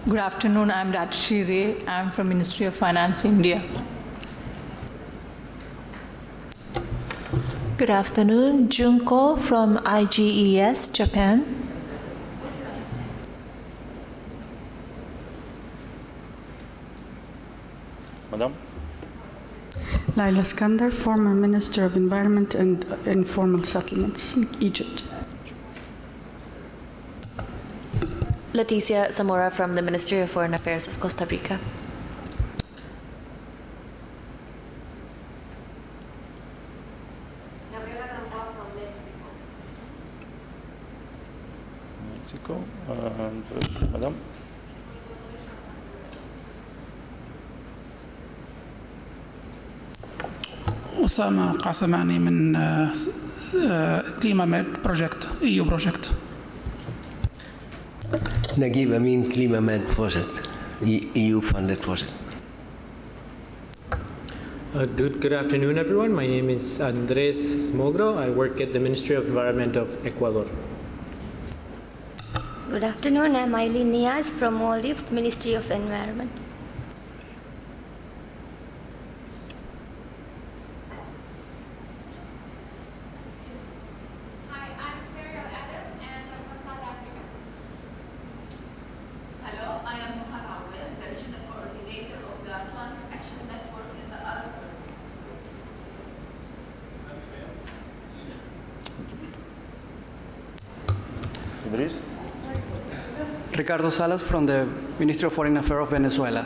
Good afternoon, I'm Rajshri Ray. I'm from Ministry of Finance, India. Good afternoon, Junko from IGES, Japan. Madam? Laila Skandar, former Minister of Environment and Informal Settlements, Egypt. Leticia Zamora from the Ministry of Foreign Affairs of Costa Rica. Mexico. And Madam? أسامة قاسماني من كليماميد بروجكت EU بروجكت. Naguib Amin Climamed project, EU-funded project. Good afternoon, everyone. My name is Andres Mogro. I work at the Ministry of Environment of Ecuador. Good afternoon. I'm Eileen Niaz from Maldives, Ministry of Environment. Idris? Ricardo Salas from the Ministry of Foreign Affairs of Venezuela.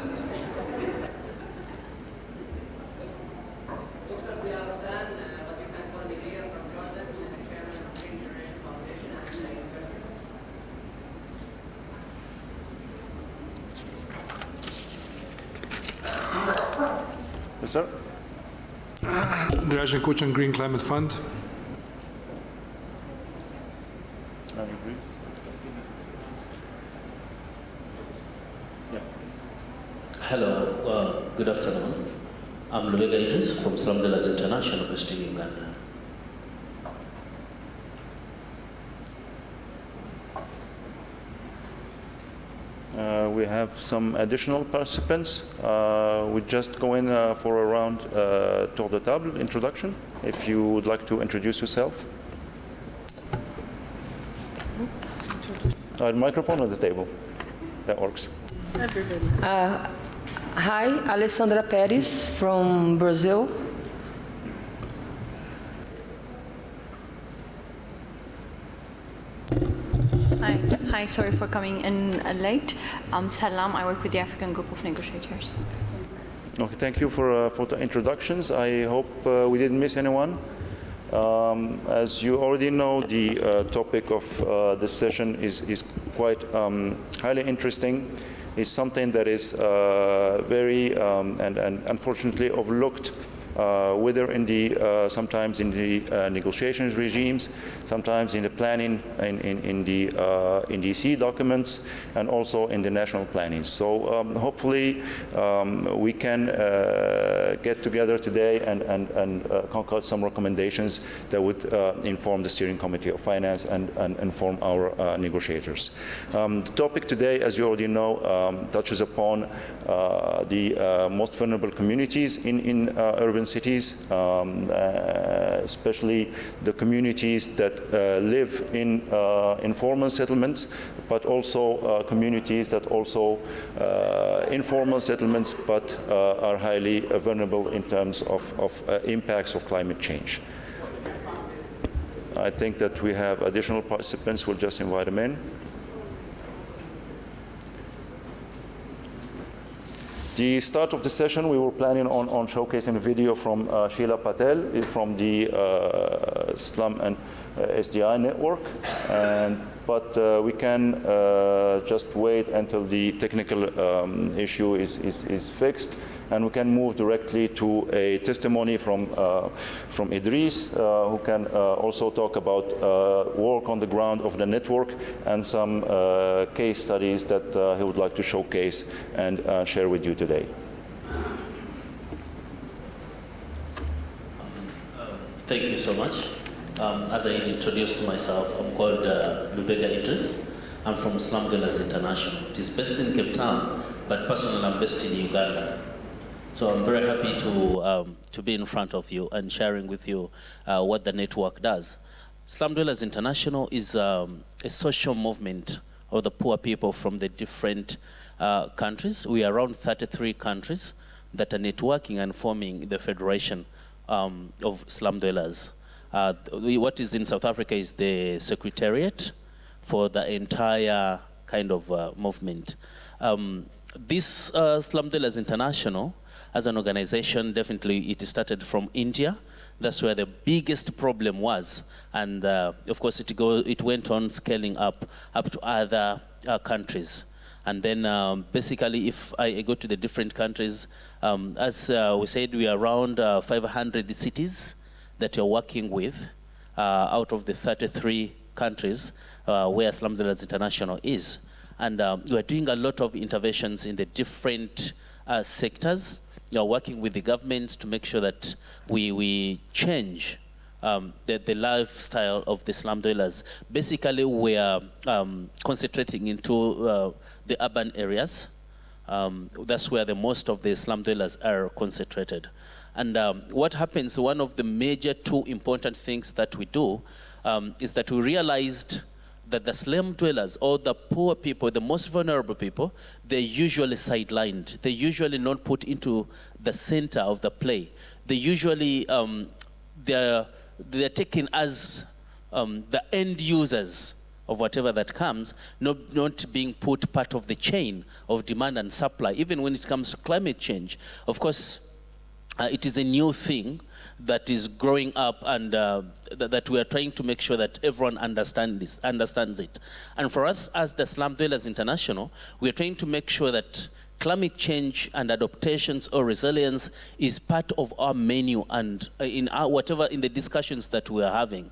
Yes, sir? Dražen Kuchan, Green Climate Fund. Hello, good afternoon. I'm Lubega Idris from Slamdelas International based in Uganda. We have some additional participants. We just go in for a round tour de table introduction. If you would like to introduce yourself. Microphone on the table. That works. Hi, Alessandra Perez from Brazil. Hi, sorry for coming in late. I'm Salam, I work with the African Group of Negotiators. Okay, thank you for the introductions. I hope we didn't miss anyone. As you already know, the topic of this session is quite highly interesting. It's something that is very and unfortunately overlooked, whether in the sometimes in the negotiations regimes, sometimes in the planning, in the NDC documents, and also in the national planning. So hopefully we can get together today and concoct some recommendations that would inform the Steering Committee of Finance and inform our negotiators. The topic today, as you already know, touches upon the most vulnerable communities in urban cities, especially the communities that live in informal settlements, but also communities that also informal settlements, but are highly vulnerable in terms of impacts of climate change. I think that we have additional participants. We'll just invite them in. The start of the session, we were planning on showcasing a video from Sheila Patel from the Slum and SDI network, but we can just wait until the technical issue is fixed, and we can move directly to a testimony from Idris, who can also talk about work on the ground of the network and some case studies that he would like to showcase and share with you today. Thank you so much. As I introduced myself, I'm called Lubega Idris. I'm from Slum Dwellers International. It is based in Cape Town, but personally I'm based in Uganda. So I'm very happy to be in front of you and sharing with you what the network does. Slum Dwellers International is a social movement of the poor people from the different countries. We are around 33 countries that are networking and forming the Federation of Slum Dwellers. What is in South Africa is the secretariat for the entire kind of movement. This Slum Dwellers International, as an organization, definitely it started from India. That's where the biggest problem was. And of course, it went on scaling up to other countries. And then basically, if I go to the different countries, as we said, we are around 500 cities that you're working with out of the 33 countries where Slum Dwellers International is. And we're doing a lot of interventions in the different sectors. We are working with the government to make sure that we change the lifestyle of the slum dwellers. Basically, we are concentrating into the urban areas. That's where the most of the slum dwellers are concentrated. And what happens, one of the major two important things that we do is that we realized that the slum dwellers, or the poor people, the most vulnerable people, they're usually sidelined. They're usually not put into the center of the play. They usually, they're taken as the end users of whatever that comes, not being put part of the chain of demand and supply. Even when it comes to climate change, of course, it is a new thing that is growing up, and that we are trying to make sure that everyone understands it. And for us, as the Slum Dwellers International, we are trying to make sure that climate change and adaptations or resilience is part of our menu and in the discussions that we are having.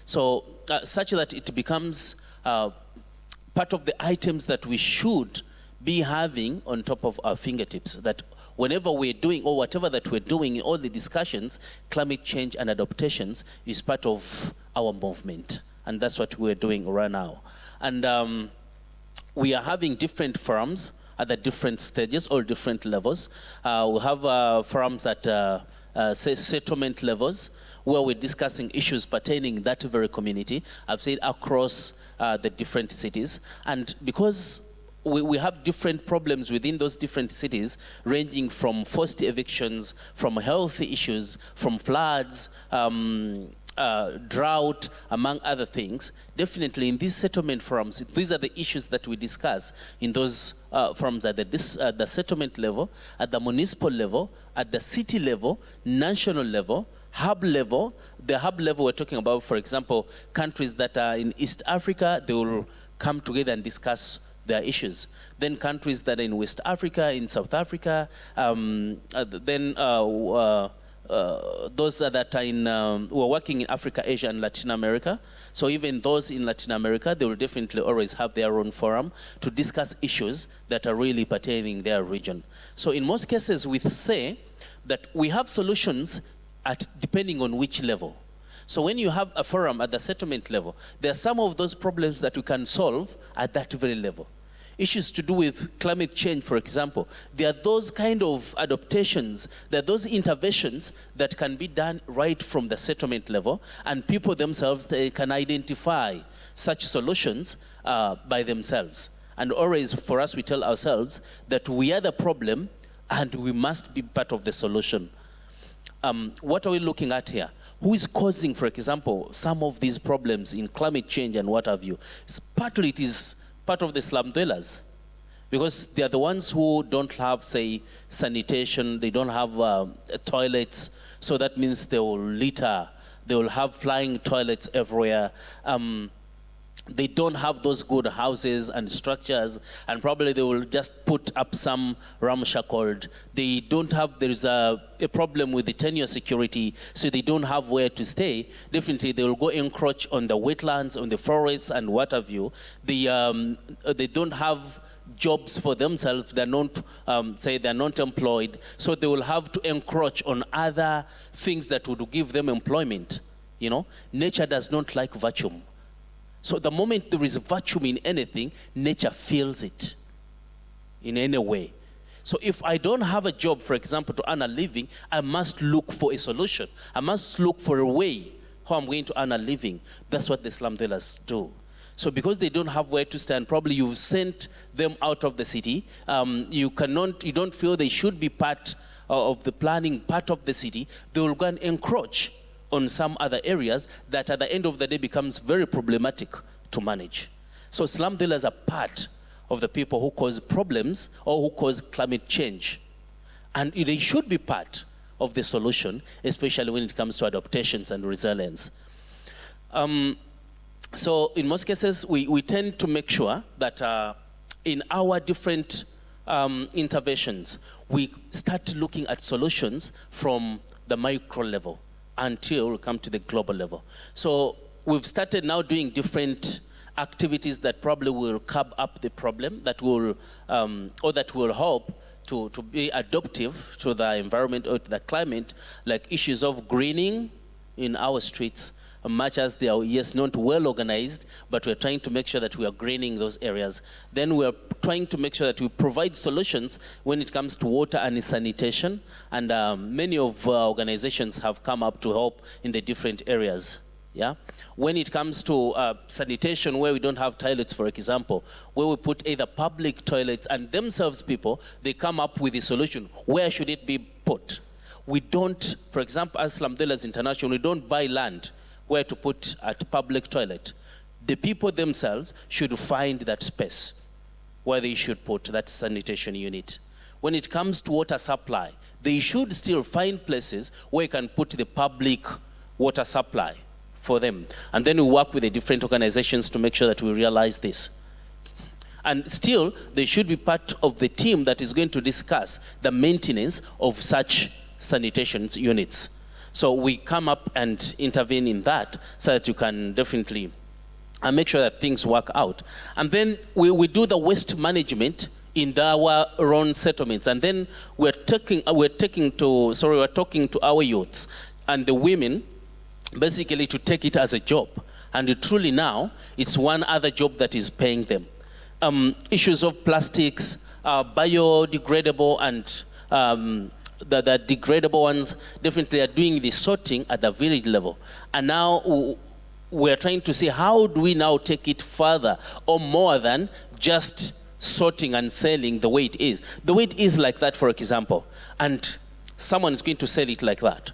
So such that it becomes part of the items that we should be having on top of our fingertips, that whenever we're doing, or whatever that we're doing in all the discussions, climate change and adaptations is part of our movement. And that's what we're doing right now. And we are having different forums at the different stages or different levels. We have forums at settlement levels, where we're discussing issues pertaining that very community, I've said across the different cities. And because we have different problems within those different cities, ranging from forced evictions, from health issues, from floods, drought, among other things. Definitely in these settlement forums, these are the issues that we discuss in those forums at the settlement level, at the municipal level, at the city level, national level, hub level. The hub level we're talking about, for example, countries that are in East Africa, they will come together and discuss their issues. Then countries that are in West Africa, in South Africa, then those that are in, who are working in Africa, Asia, and Latin America. So even those in Latin America, they will definitely always have their own forum to discuss issues that are really pertaining their region. So in most cases, we say that we have solutions depending on which level. So when you have a forum at the settlement level, there are some of those problems that we can solve at that very level. Issues to do with climate change, for example, there are those kind of adaptations, there are those interventions that can be done right from the settlement level, and people themselves, they can identify such solutions by themselves. And always for us, we tell ourselves that we are the problem and we must be part of the solution. What are we looking at here? Who is causing, for example, some of these problems in climate change and what have you? Partly it is part of the slum dwellers, because they are the ones who don't have, say, sanitation, they don't have toilets, so that means they will litter, they will have flying toilets everywhere. They don't have those good houses and structures, and probably they will just put up some ramshackled. They don't have, there's a problem with the tenure security, so they don't have where to stay. Definitely they will go encroach on the wetlands, on the forests and what have you. They don't have jobs for themselves, they're not, say they're not employed, so they will have to encroach on other things that would give them employment. You know, nature does not like vacuum. So the moment there is vacuum in anything, nature feels it in any way. So if I don't have a job, for example, to earn a living, I must look for a solution. I must look for a way how I'm going to earn a living. That's what the slum dwellers do. So because they don't have where to stand, probably you've sent them out of the city. You don't feel they should be part of the planning, part of the city. They will go and encroach on some other areas that at the end of the day becomes very problematic to manage. So slum dwellers are part of the people who cause problems or who cause climate change. And they should be part of the solution, especially when it comes to adaptations and resilience. So in most cases, we tend to make sure that in our different interventions, we start looking at solutions from the micro level until we come to the global level. So we've started now doing different activities that probably will curb up the problem, that will, or that will help to be adaptive to the environment or to the climate, like issues of greening in our streets, much as they are, yes, not well organized, but we're trying to make sure that we are greening those areas. Then we're trying to make sure that we provide solutions when it comes to water and sanitation, and many of our organizations have come up to help in the different areas. Yeah. When it comes to sanitation, where we don't have toilets, for example, where we put either public toilets and themselves people, they come up with a solution. Where should it be put? We don't, for example, as Slum Dwellers International, we don't buy land where to put a public toilet. The people themselves should find that space where they should put that sanitation unit. When it comes to water supply, they should still find places where you can put the public water supply for them. And then we work with the different organizations to make sure that we realize this. And still, they should be part of the team that is going to discuss the maintenance of such sanitation units. So we come up and intervene in that so that you can definitely make sure that things work out. And then we do the waste management in our own settlements. And then we're talking to our youths and the women, basically to take it as a job. And truly now, it's one other job that is paying them. Issues of plastics, biodegradable and the degradable ones, definitely are doing the sorting at the village level. And now we're trying to see how do we now take it further or more than just sorting and selling the way it is. The way it is like that, for example, and someone is going to sell it like that.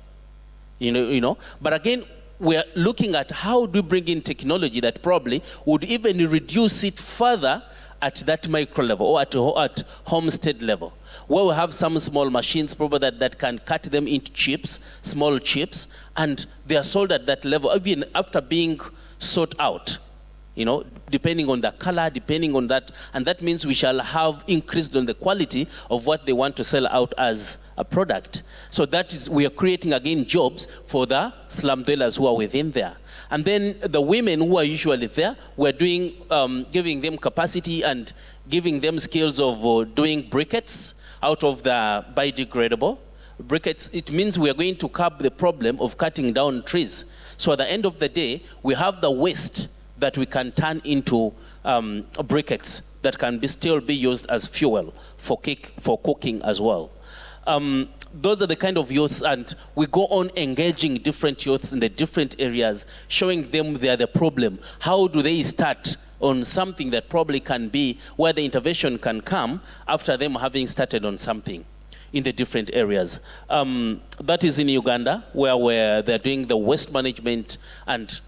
You know. But again, we're looking at how do we bring in technology that probably would even reduce it further at that micro level or at homestead level, where we have some small machines probably that can cut them into chips, small chips, and they are sold at that level, even after being sought out, depending on the color, depending on that, and that means we shall have increased on the quality of what they want to sell out as a product. So that is, we are creating again jobs for the slum dwellers who are within there. And then the women who are usually there, we're doing, giving them capacity and giving them skills of doing briquettes out of the biodegradable. Briquettes, it means we are going to curb the problem of cutting down trees. So at the end of the day, we have the waste that we can turn into briquettes that can still be used as fuel for cooking as well. Those are the kind of youths, and we go on engaging different youths in the different areas, showing them they are the problem. How do they start on something that probably can be where the intervention can come after them having started on something in the different areas. That is in Uganda, where they're doing the waste management, and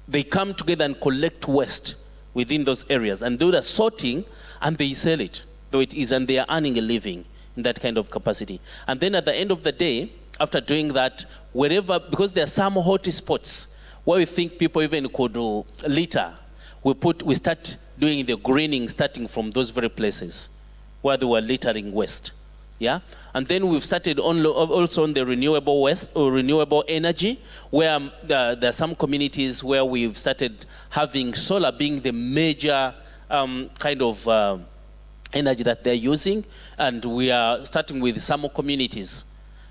they come together and collect waste within those areas and do the sorting, and they sell it, though it is, and they are earning a living in that kind of capacity. And then at the end of the day, after doing that, wherever, because there are some hot spots where we think people even could litter, we start doing the greening starting from those very places where they were littering waste. Yeah, and then we've started also on the renewable waste or renewable energy, where there are some communities where we've started having solar being the major kind of energy that they're using, and we are starting with some communities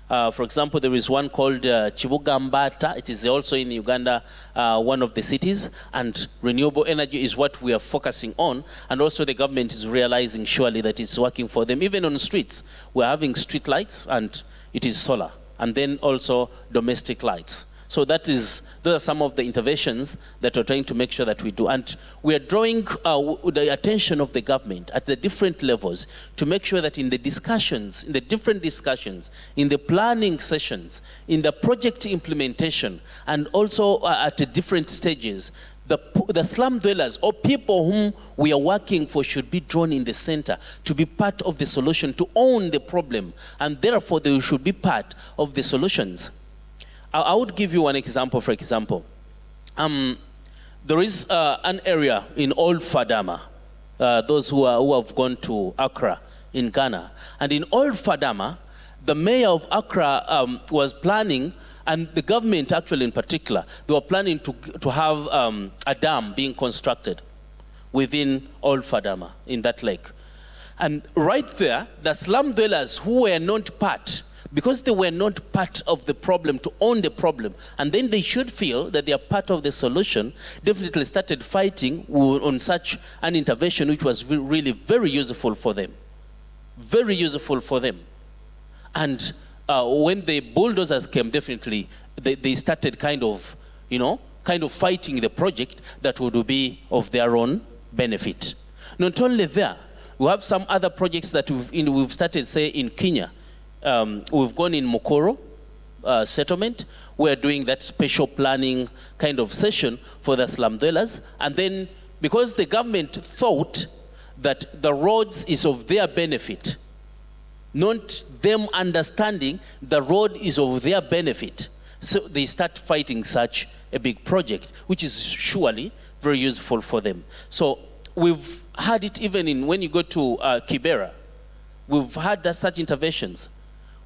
For example, there is one called Chibugambata. It is also in Uganda, one of the cities, and renewable energy is what we are focusing on, and also the government is realizing surely that it's working for them. Even on streets, we're having street lights, and it is solar, and then also domestic lights. So those are some of the interventions that we're trying to make sure that we do. And we are drawing the attention of the government at the different levels to make sure that in the discussions, in the different discussions, in the planning sessions, in the project implementation, and also at the different stages, the slum dwellers or people whom we are working for should be drawn in the center to be part of the solution, to own the problem, and therefore they should be part of the solutions. I would give you one example, for example. There is an area in Old Fadama, those who have gone to Accra in Ghana. And in Old Fadama, the mayor of Accra was planning, and the government actually in particular, they were planning to have a dam being constructed within Old Fadama in that lake. And right there, the slum dwellers who were not part, because they were not part of the problem, to own the problem, and then they should feel that they are part of the solution, definitely started fighting on such an intervention, which was really very useful for them. Very useful for them. And when the bulldozers came, definitely they started kind of fighting the project that would be of their own benefit. Not only there, we have some other projects that we've started, say, in Kenya. We've gone in Mokoro settlement. We're doing that special planning kind of session for the slum dwellers. And then because the government thought that the roads is of their benefit, not them understanding the road is of their benefit, so they start fighting such a big project, which is surely very useful for them. So we've had it even when you go to Kibera. We've had such interventions.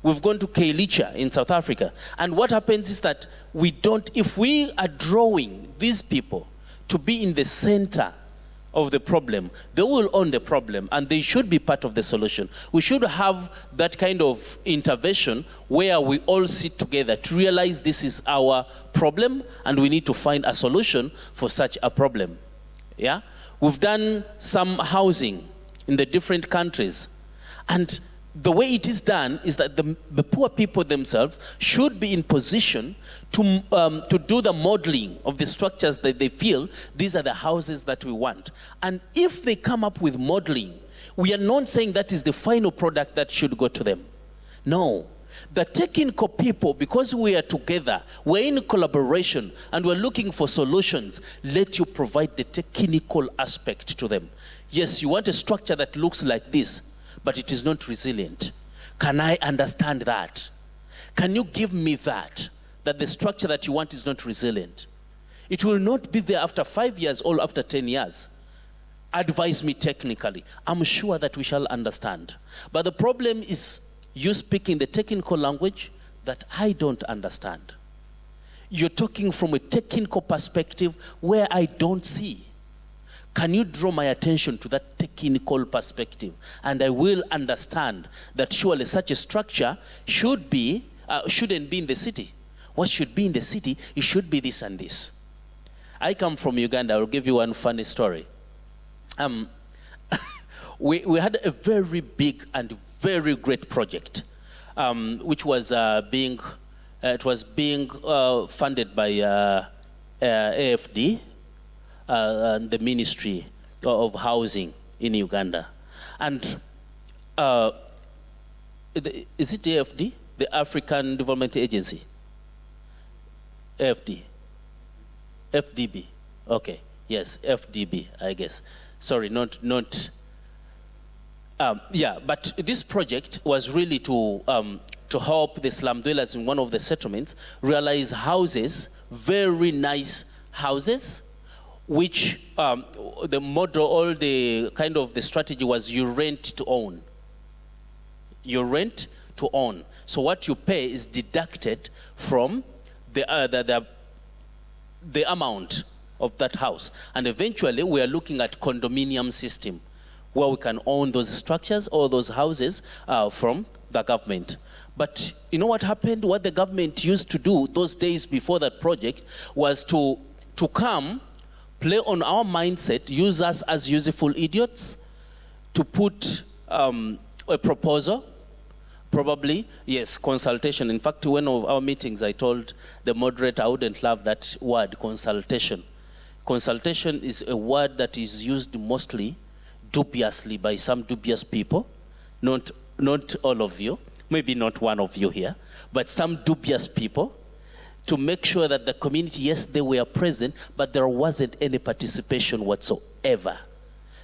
We've gone to Kailicha in South Africa. And what happens is that if we are drawing these people to be in the center of the problem, they will own the problem and they should be part of the solution. We should have that kind of intervention where we all sit together to realize this is our problem and we need to find a solution for such a problem. Yeah? We've done some housing in the different countries, and the way it is done is that the poor people themselves should be in position to do the modeling of the structures that they feel these are the houses that we want. And if they come up with modeling, we are not saying that is the final product that should go to them. No. The technical people, because we are together, we're in collaboration, and we're looking for solutions, let you provide the technical aspect to them. Yes, you want a structure that looks like this, but it is not resilient. Can I understand that? Can you give me that the structure that you want is not resilient? It will not be there after 5 years or after 10 years. Advise me technically. I'm sure that we shall understand. But the problem is you speaking the technical language that I don't understand. You're talking from a technical perspective where I don't see. Can you draw my attention to that technical perspective? And I will understand that surely such a structure shouldn't be in the city. What should be in the city, it should be this and this. I come from Uganda. I'll give you one funny story. We had a very big and very great project, which was being funded by AFD, the Ministry of Housing in Uganda. And is it AFD? The African Development Agency? AFD? FDB? Okay, yes, FDB, I guess. Sorry, not. Yeah, but this project was really to help the slum dwellers in one of the settlements realize houses, very nice houses, which the model, all the kind of the strategy was you rent to own. You rent to own. So what you pay is deducted from the amount of that house. And eventually we are looking at condominium system where we can own those structures or those houses from the government. But you know what happened? What the government used to do those days before that project was to come, play on our mindset, use us as useful idiots, to put a proposal, probably, yes, consultation. In fact, one of our meetings, I told the moderator I wouldn't love that word, consultation. Consultation is a word that is used mostly dubiously by some dubious people, not all of you, maybe not one of you here, but some dubious people, to make sure that the community, yes, they were present, but there wasn't any participation whatsoever.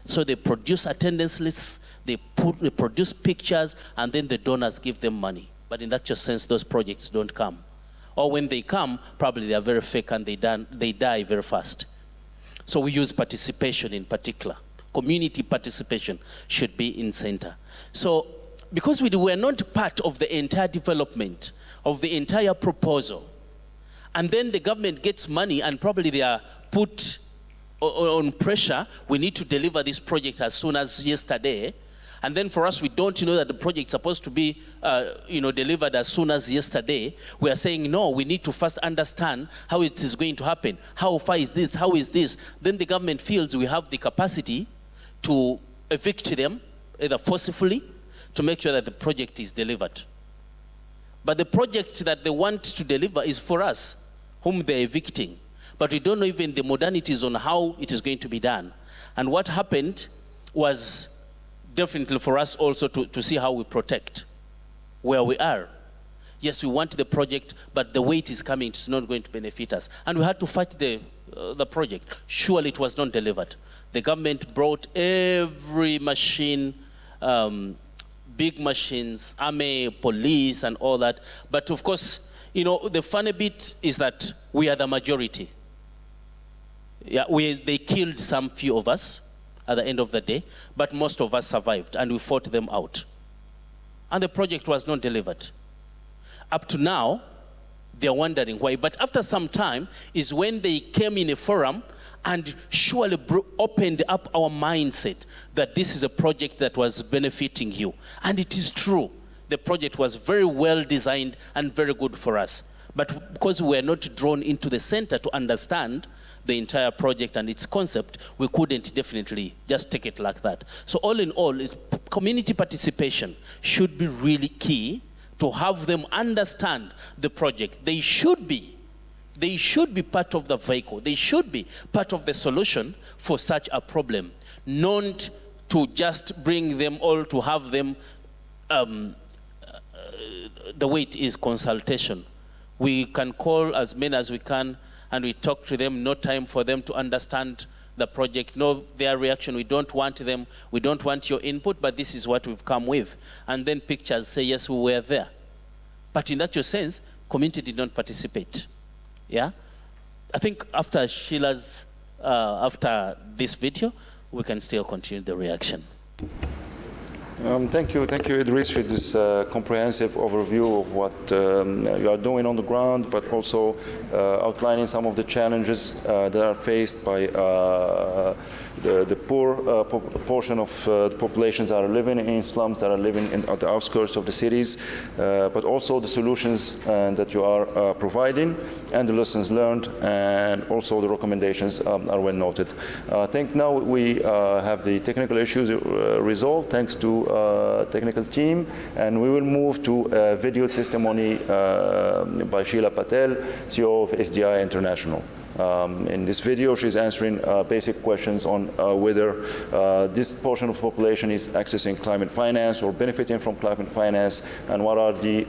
So they produce attendance lists, they produce pictures, and then the donors give them money. But in that sense, those projects don't come. Or when they come, probably they are very fake and they die very fast. So we use participation in particular. Community participation should be in center. So because we were not part of the entire development of the entire proposal, and then the government gets money and probably they are put on pressure, we need to deliver this project as soon as yesterday. And then for us, we don't know that the project is supposed to be delivered as soon as yesterday. We are saying, no, we need to first understand how it is going to happen. How far is this? How is this? Then the government feels we have the capacity to evict them, either forcibly, to make sure that the project is delivered. But the project that they want to deliver is for us, whom they're evicting. But we don't know even the modalities on how it is going to be done. And what happened was definitely for us also to see how we protect where we are. Yes, we want the project, but the way it is coming, it's not going to benefit us. And we had to fight the project. Surely it was not delivered. The government brought every machine, big machines, army, police, and all that. But of course, the funny bit is that we are the majority. Yeah, they killed some few of us at the end of the day, but most of us survived, and we fought them out. And the project was not delivered. Up to now, they're wondering why. But after some time is when they came in a forum and surely opened up our mindset that this is a project that was benefiting you. And it is true. The project was very well designed and very good for us. But because we were not drawn into the center to understand the entire project and its concept, we couldn't definitely just take it like that. So all in all, community participation should be really key to have them understand the project. They should be part of the vehicle. They should be part of the solution for such a problem, not to just bring them all to have them the way it is, consultation. We can call as many as we can and we talk to them, no time for them to understand the project, no their reaction. We don't want them, we don't want your input, but this is what we've come with. And then pictures say, yes, we were there. But in that sense, community did not participate. Yeah? I think after Sheila's, after this video, we can still continue the reaction. Thank you, Idris, for this comprehensive overview of what you are doing on the ground, but also outlining some of the challenges that are faced by the poor portion of the populations that are living in slums, that are living at the outskirts of the cities, but also the solutions that you are providing and the lessons learned, and also the recommendations are well noted. I think now we have the technical issues resolved thanks to technical team, and we will move to a video testimony by Sheila Patel, CEO of SDI International. In this video, she's answering basic questions on whether this portion of the population is accessing climate finance or benefiting from climate finance, and what are the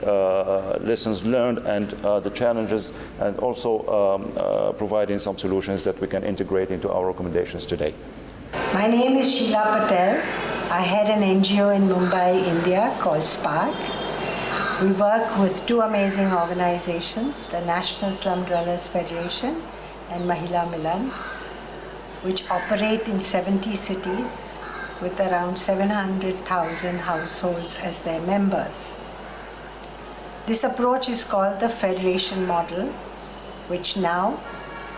lessons learned and the challenges, and also providing some solutions that we can integrate into our recommendations today. My name is Sheila Patel. I head an NGO in Mumbai, India called Spark. We work with two amazing organizations, the National Slum Dwellers Federation and Mahila Milan, which operate in 70 cities with around 700,000 households as their members. This approach is called the Federation model, which now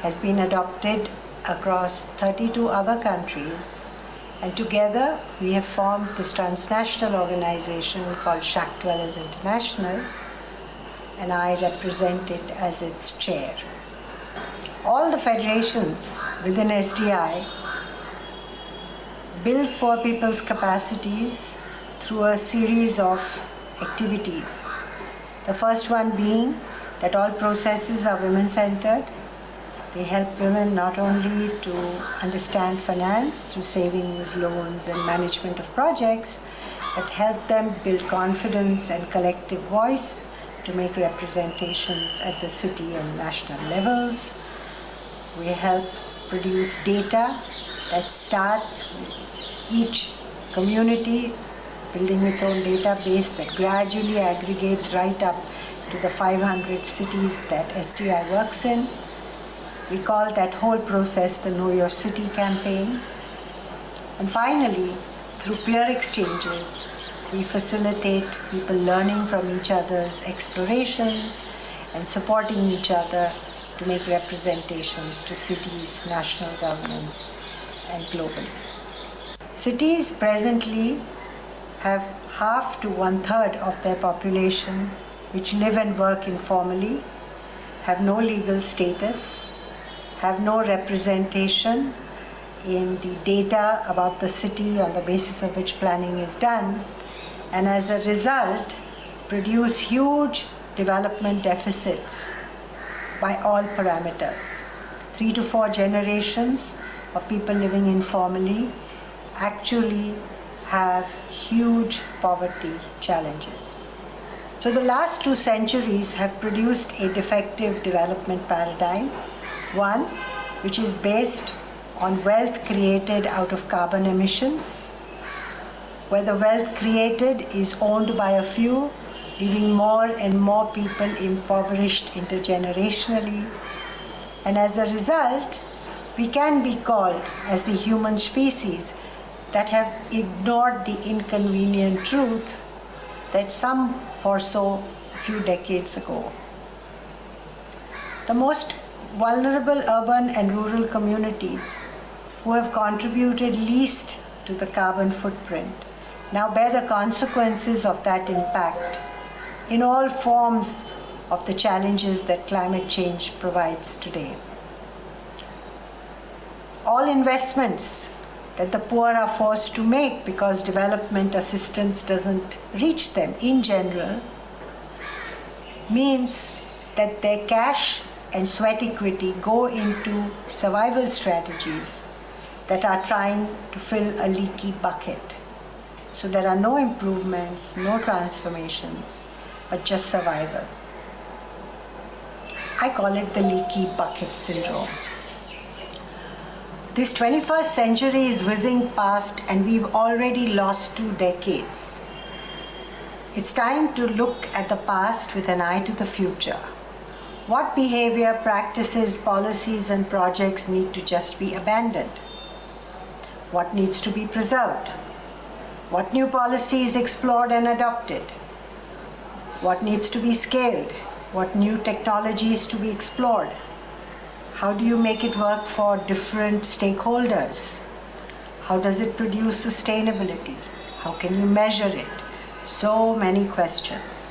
has been adopted across 32 other countries And together we have formed this transnational organization called Shack Dwellers International, and I represent it as its chair. All the federations within SDI build poor people's capacities through a series of activities. The first one being that all processes are women-centered. They help women not only to understand finance through savings, loans, and management of projects, but help them build confidence and collective voice to make representations at the city and national levels. We help produce data that starts with each community building its own database that gradually aggregates right up to the 500 cities that SDI works in. We call that whole process the Know Your City campaign. And finally, through peer exchanges, we facilitate people learning from each other's explorations and supporting each other to make representations to cities, national governments, and globally. Cities presently have half to 1/3 of their population which live and work informally, have no legal status, have no representation in the data about the city on the basis of which planning is done, and as a result produce huge development deficits by all parameters. 3 to 4 generations of people living informally actually have huge poverty challenges. So the last 2 centuries have produced a defective development paradigm, one which is based on wealth created out of carbon emissions, where the wealth created is owned by a few, leaving more and more people impoverished intergenerationally. And as a result, we can be called as the human species that have ignored the inconvenient truth that some foresaw a few decades ago. The most vulnerable urban and rural communities who have contributed least to the carbon footprint now bear the consequences of that impact in all forms of the challenges that climate change provides today. All investments that the poor are forced to make because development assistance doesn't reach them in general means that their cash and sweat equity go into survival strategies that are trying to fill a leaky bucket. So there are no improvements, no transformations, but just survival. I call it the leaky bucket syndrome. This 21st century is whizzing past and we've already lost 2 decades. It's time to look at the past with an eye to the future. What behavior, practices, policies, and projects need to just be abandoned? What needs to be preserved? What new policies explored and adopted? What needs to be scaled? What new technologies to be explored? How do you make it work for different stakeholders? How does it produce sustainability? How can you measure it? So many questions.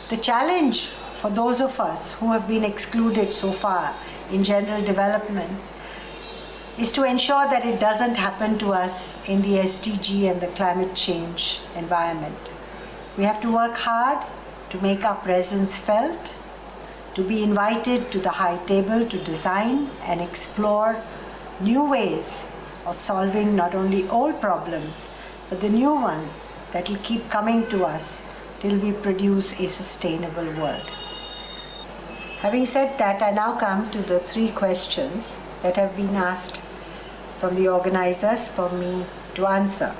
The challenge for those of us who have been excluded so far in general development is to ensure that it doesn't happen to us in the SDG and the climate change environment. We have to work hard to make our presence felt, to be invited to the high table to design and explore new ways of solving not only old problems, but the new ones that will keep coming to us till we produce a sustainable world. Having said that, I now come to the 3 questions that have been asked from the organizers for me to answer.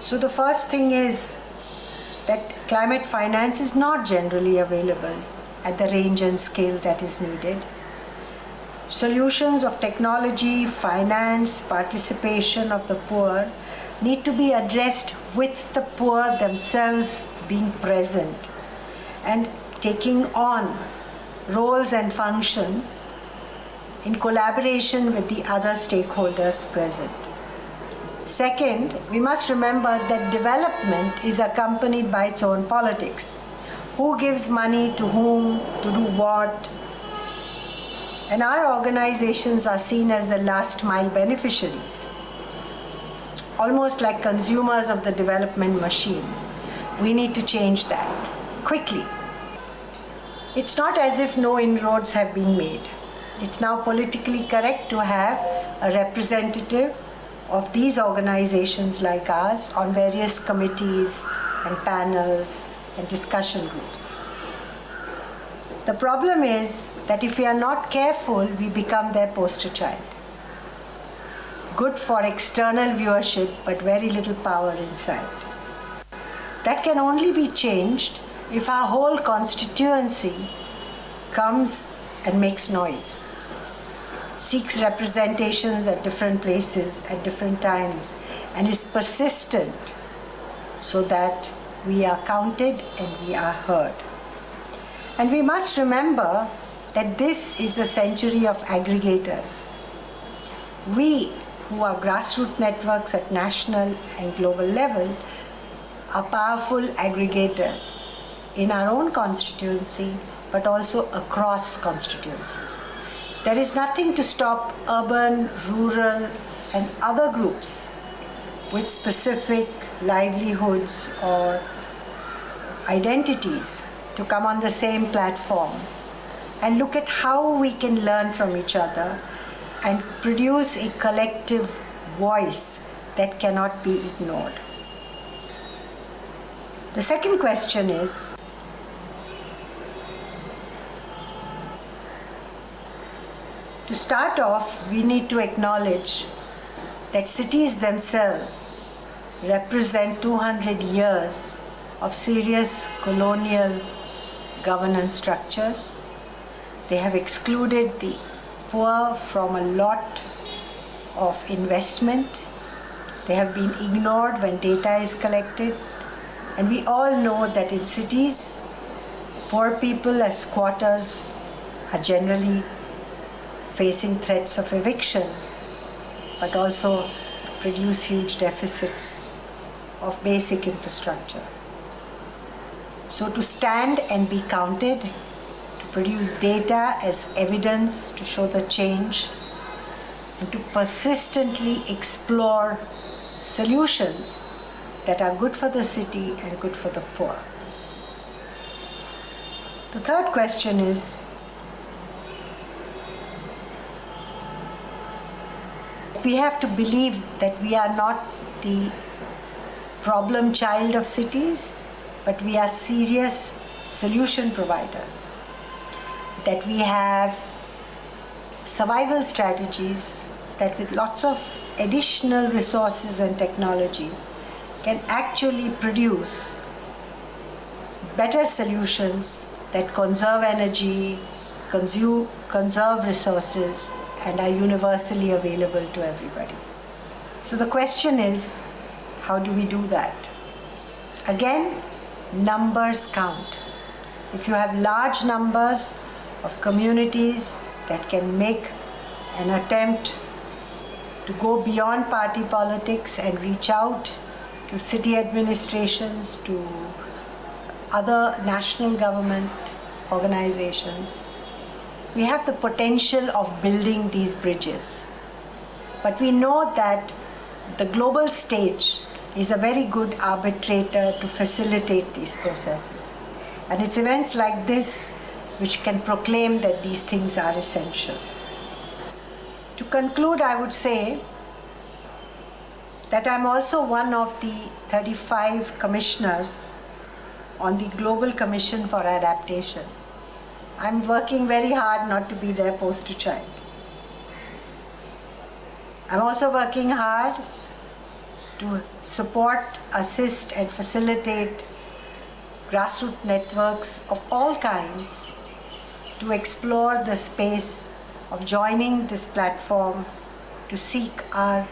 So the first thing is that climate finance is not generally available at the range and scale that is needed. Solutions of technology, finance, participation of the poor need to be addressed with the poor themselves being present and taking on roles and functions in collaboration with the other stakeholders present. Second, we must remember that development is accompanied by its own politics. Who gives money to whom, to do what? And our organizations are seen as the last mile beneficiaries, almost like consumers of the development machine. We need to change that quickly. It's not as if no inroads have been made. It's now politically correct to have a representative of these organizations like ours on various committees and panels and discussion groups. The problem is that if we are not careful, we become their poster child. Good for external viewership, but very little power inside. That can only be changed if our whole constituency comes and makes noise, seeks representations at different places at different times, and is persistent so that we are counted and we are heard. And we must remember that this is a century of aggregators. We, who are grassroots networks at national and global level, are powerful aggregators in our own constituency, but also across constituencies. There is nothing to stop urban, rural, and other groups with specific livelihoods or identities to come on the same platform and look at how we can learn from each other and produce a collective voice that cannot be ignored. The second question is, to start off, we need to acknowledge that cities themselves represent 200 years of serious colonial governance structures. They have excluded the poor from a lot of investment. They have been ignored when data is collected. And we all know that in cities, poor people as squatters are generally facing threats of eviction, but also produce huge deficits of basic infrastructure. So to stand and be counted, to produce data as evidence to show the change, and to persistently explore solutions that are good for the city and good for the poor. The third question is, we have to believe that we are not the problem child of cities, but we are serious solution providers. That we have survival strategies that with lots of additional resources and technology can actually produce better solutions that conserve energy, conserve resources, and are universally available to everybody. So the question is, how do we do that? Again, numbers count. If you have large numbers of communities that can make an attempt to go beyond party politics and reach out to city administrations, to other national government organizations, we have the potential of building these bridges. But we know that the global stage is a very good arbitrator to facilitate these processes. And it's events like this which can proclaim that these things are essential. To conclude, I would say that I'm also one of the 35 commissioners on the Global Commission for Adaptation. I'm working very hard not to be their poster child. I'm also working hard to support, assist, and facilitate grassroots networks of all kinds to explore the space of joining this platform to seek our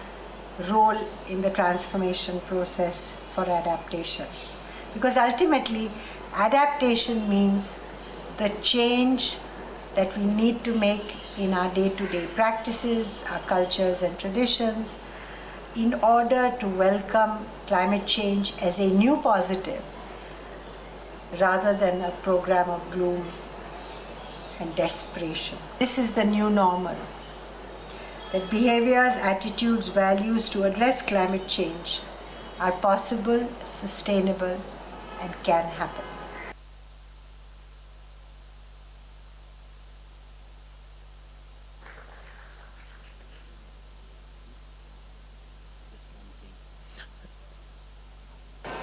role in the transformation process for adaptation. Because ultimately, adaptation means the change that we need to make in our day-to-day practices, our cultures and traditions, in order to welcome climate change as a new positive rather than a program of gloom and desperation. This is the new normal. That behaviors, attitudes, values to address climate change are possible, sustainable, and can happen.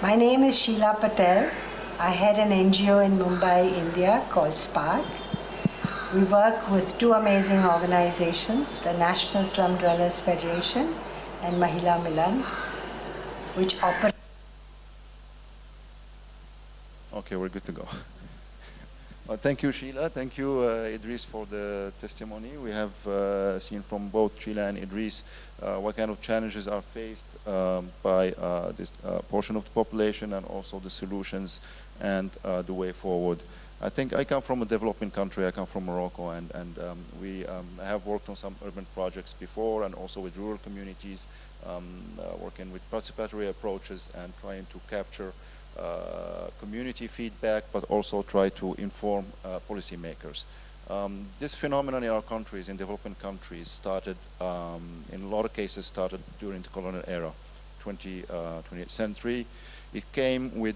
My name is Sheila Patel. I head an NGO in Mumbai, India called Spark. We work with two amazing organizations, the National Slum Dwellers Federation and Mahila Milan, which operate. Okay, we're good to go. Thank you, Sheila. Thank you, Idris, for the testimony. We have seen from both Sheila and Idris what kind of challenges are faced by this portion of the population, and also the solutions and the way forward. I think I come from a developing country. I come from Morocco, and we have worked on some urban projects before, and also with rural communities, working with participatory approaches and trying to capture community feedback, but also try to inform policymakers. This phenomenon in our countries, in developing countries, started, in a lot of cases, started during the colonial era, 20th century. It came with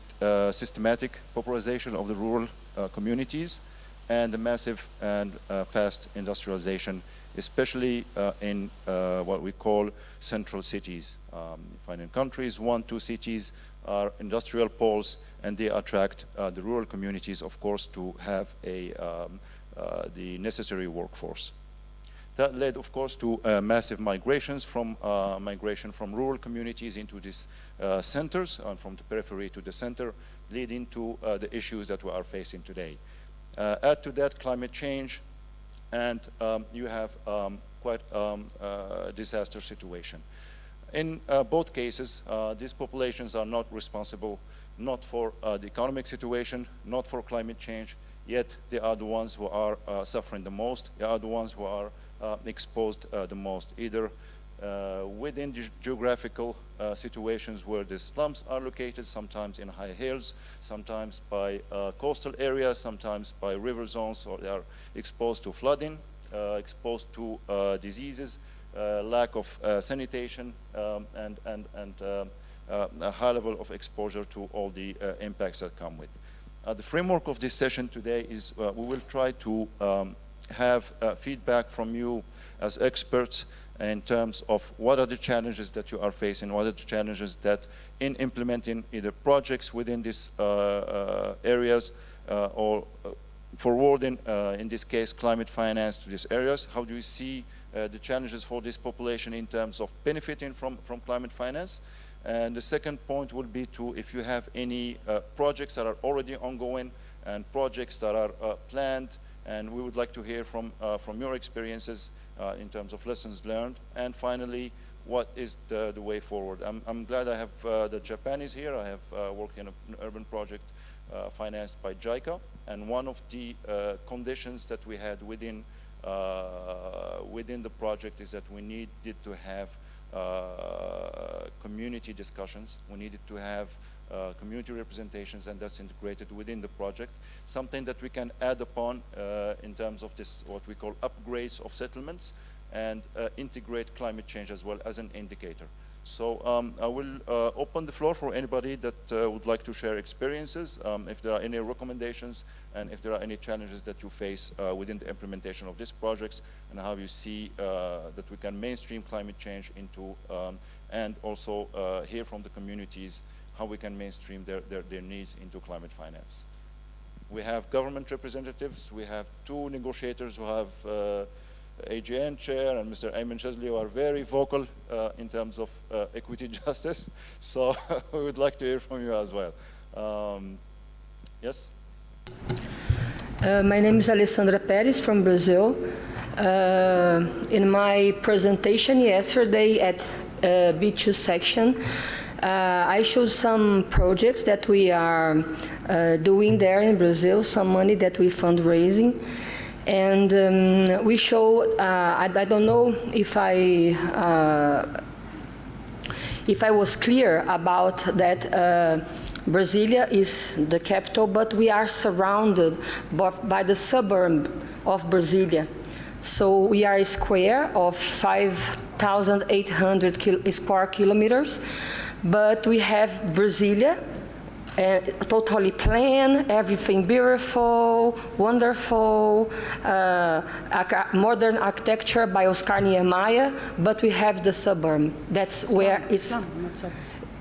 systematic popularization of the rural communities and the massive and fast industrialization, especially in what we call central cities. You find in countries, 1-2 cities are industrial poles, and they attract the rural communities, of course, to have the necessary workforce. That led, of course, to massive migrations from rural communities into these centers, and from the periphery to the center, leading to the issues that we are facing today. Add to that climate change, and you have quite a disaster situation. In both cases, these populations are not responsible, not for the economic situation, not for climate change, yet they are the ones who are suffering the most. They are the ones who are exposed the most, either within the geographical situations where the slums are located, sometimes in high hills, sometimes by coastal areas, sometimes by river zones, or they are exposed to flooding, exposed to diseases, lack of sanitation, and a high level of exposure to all the impacts that come with. The framework of this session today is we will try to have feedback from you as experts in terms of what are the challenges that you are facing, what are the challenges that in implementing either projects within these areas or forwarding, in this case, climate finance to these areas. How do you see the challenges for this population in terms of benefiting from climate finance? And the second point would be to, if you have any projects that are already ongoing and projects that are planned, and we would like to hear from your experiences in terms of lessons learned. And finally, what is the way forward? I'm glad I have the Japanese here. I have worked in an urban project financed by JICA, and one of the conditions that we had within the project is that we needed to have community discussions. We needed to have community representations, and that's integrated within the project. Something that we can add upon in terms of this, what we call upgrades of settlements, and integrate climate change as well as an indicator. So I will open the floor for anybody that would like to share experiences, if there are any recommendations, and if there are any challenges that you face within the implementation of these projects, and how you see that we can mainstream climate change into, and also hear from the communities how we can mainstream their needs into climate finance. We have government representatives, we have two negotiators who have AGN chair and Mr. Ayman Shazli, who are very vocal in terms of equity justice. So we would like to hear from you as well. Yes? My name is Alessandra Perez from Brazil. In my presentation yesterday at B2 section, I showed some projects that we are doing there in Brazil, some money that we fundraising. And we show, I don't know if I was clear about that Brasilia is the capital, but we are surrounded by the suburb of Brasilia. So we are a square of 5,800 square kilometers, but we have Brasilia, totally planned, everything beautiful, wonderful, modern architecture by Oscar Niemeyer, but we have the suburb. That's where it's... Slum, not suburb.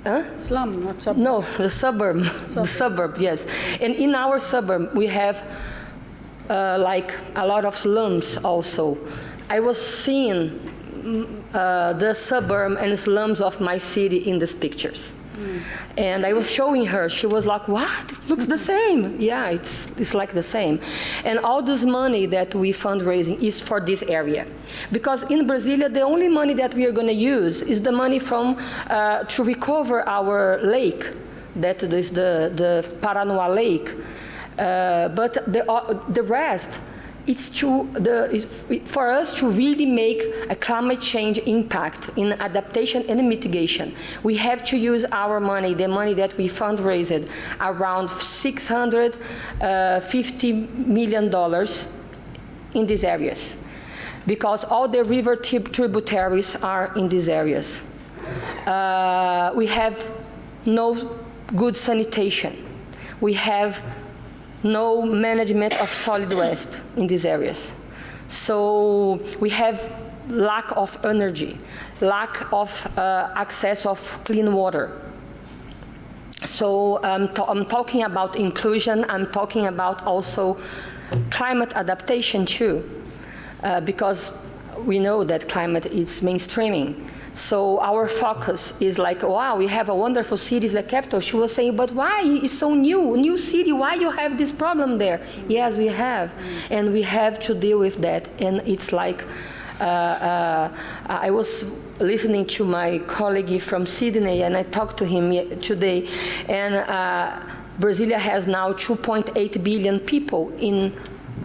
Huh? Slum, not suburb. No, the suburb. The suburb, yes. And in our suburb, we have like a lot of slums also. I was seeing the suburb and slums of my city in these pictures. And I was showing her, she was like, what? Looks the same. Yeah, it's like the same. And all this money that we fundraising is for this area. Because in Brasilia, the only money that we are going to use is the money from, to recover our lake, that is the Paranoá Lake. But the rest, it's for us to really make a climate change impact in adaptation and mitigation. We have to use our money, the money that we fundraised, around $650 million in these areas, because all the river tributaries are in these areas. We have no good sanitation. We have no management of solid waste in these areas. So we have lack of energy, lack of access of clean water. So I'm talking about inclusion, I'm talking about also climate adaptation too, because we know that climate is mainstreaming. So our focus is like, wow, we have a wonderful city, the capital. She was saying, but why? It's so new city, why you have this problem there? Yes, we have, and we have to deal with that. And it's like, I was listening to my colleague from Sydney, and I talked to him today, and Brasilia has now 2.8 billion people in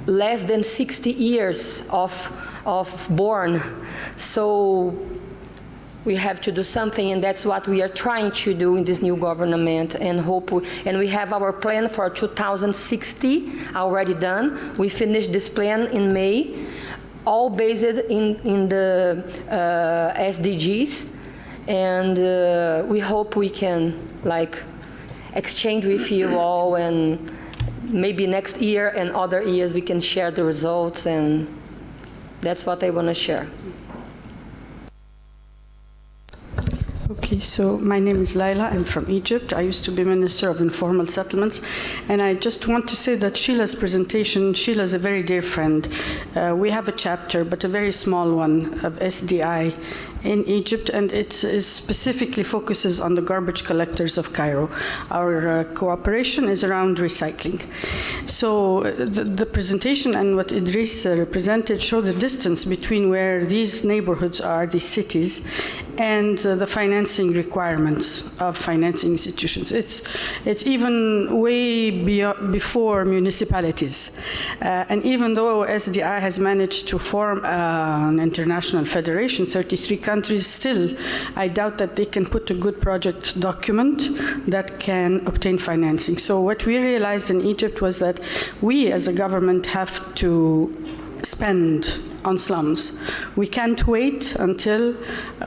less than 60 years of born. So we have to do something, and that's what we are trying to do in this new government, and and we have our plan for 2060 already done. We finished this plan in May, all based in the SDGs, and we hope we can exchange with you all, and maybe next year and other years we can share the results, and that's what I want to share. Okay, so my name is Laila. I'm from Egypt. I used to be Minister of Informal Settlements. And I just want to say that Sheila's presentation, Sheila's a very dear friend. We have a chapter, but a very small one, of SDI in Egypt, and it specifically focuses on the garbage collectors of Cairo. Our cooperation is around recycling. So the presentation and what Idris represented show the distance between where these neighborhoods are, these cities, and the financing requirements of financing institutions. It's even way before municipalities. And even though SDI has managed to form an international federation, 33 countries still, I doubt that they can put a good project document that can obtain financing. So what we realized in Egypt was that we as a government have to spend on slums. We can't wait until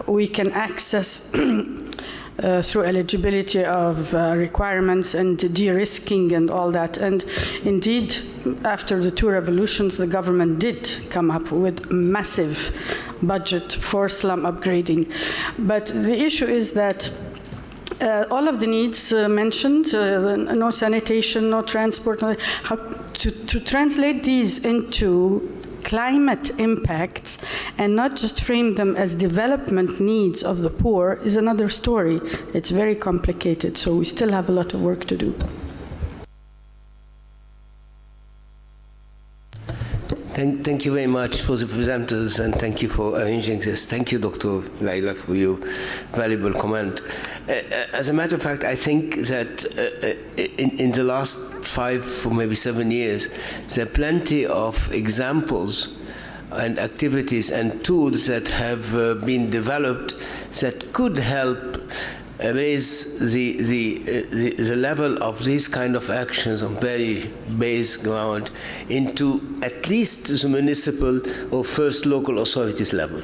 we can access through eligibility of requirements and de-risking and all that. And indeed, after the two revolutions, the government did come up with massive budget for slum upgrading. But the issue is that all of the needs mentioned, no sanitation, no transport, how to translate these into climate impacts and not just frame them as development needs of the poor is another story. It's very complicated, so we still have a lot of work to do. Thank you very much for the presenters, and thank you for arranging this. Thank you, Dr. Laila, for your valuable comment. As a matter of fact, I think that in the last 5 or maybe 7 years, there are plenty of examples and activities and tools that have been developed that could help raise the level of these kind of actions on very base ground into at least the municipal or first local authorities level.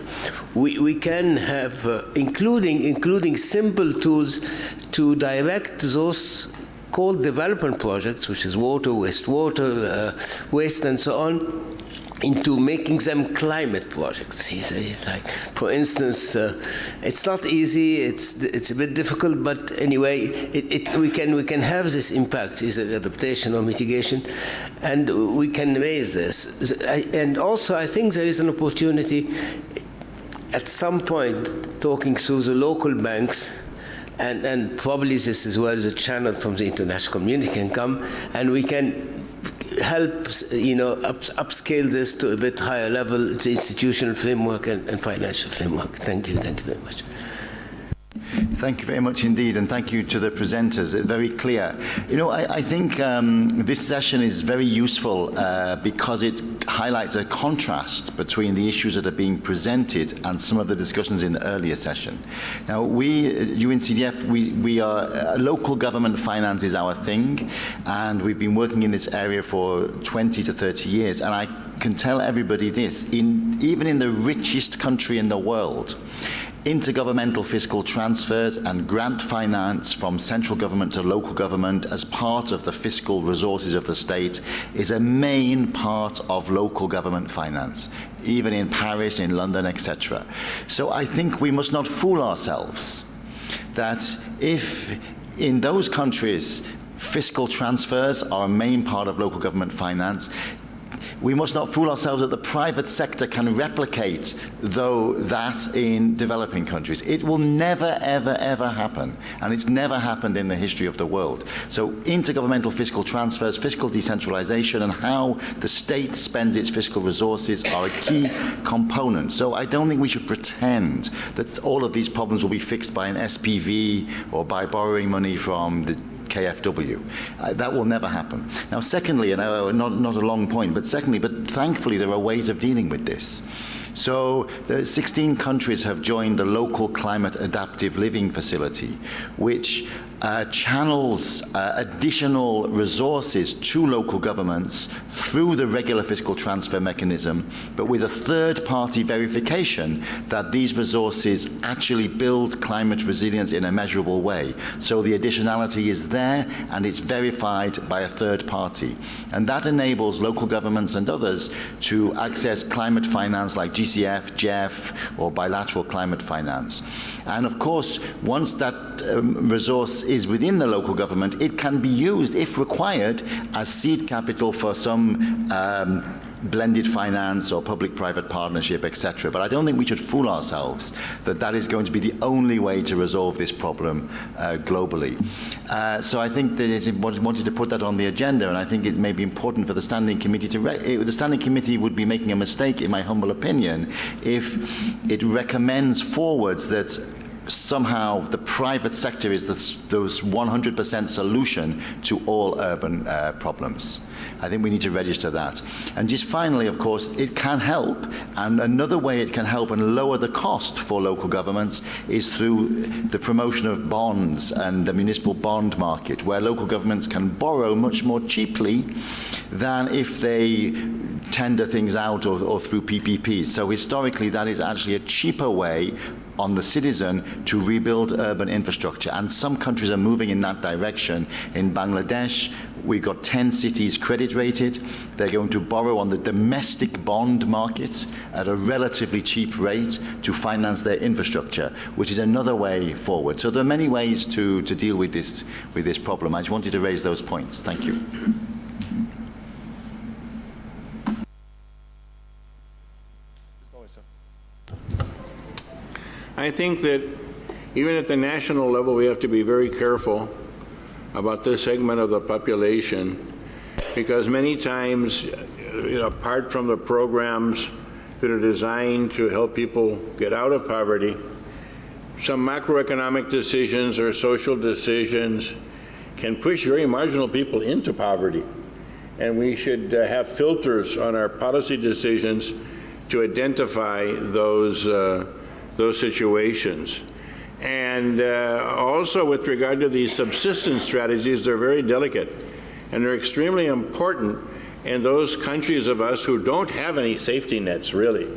We can have, including simple tools to direct those called development projects, which is water, wastewater, waste and so on, into making them climate projects. He said, like, for instance, it's not easy, it's a bit difficult, but anyway, we can have this impact, either adaptation or mitigation, and we can raise this. And also, I think there is an opportunity at some point, talking through the local banks, and probably this is where the channel from the international community can come, and we can help, upscale this to a bit higher level, the institutional framework and financial framework. Thank you very much. Thank you very much indeed, and thank you to the presenters. It's very clear. I think this session is very useful because it highlights a contrast between the issues that are being presented and some of the discussions in the earlier session. Now, we, UN-CDF, we are, local government finance is our thing, and we've been working in this area for 20 to 30 years, and I can tell everybody this, even in the richest country in the world, intergovernmental fiscal transfers and grant finance from central government to local government as part of the fiscal resources of the state is a main part of local government finance, even in Paris, in London, etc. So I think we must not fool ourselves that if in those countries fiscal transfers are a main part of local government finance, we must not fool ourselves that the private sector can replicate that in developing countries. It will never, ever, ever happen. And it's never happened in the history of the world. So intergovernmental fiscal transfers, fiscal decentralization, and how the state spends its fiscal resources are a key component. So I don't think we should pretend that all of these problems will be fixed by an SPV or by borrowing money from the KFW. That will never happen. Now, secondly, and not a long point, but thankfully there are ways of dealing with this. So the 16 countries have joined the Local Climate Adaptive Living Facility, which channels additional resources to local governments through the regular fiscal transfer mechanism, but with a third-party verification that these resources actually build climate resilience in a measurable way. So the additionality is there, and it's verified by a third party. And that enables local governments and others to access climate finance like GCF, GEF, or bilateral climate finance. And of course, once that resource is within the local government, it can be used, if required, as seed capital for some blended finance or public-private partnership, etc. But I don't think we should fool ourselves that that is going to be the only way to resolve this problem globally. So I think that I wanted to put that on the agenda, and I think it may be important for the Standing Committee to... the Standing Committee would be making a mistake, in my humble opinion, if it recommends forwards that somehow the private sector is those 100% solution to all urban problems. I think we need to register that. And just finally, of course, it can help, and another way it can help and lower the cost for local governments is through the promotion of bonds and the municipal bond market, where local governments can borrow much more cheaply than if they tender things out or through PPPs. So historically, that is actually a cheaper way on the citizen to rebuild urban infrastructure. And some countries are moving in that direction. In Bangladesh, we've got 10 cities credit rated. They're going to borrow on the domestic bond market at a relatively cheap rate to finance their infrastructure, which is another way forward. So there are many ways to deal with this problem. I just wanted to raise those points. Thank you. I think that even at the national level, we have to be very careful about this segment of the population because many times, apart from the programs that are designed to help people get out of poverty, some macroeconomic decisions or social decisions can push very marginal people into poverty. And we should have filters on our policy decisions to identify those situations. And also with regard to these subsistence strategies, they're very delicate and they're extremely important in those countries of us who don't have any safety nets, really.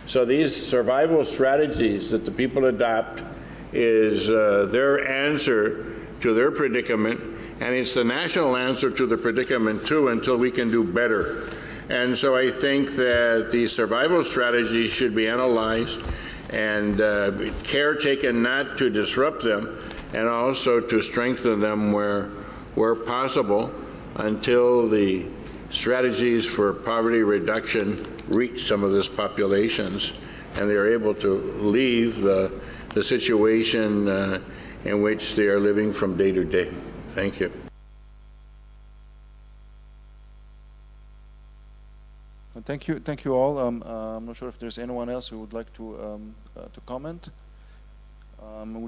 So these survival strategies that the people adopt is their answer to their predicament, and it's the national answer to the predicament too, until we can do better. And so I think that the survival strategies should be analyzed and care taken not to disrupt them, and also to strengthen them where possible until the strategies for poverty reduction reach some of these populations and they are able to leave the situation in which they are living from day to day. Thank you. Thank you all. I'm not sure if there's anyone else who would like to comment.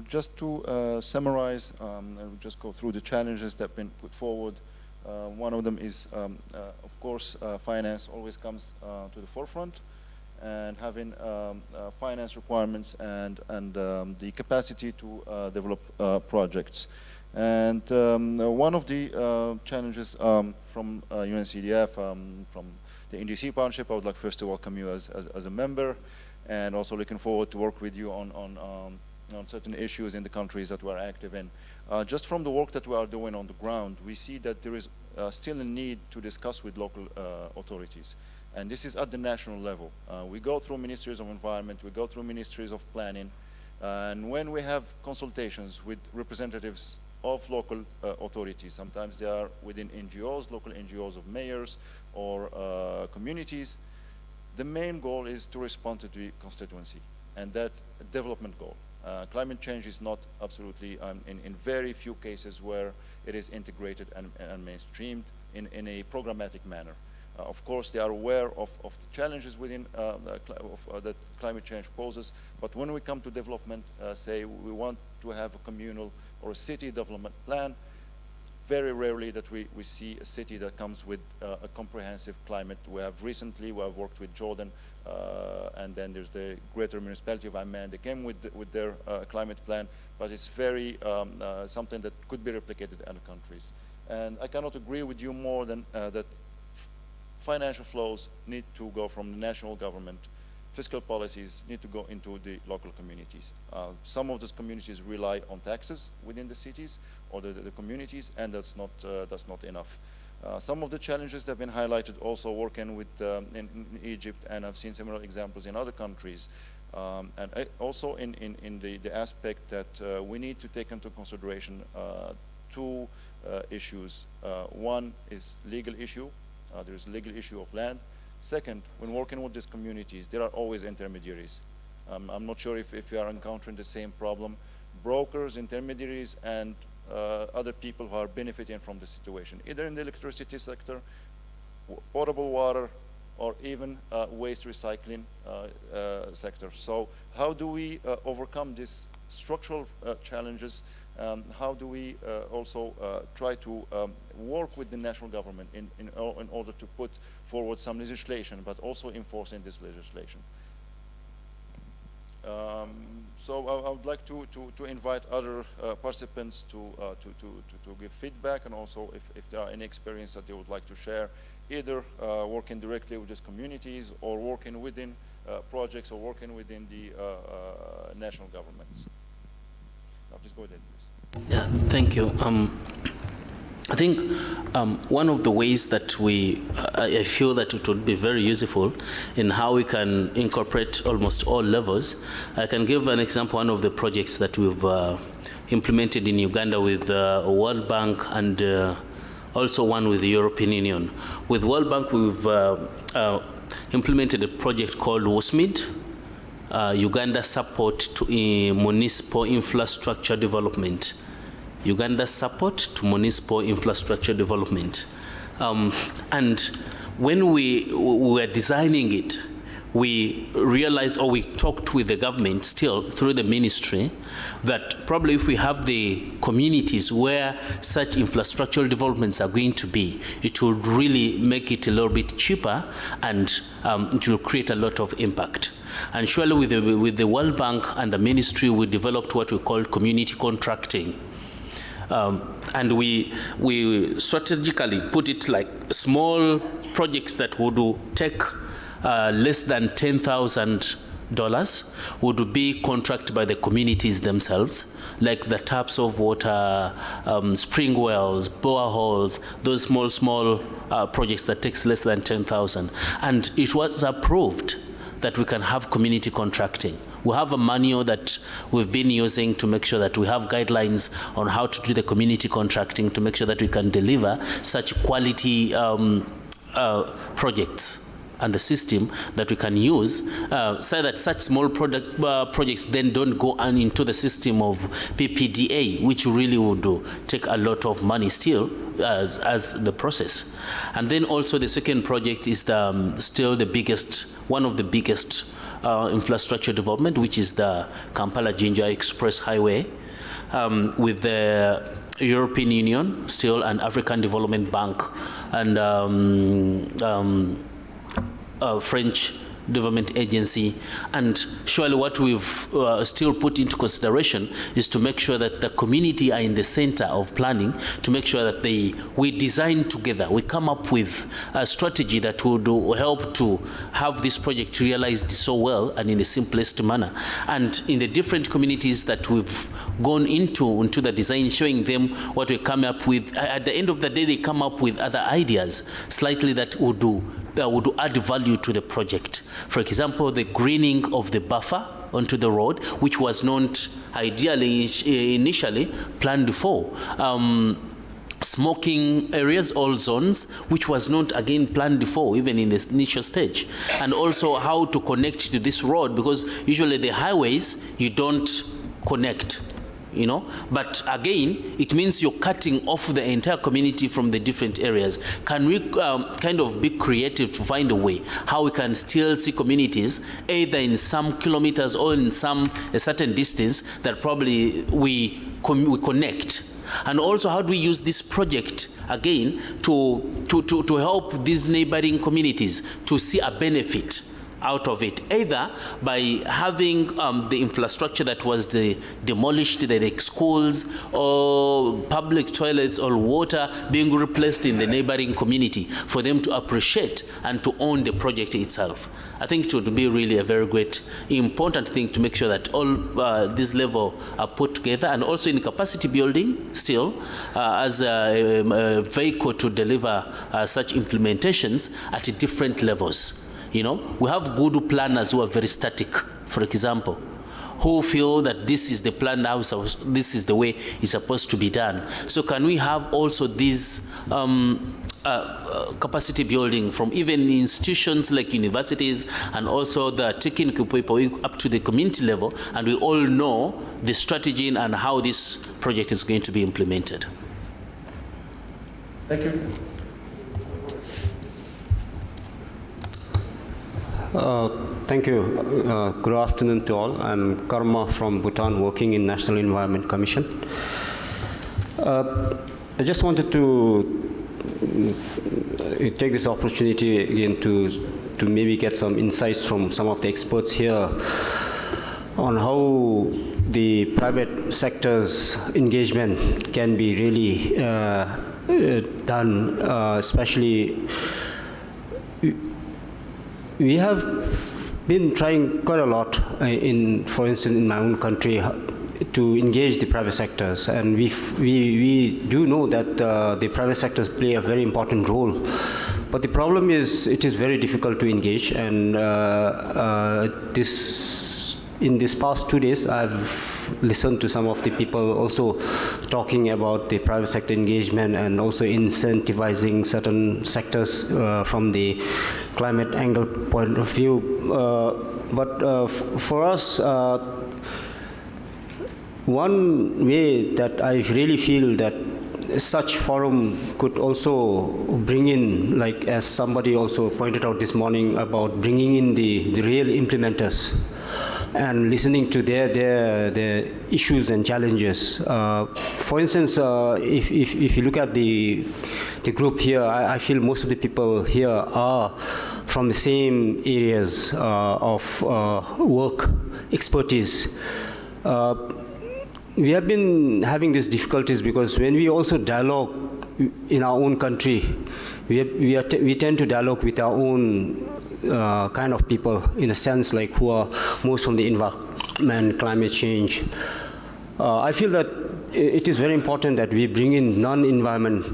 Just to summarize, we'll just go through the challenges that have been put forward. One of them is, of course, finance always comes to the forefront, and having finance requirements and the capacity to develop projects. And one of the challenges from UN-CDF, from the NGC partnership, I would like first to welcome you as a member, and also looking forward to work with you on certain issues in the countries that we're active in. Just from the work that we are doing on the ground, we see that there is still a need to discuss with local authorities. And this is at the national level. We go through ministries of environment, we go through ministries of planning, and when we have consultations with representatives of local authorities, sometimes they are within NGOs, local NGOs of mayors or communities, the main goal is to respond to the constituency and that development goal. Climate change is not absolutely, in very few cases where it is integrated and mainstreamed in a programmatic manner. Of course, they are aware of the challenges within that climate change poses, but when we come to development, say we want to have a communal or a city development plan, very rarely that we see a city that comes with a comprehensive climate. We have worked with Jordan, and then there's the Greater Municipality of Amman. They came with their climate plan, but it's very something that could be replicated in other countries. And I cannot agree with you more than that financial flows need to go from the national government. Fiscal policies need to go into the local communities. Some of those communities rely on taxes within the cities or the communities, and that's not enough. Some of the challenges that have been highlighted also working with in Egypt, and I've seen similar examples in other countries. And also in the aspect that we need to take into consideration two issues. One is legal issue. There's a legal issue of land. Second, when working with these communities, there are always intermediaries. I'm not sure if you are encountering the same problem. Brokers, intermediaries, and other people who are benefiting from the situation, either in the electricity sector, potable water, or even waste recycling sector. So how do we overcome these structural challenges? How do we also try to work with the national government in order to put forward some legislation, but also enforcing this legislation? So I would like to invite other participants to give feedback, and also if there are any experience that they would like to share, either working directly with these communities or working within projects or working within the national governments. Now, please go ahead, please. Yeah, thank you. I think one of the ways that I feel that it would be very useful in how we can incorporate almost all levels. I can give an example, one of the projects that we've implemented in Uganda with World Bank, and also one with the European Union. With World Bank, we've implemented a project called WSMID, Uganda Support to Municipal Infrastructure Development. Uganda Support to Municipal Infrastructure Development. And when we were designing it, we realized, or we talked with the government still through the ministry, that probably if we have the communities where such infrastructural developments are going to be, it will really make it a little bit cheaper, and it will create a lot of impact. And surely with the World Bank and the ministry, we developed what we call community contracting. And we strategically put it like small projects that would take less than $10,000 would be contracted by the communities themselves, like the taps of water, spring wells, boreholes, those small projects that takes less than 10,000. And it was approved that we can have community contracting. We have a manual that we've been using to make sure that we have guidelines on how to do the community contracting to make sure that we can deliver such quality projects and the system that we can use, so that such small projects then don't go on into the system of PPDA, which really would take a lot of money still as the process. And then also the second project is still the biggest, one of the biggest infrastructure development, which is the Kampala-Jinja Express Highway, with the European Union still, and African Development Bank, and French Development Agency. And surely what we've still put into consideration is to make sure that the community are in the center of planning, to make sure that we design together, we come up with a strategy that would help to have this project realized so well and in the simplest manner. And in the different communities that we've gone into the design, showing them what we come up with, at the end of the day they come up with other ideas slightly that would add value to the project. For example, the greening of the buffer onto the road, which was not ideally initially planned for. Smoking areas, all zones, which was not again planned before, even in the initial stage. And also how to connect to this road, because usually the highways, you don't connect. You know, but again, it means you're cutting off the entire community from the different areas. Can we kind of be creative to find a way how we can still see communities either in some kilometers or in a certain distance that probably we connect? And also, how do we use this project again to help these neighboring communities to see a benefit out of it, either by having the infrastructure that was demolished, like schools or public toilets or water being replaced in the neighboring community for them to appreciate and to own the project itself. I think it would be really a very great, important thing to make sure that all this level are put together, and also in capacity building still as a vehicle to deliver such implementations at different levels. You know, we have good planners who are very static, for example, who feel that this is the plan now, so this is the way it's supposed to be done. So can we have also these capacity building from even institutions like universities, and also the technical people up to the community level, and we all know the strategy and how this project is going to be implemented? Thank you. Thank you. Good afternoon to all. I'm Karma from Bhutan, working in National Environment Commission. I just wanted to take this opportunity again to maybe get some insights from some of the experts here on how the private sector's engagement can be really done, especially. We have been trying quite a lot for instance, in my own country, to engage the private sectors, and we do know that the private sectors play a very important role. But the problem is, it is very difficult to engage, and in this past 2 days, I've listened to some of the people also talking about the private sector engagement and also incentivizing certain sectors from the climate angle point of view. But for us, one way that I really feel that such forum could also bring in, like as somebody also pointed out this morning, about bringing in the real implementers and listening to their issues and challenges. For instance, if you look at the group here, I feel most of the people here are from the same areas of work, expertise. We have been having these difficulties because when we also dialogue in our own country, we tend to dialogue with our own kind of people, in a sense, like who are most from the environment, climate change. I feel that it is very important that we bring in non-environment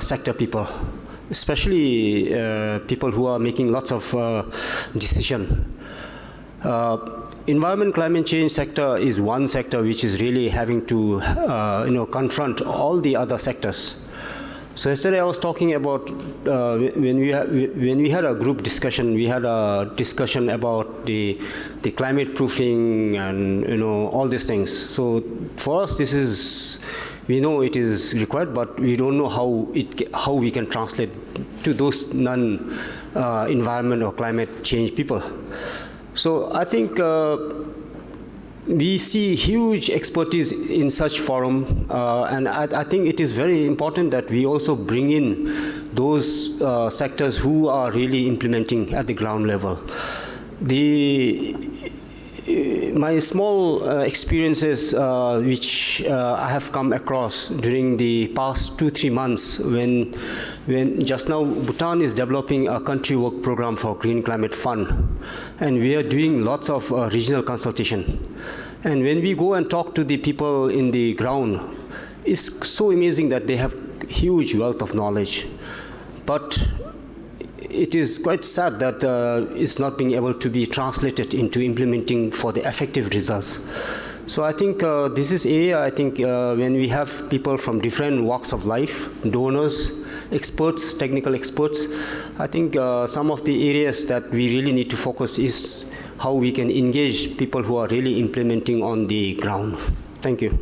sector people, especially people who are making lots of decision. Environment, climate change sector is one sector which is really having to confront all the other sectors. So yesterday I was talking about when we had a group discussion, we had a discussion about the climate proofing and all these things. So for us, this is, we know it is required, but we don't know how we can translate to those non-environment or climate change people. So I think we see huge expertise in such forum, and I think it is very important that we also bring in those sectors who are really implementing at the ground level. My small experiences which I have come across during the past 2-3 months when just now Bhutan is developing a country work program for Green Climate Fund, and we are doing lots of regional consultation. And when we go and talk to the people in the ground, it's so amazing that they have huge wealth of knowledge. But it is quite sad that it's not being able to be translated into implementing for the effective results. So I think this is area, I think when we have people from different walks of life, donors, experts, technical experts, I think some of the areas that we really need to focus is how we can engage people who are really implementing on the ground. Thank you.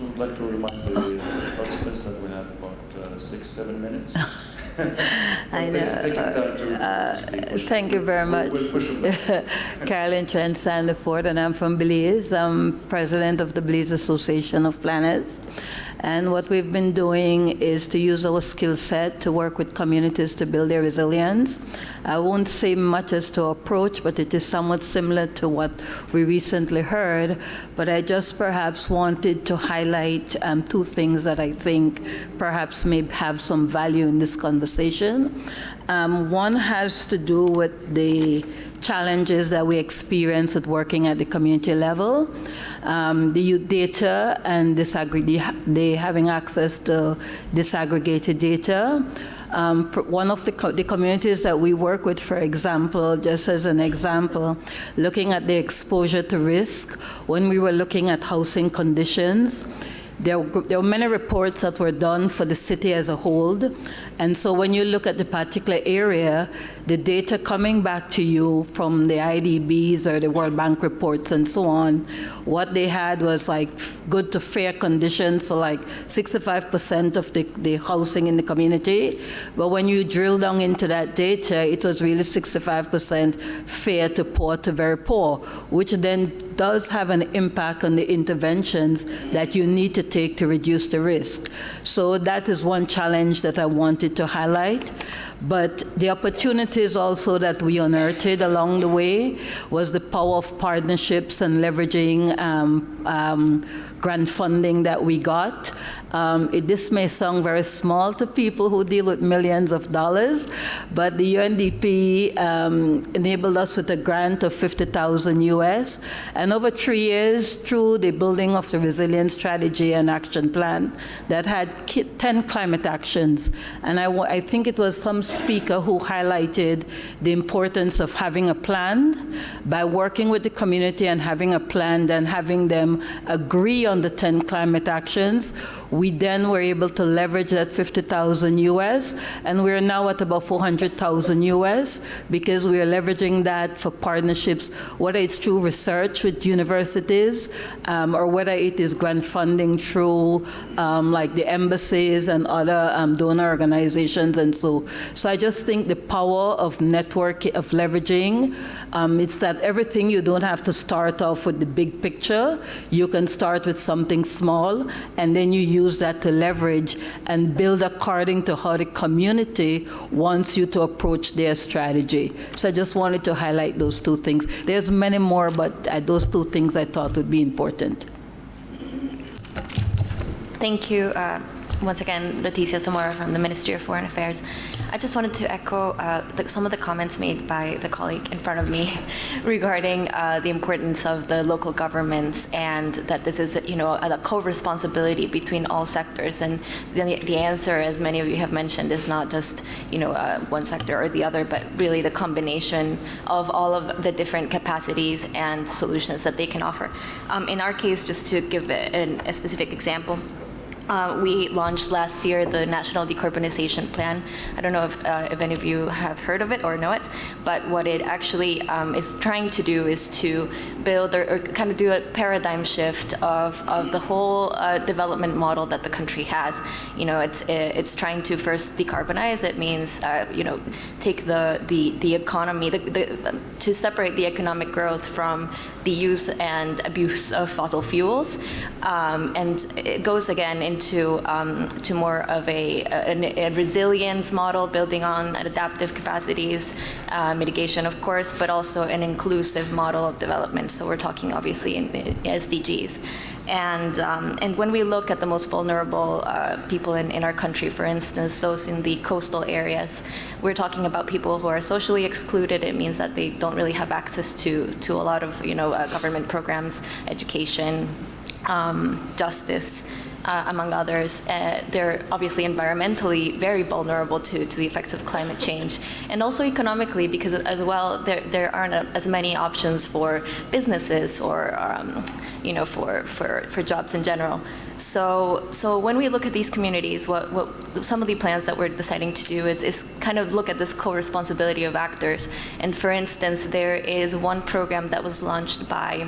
I'd like to remind the participants that we have about 6-7 minutes. I know. Thank you very much. Carolyn Trent Sandiford, and I'm from Belize. I'm president of the Belize Association of Planners. And what we've been doing is to use our skill set to work with communities to build their resilience. I won't say much as to approach, but it is somewhat similar to what we recently heard. But I just perhaps wanted to highlight 2 things that I think perhaps may have some value in this conversation. One has to do with the challenges that we experience with working at the community level, the youth data and they having access to disaggregated data. One of the communities that we work with, for example, just as an example, looking at the exposure to risk, when we were looking at housing conditions, there were many reports that were done for the city as a whole. And so when you look at the particular area, the data coming back to you from the IDBs or the World Bank reports and so on, what they had was like good to fair conditions for like 65% of the housing in the community. But when you drill down into that data, it was really 65% fair to poor to very poor, which then does have an impact on the interventions that you need to take to reduce the risk. So that is one challenge that I wanted to highlight. But the opportunities also that we unearthed along the way was the power of partnerships and leveraging grant funding that we got. This may sound very small to people who deal with millions of dollars, but the UNDP enabled us with a grant of $50,000 US, and over 3 years, through the building of the resilience strategy and action plan that had 10 climate actions, and I think it was some speaker who highlighted the importance of having a plan, by working with the community and having a plan, then having them agree on the 10 climate actions. We then were able to leverage that 50,000 US, and we're now at about 400,000 US because we are leveraging that for partnerships, whether it's through research with universities or whether it is grant funding through like the embassies and other donor organizations. And so I just think the power of networking, of leveraging, it's that everything, you don't have to start off with the big picture. You can start with something small, and then you use that to leverage and build according to how the community wants you to approach their strategy. So I just wanted to highlight those two things. There's many more, but those two things I thought would be important. Thank you. Once again, Leticia Zamora from the Ministry of Foreign Affairs. I just wanted to echo some of the comments made by the colleague in front of me regarding the importance of the local governments, and that this is, a co-responsibility between all sectors. And the answer, as many of you have mentioned, is not just, one sector or the other, but really the combination of all of the different capacities and solutions that they can offer. In our case, just to give a specific example, we launched last year the National Decarbonization Plan. I don't know if any of you have heard of it or know it, but what it actually is trying to do is to build or kind of do a paradigm shift of the whole development model that the country has. It's trying to first decarbonize. It means take the economy, to separate the economic growth from the use and abuse of fossil fuels, and it goes again into to more of a resilience model, building on adaptive capacities, mitigation, of course, but also an inclusive model of development. So we're talking obviously in SDGs. And when we look at the most vulnerable people in our country, for instance, those in the coastal areas, we're talking about people who are socially excluded. It means that they don't really have access to a lot of government programs, education, justice, among others. They're obviously environmentally very vulnerable to the effects of climate change, and also economically, because as well there aren't as many options for businesses or for jobs in general. So when we look at these communities, what some of the plans that we're deciding to do is kind of look at this co-responsibility of actors. And for instance, there is one program that was launched by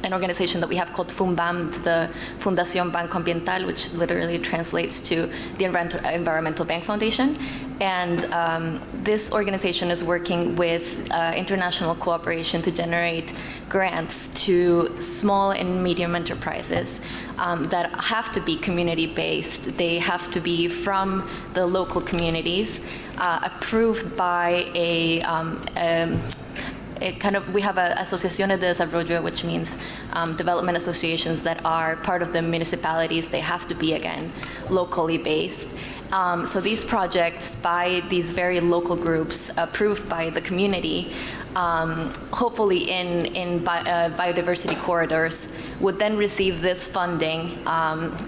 an organization that we have called FUNBAM, the Fundación Banco Ambiental, which literally translates to the Environmental Bank Foundation. And this organization is working with international cooperation to generate grants to small and medium enterprises that have to be community-based. They have to be from the local communities, approved by we have Asociaciones de Desarrollo, which means development associations that are part of the municipalities. They have to be, again, locally based. So these projects by these very local groups, approved by the community, hopefully in biodiversity corridors, would then receive this funding,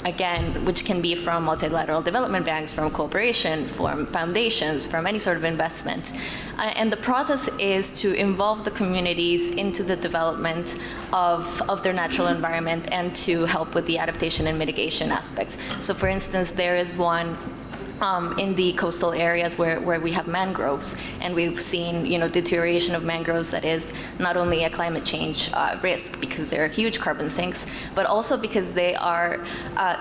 again, which can be from multilateral development banks, from cooperation, from foundations, from any sort of investment. And the process is to involve the communities into the development of their natural environment and to help with the adaptation and mitigation aspects. So for instance, there is one in the coastal areas where we have mangroves, and we've seen deterioration of mangroves that is not only a climate change risk because they're huge carbon sinks, but also because they are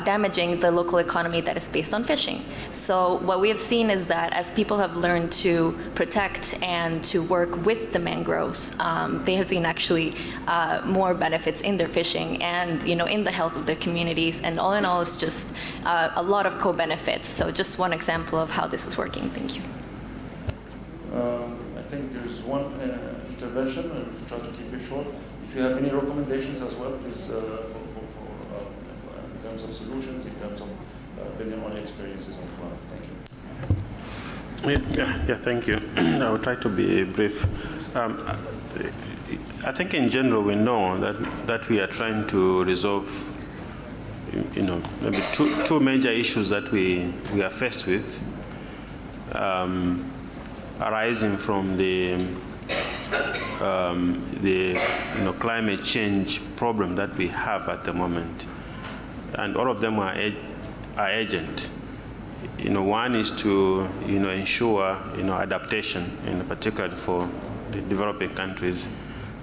damaging the local economy that is based on fishing. So what we have seen is that as people have learned to protect and to work with the mangroves, they have seen actually more benefits in their fishing and in the health of their communities, and all in all, it's just a lot of co-benefits. So just one example of how this is working. Thank you. I think there's one intervention. I'll try to keep it short. If you have any recommendations as well, please, in terms of solutions, in terms of building on experiences on the ground. Thank you. Yeah, thank you. I will try to be brief. I think in general we know that we are trying to resolve maybe two major issues that we are faced with. arising from the climate change problem that we have at the moment, and all of them are urgent. One is to ensure adaptation, particularly for the developing countries.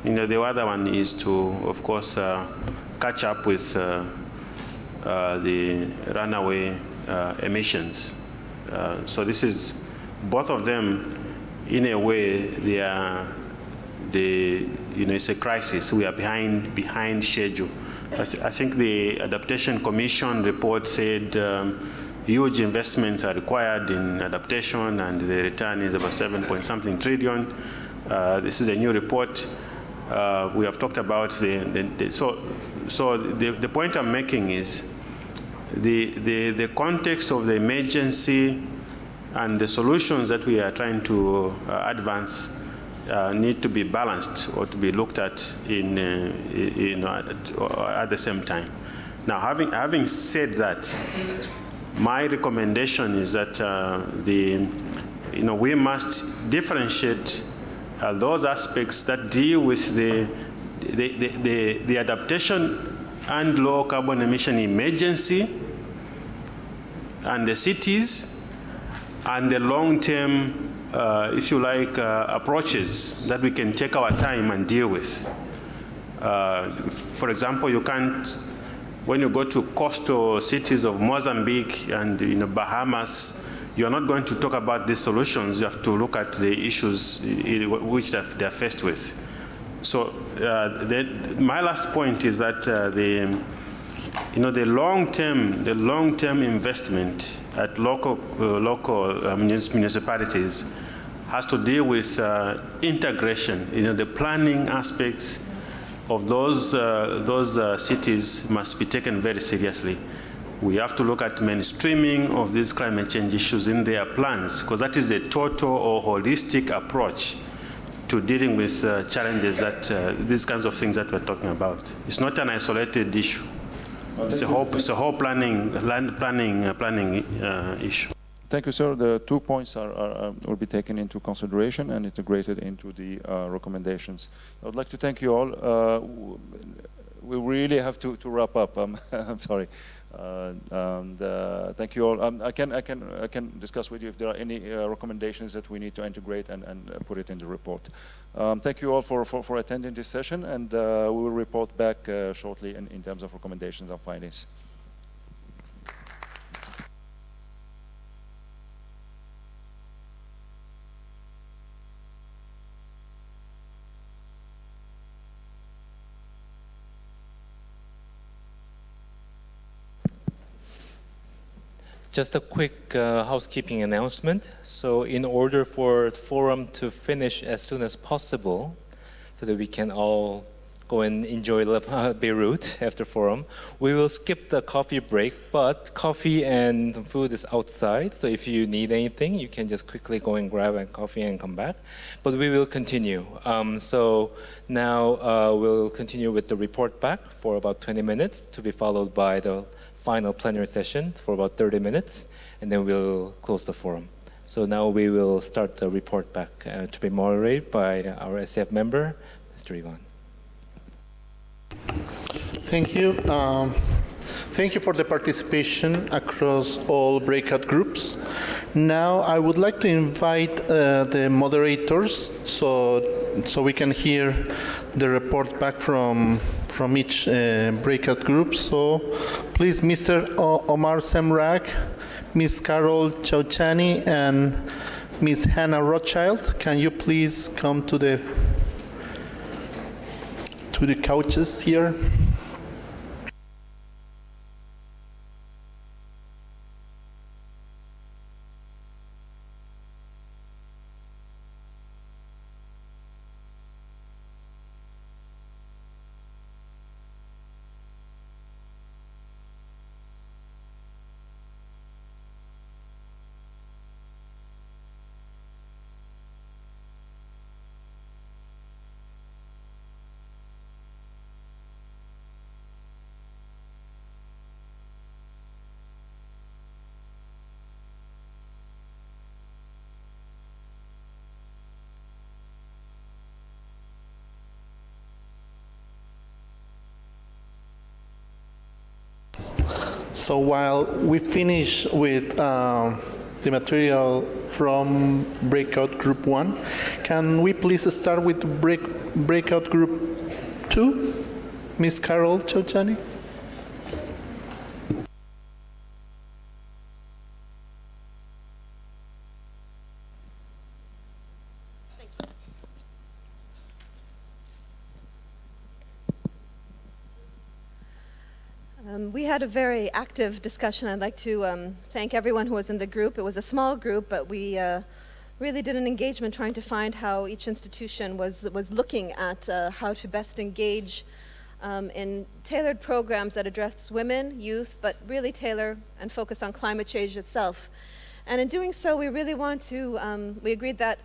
The other one is to, of course, catch up with the runaway emissions. So this is both of them. In a way, it's a crisis. We are behind schedule. I think the Adaptation Commission report said huge investments are required in adaptation, and the return is about 7-point-something trillion. This is a new report. We have talked about the point I'm making is the context of the emergency and the solutions that we are trying to advance need to be balanced or to be looked at at the same time. Now, having said that, my recommendation is that we must differentiate those aspects that deal with the adaptation and low carbon emission emergency and the cities, and the long-term, if you like, approaches that we can take our time and deal with. For example, you can't, when you go to coastal cities of Mozambique and Bahamas, you're not going to talk about these solutions. You have to look at the issues which they're faced with. So my last point is that the long-term investment at local municipalities has to deal with integration. The planning aspects of those cities must be taken very seriously. We have to look at mainstreaming of these climate change issues in their plans, because that is a total or holistic approach to dealing with challenges that these kinds of things that we're talking about. It's not an isolated issue. It's a whole planning issue. Thank you, sir. The 2 points will be taken into consideration and integrated into the recommendations. I would like to thank you all. We really have to wrap up. I'm sorry. Thank you all. I can discuss with you if there are any recommendations that we need to integrate and put it in the report. Thank you all for attending this session, and we will report back shortly in terms of recommendations and findings. Just a quick housekeeping announcement. So in order for the forum to finish as soon as possible, so that we can all go and enjoy Beirut after forum, we will skip the coffee break, but coffee and food is outside. So if you need anything, you can just quickly go and grab a coffee and come back. But we will continue. So now we'll continue with the report back for about 20 minutes, to be followed by the final plenary session for about 30 minutes, and then we'll close the forum. So now we will start the report back to be moderated by our SCF member, Mr. Ivan. Thank you. Thank you for the participation across all breakout groups. Now I would like to invite the moderators so we can hear the report back from each breakout group. So please, Mr. Omar Semrag, Ms. Carol Chauchani, and Ms. Hannah Rothschild, can you please come to the couches here? So while we finish with the material from breakout group 1, can we please start with breakout group 2? Ms. Carol Chauchani? We had a very active discussion. I'd like to thank everyone who was in the group. It was a small group, but we really did an engagement trying to find how each institution was looking at how to best engage in tailored programs that address women, youth, but really tailor and focus on climate change itself. And in doing so, we really wanted to, we agreed that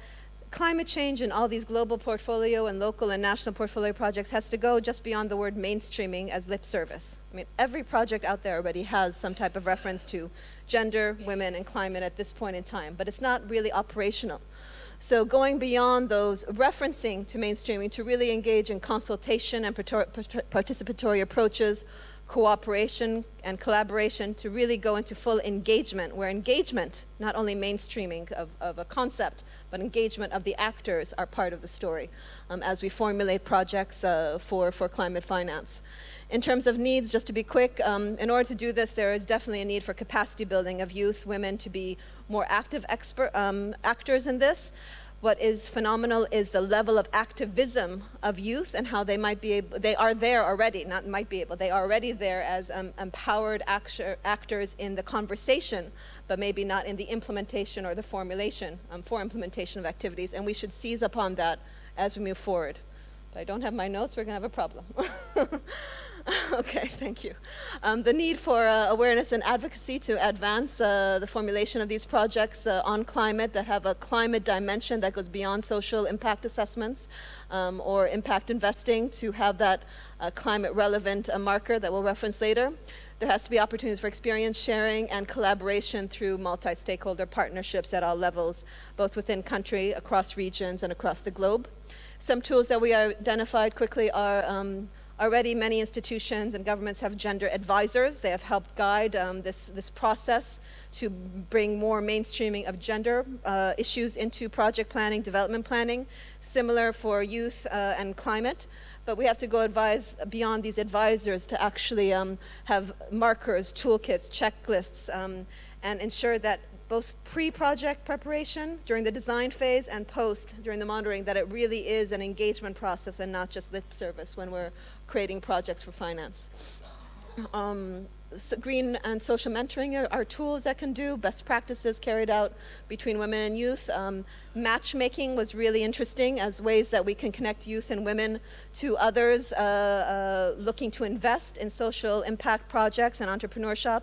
climate change in all these global portfolio and local and national portfolio projects has to go just beyond the word mainstreaming as lip service. I mean, every project out there already has some type of reference to gender, women, and climate at this point in time, but it's not really operational. So going beyond those referencing to mainstreaming to really engage in consultation and participatory approaches, cooperation and collaboration to really go into full engagement, where engagement, not only mainstreaming of a concept, but engagement of the actors are part of the story as we formulate projects for climate finance. In terms of needs, just to be quick, in order to do this, there is definitely a need for capacity building of youth, women to be more active actors in this. What is phenomenal is the level of activism of youth and how they might be able, they are there already, not might be able, they are already there as empowered actors in the conversation, but maybe not in the implementation or the formulation for implementation of activities, and we should seize upon that as we move forward. But I don't have my notes, we're gonna have a problem. Okay, thank you. The need for awareness and advocacy to advance the formulation of these projects on climate that have a climate dimension that goes beyond social impact assessments or impact investing, to have that climate relevant marker that we'll reference later. There has to be opportunities for experience sharing and collaboration through multi-stakeholder partnerships at all levels, both within country, across regions, and across the globe. Some tools that we identified quickly are already many institutions and governments have gender advisors. They have helped guide this process to bring more mainstreaming of gender issues into project planning, development planning, similar for youth and climate. But we have to go advise beyond these advisors to actually have markers, toolkits, checklists, and ensure that both pre-project preparation during the design phase and post during the monitoring, that it really is an engagement process and not just lip service when we're creating projects for finance. So green and social mentoring are tools that can do best practices carried out between women and youth. Matchmaking was really interesting as ways that we can connect youth and women to others looking to invest in social impact projects and entrepreneurship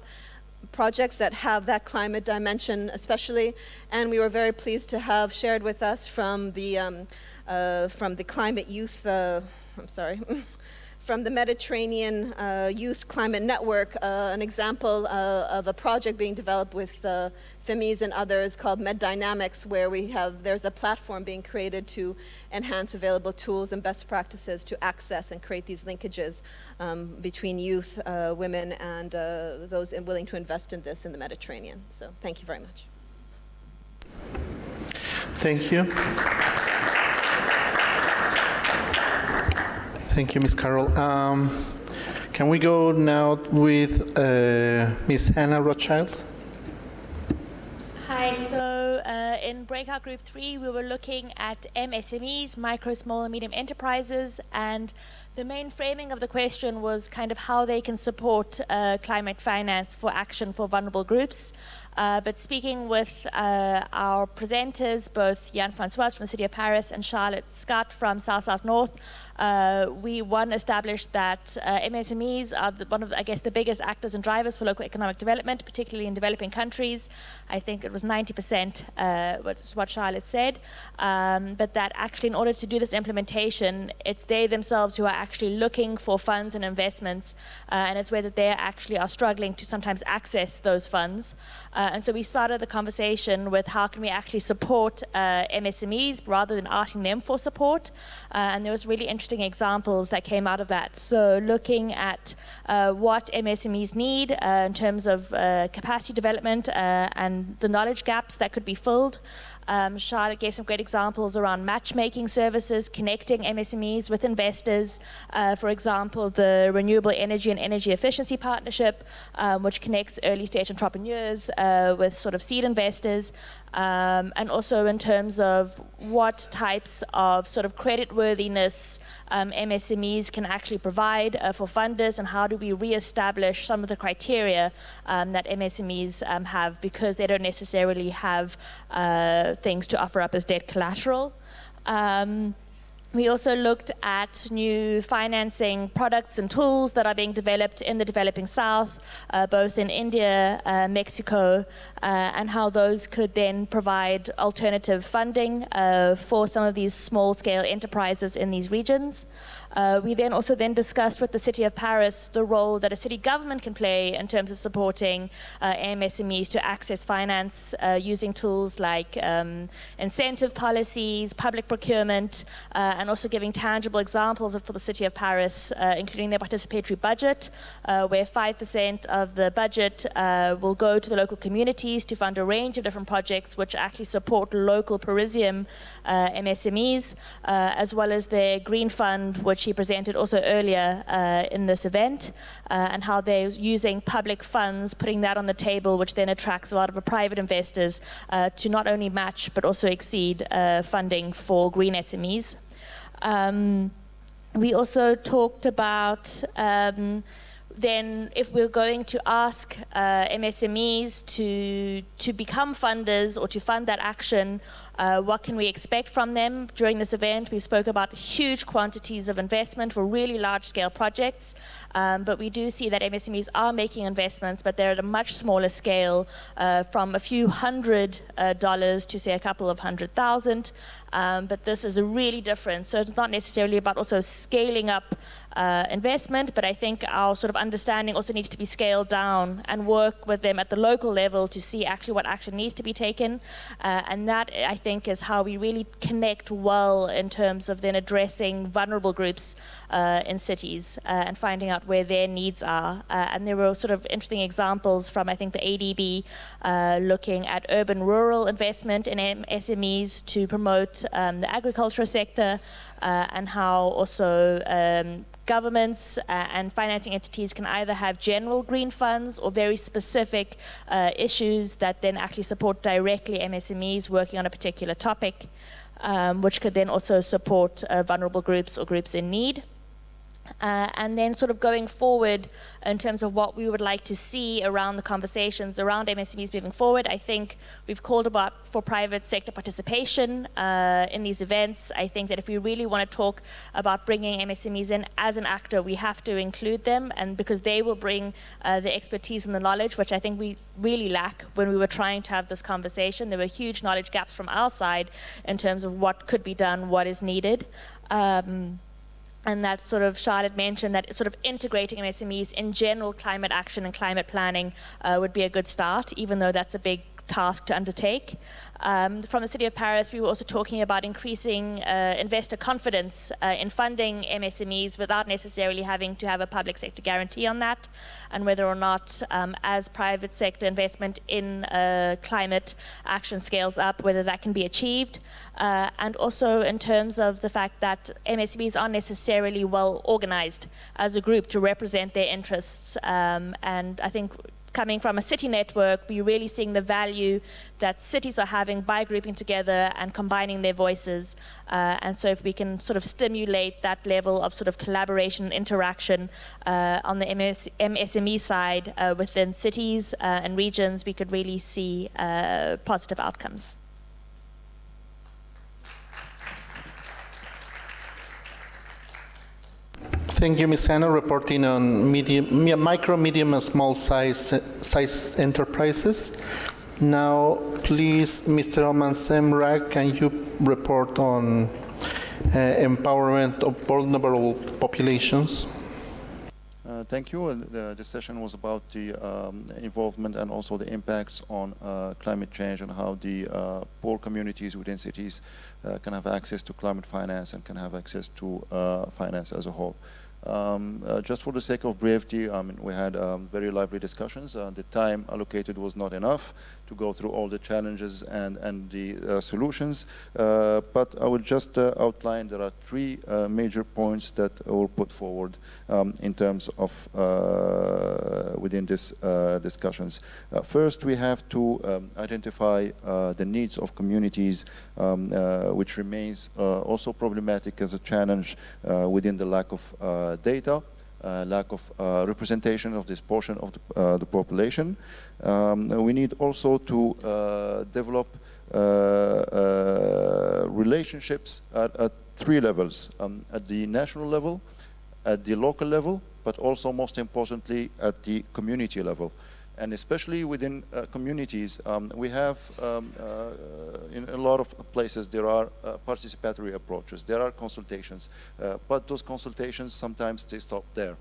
projects that have that climate dimension especially. And we were very pleased to have shared with us from the Climate Youth, from the Mediterranean Youth Climate Network, an example of a project being developed with FEMIS and others called Med Dynamics, where there's a platform being created to enhance available tools and best practices to access and create these linkages between youth, women, and those willing to invest in this in the Mediterranean. So thank you very much. Thank you. Thank you, Ms. Carroll. Can we go now with Ms. Hannah Rothschild? Hi, so in breakout group 3, we were looking at MSMEs, micro, small, and medium enterprises, and the main framing of the question was kind of how they can support climate finance for action for vulnerable groups. But speaking with our presenters, both Jan Francois from the City of Paris and Charlotte Scott from South North, we established that MSMEs are one of, I guess, the biggest actors and drivers for local economic development, particularly in developing countries. I think it was 90%, was what Charlotte said. But that actually, in order to do this implementation, it's they themselves who are actually looking for funds and investments, and it's where that they actually are struggling to sometimes access those funds. And so we started the conversation with how can we actually support MSMEs rather than asking them for support. And there was really interesting examples that came out of that. So looking at what MSMEs need in terms of capacity development and the knowledge gaps that could be filled. Charlotte gave some great examples around matchmaking services, connecting MSMEs with investors. For example, the Renewable Energy and Energy Efficiency Partnership, which connects early stage entrepreneurs with sort of seed investors. And also in terms of what types of sort of creditworthiness MSMEs can actually provide for funders, and how do we reestablish some of the criteria that MSMEs have, because they don't necessarily have things to offer up as debt collateral. We also looked at new financing products and tools that are being developed in the developing South, both in India, Mexico, and how those could then provide alternative funding for some of these small-scale enterprises in these regions. We then also discussed with the City of Paris the role that a city government can play in terms of supporting MSMEs to access finance using tools like incentive policies, public procurement, and also giving tangible examples for the City of Paris, including their participatory budget, where 5% of the budget will go to the local communities to fund a range of different projects which actually support local Parisian MSMEs, as well as their Green Fund, which he presented also earlier in this event, and how they're using public funds, putting that on the table, which then attracts a lot of private investors to not only match but also exceed funding for green SMEs. We also talked about then if we're going to ask MSMEs to become funders or to fund that action, what can we expect from them? During this event, we spoke about huge quantities of investment for really large-scale projects, but we do see that MSMEs are making investments, but they're at a much smaller scale, from a few $100 to, say, a couple of $100,000. But this is a really different. So it's not necessarily about also scaling up investment, but I think our sort of understanding also needs to be scaled down and work with them at the local level to see actually what action needs to be taken. And that, I think, is how we really connect well in terms of then addressing vulnerable groups in cities and finding out where their needs are. And there were sort of interesting examples from, I think, the ADB looking at urban-rural investment in SMEs to promote the agricultural sector, and how also governments and financing entities can either have general green funds or very specific issues that then actually support directly MSMEs working on a particular topic, which could then also support vulnerable groups or groups in need. And then sort of going forward in terms of what we would like to see around the conversations around MSMEs moving forward, I think we've called about for private sector participation in these events. I think that if we really want to talk about bringing MSMEs in as an actor, we have to include them, and because they will bring the expertise and the knowledge, which I think we really lack when we were trying to have this conversation. There were huge knowledge gaps from our side in terms of what could be done, what is needed. And that sort of, Charlotte mentioned that sort of integrating MSMEs in general climate action and climate planning would be a good start, even though that's a big task to undertake. From the City of Paris, we were also talking about increasing investor confidence in funding MSMEs without necessarily having to have a public sector guarantee on that, and whether or not, as private sector investment in climate action scales up, whether that can be achieved. And also in terms of the fact that MSMEs aren't necessarily well organized as a group to represent their interests. And I think coming from a city network, we're really seeing the value that cities are having by grouping together and combining their voices. And so if we can sort of stimulate that level of sort of collaboration and interaction on the MSME side within cities and regions, we could really see positive outcomes. Thank you, Ms. Anna, reporting on micro, medium, and small size enterprises. Now, please, Mr. Oman Semrag, can you report on empowerment of vulnerable populations? Thank you. The session was about the involvement and also the impacts on climate change and how the poor communities within cities can have access to climate finance and can have access to finance as a whole. Just for the sake of brevity, we had very lively discussions. The time allocated was not enough to go through all the challenges and the solutions, but I will just outline there are three major points that were put forward in terms of within these discussions. First, we have to identify the needs of communities, which remains also problematic as a challenge within the lack of data, lack of representation of this portion of the population. We need also to develop relationships at three levels, at the national level, at the local level, but also most importantly at the community level. And especially within communities, we have, in a lot of places, there are participatory approaches, there are consultations, but those consultations sometimes they stop there.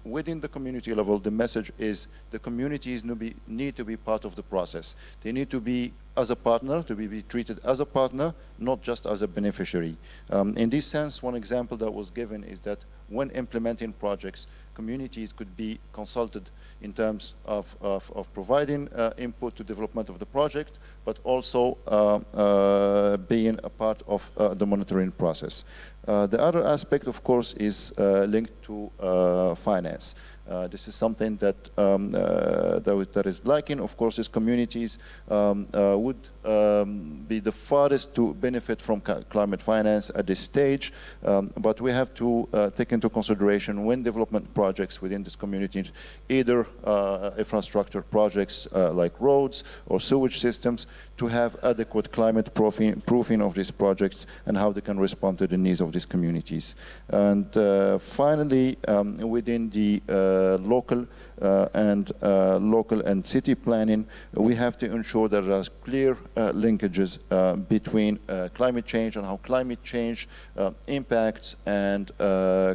Within the community level, the message is the communities need to be part of the process. They need to be as a partner, to be treated as a partner, not just as a beneficiary. In this sense, one example that was given is that when implementing projects, communities could be consulted in terms of providing input to development of the project, but also being a part of the monitoring process. The other aspect, of course, is linked to finance. This is something that that is lacking. Of course, as communities would be the farthest to benefit from climate finance at this stage, but we have to take into consideration when development projects within this community, either infrastructure projects like roads or sewage systems, to have adequate climate proofing of these projects and how they can respond to the needs of these communities. And finally, within the local and city planning, we have to ensure that there are clear linkages between climate change and how climate change impacts and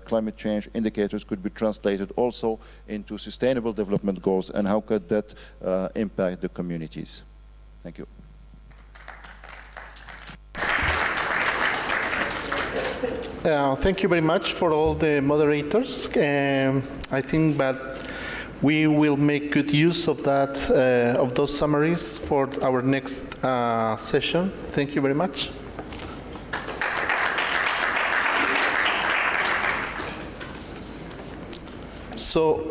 climate change indicators could be translated also into sustainable development goals and how could that impact the communities. Thank you. Thank you very much for all the moderators. I think that we will make good use of that, of those summaries for our next session. Thank you very much. So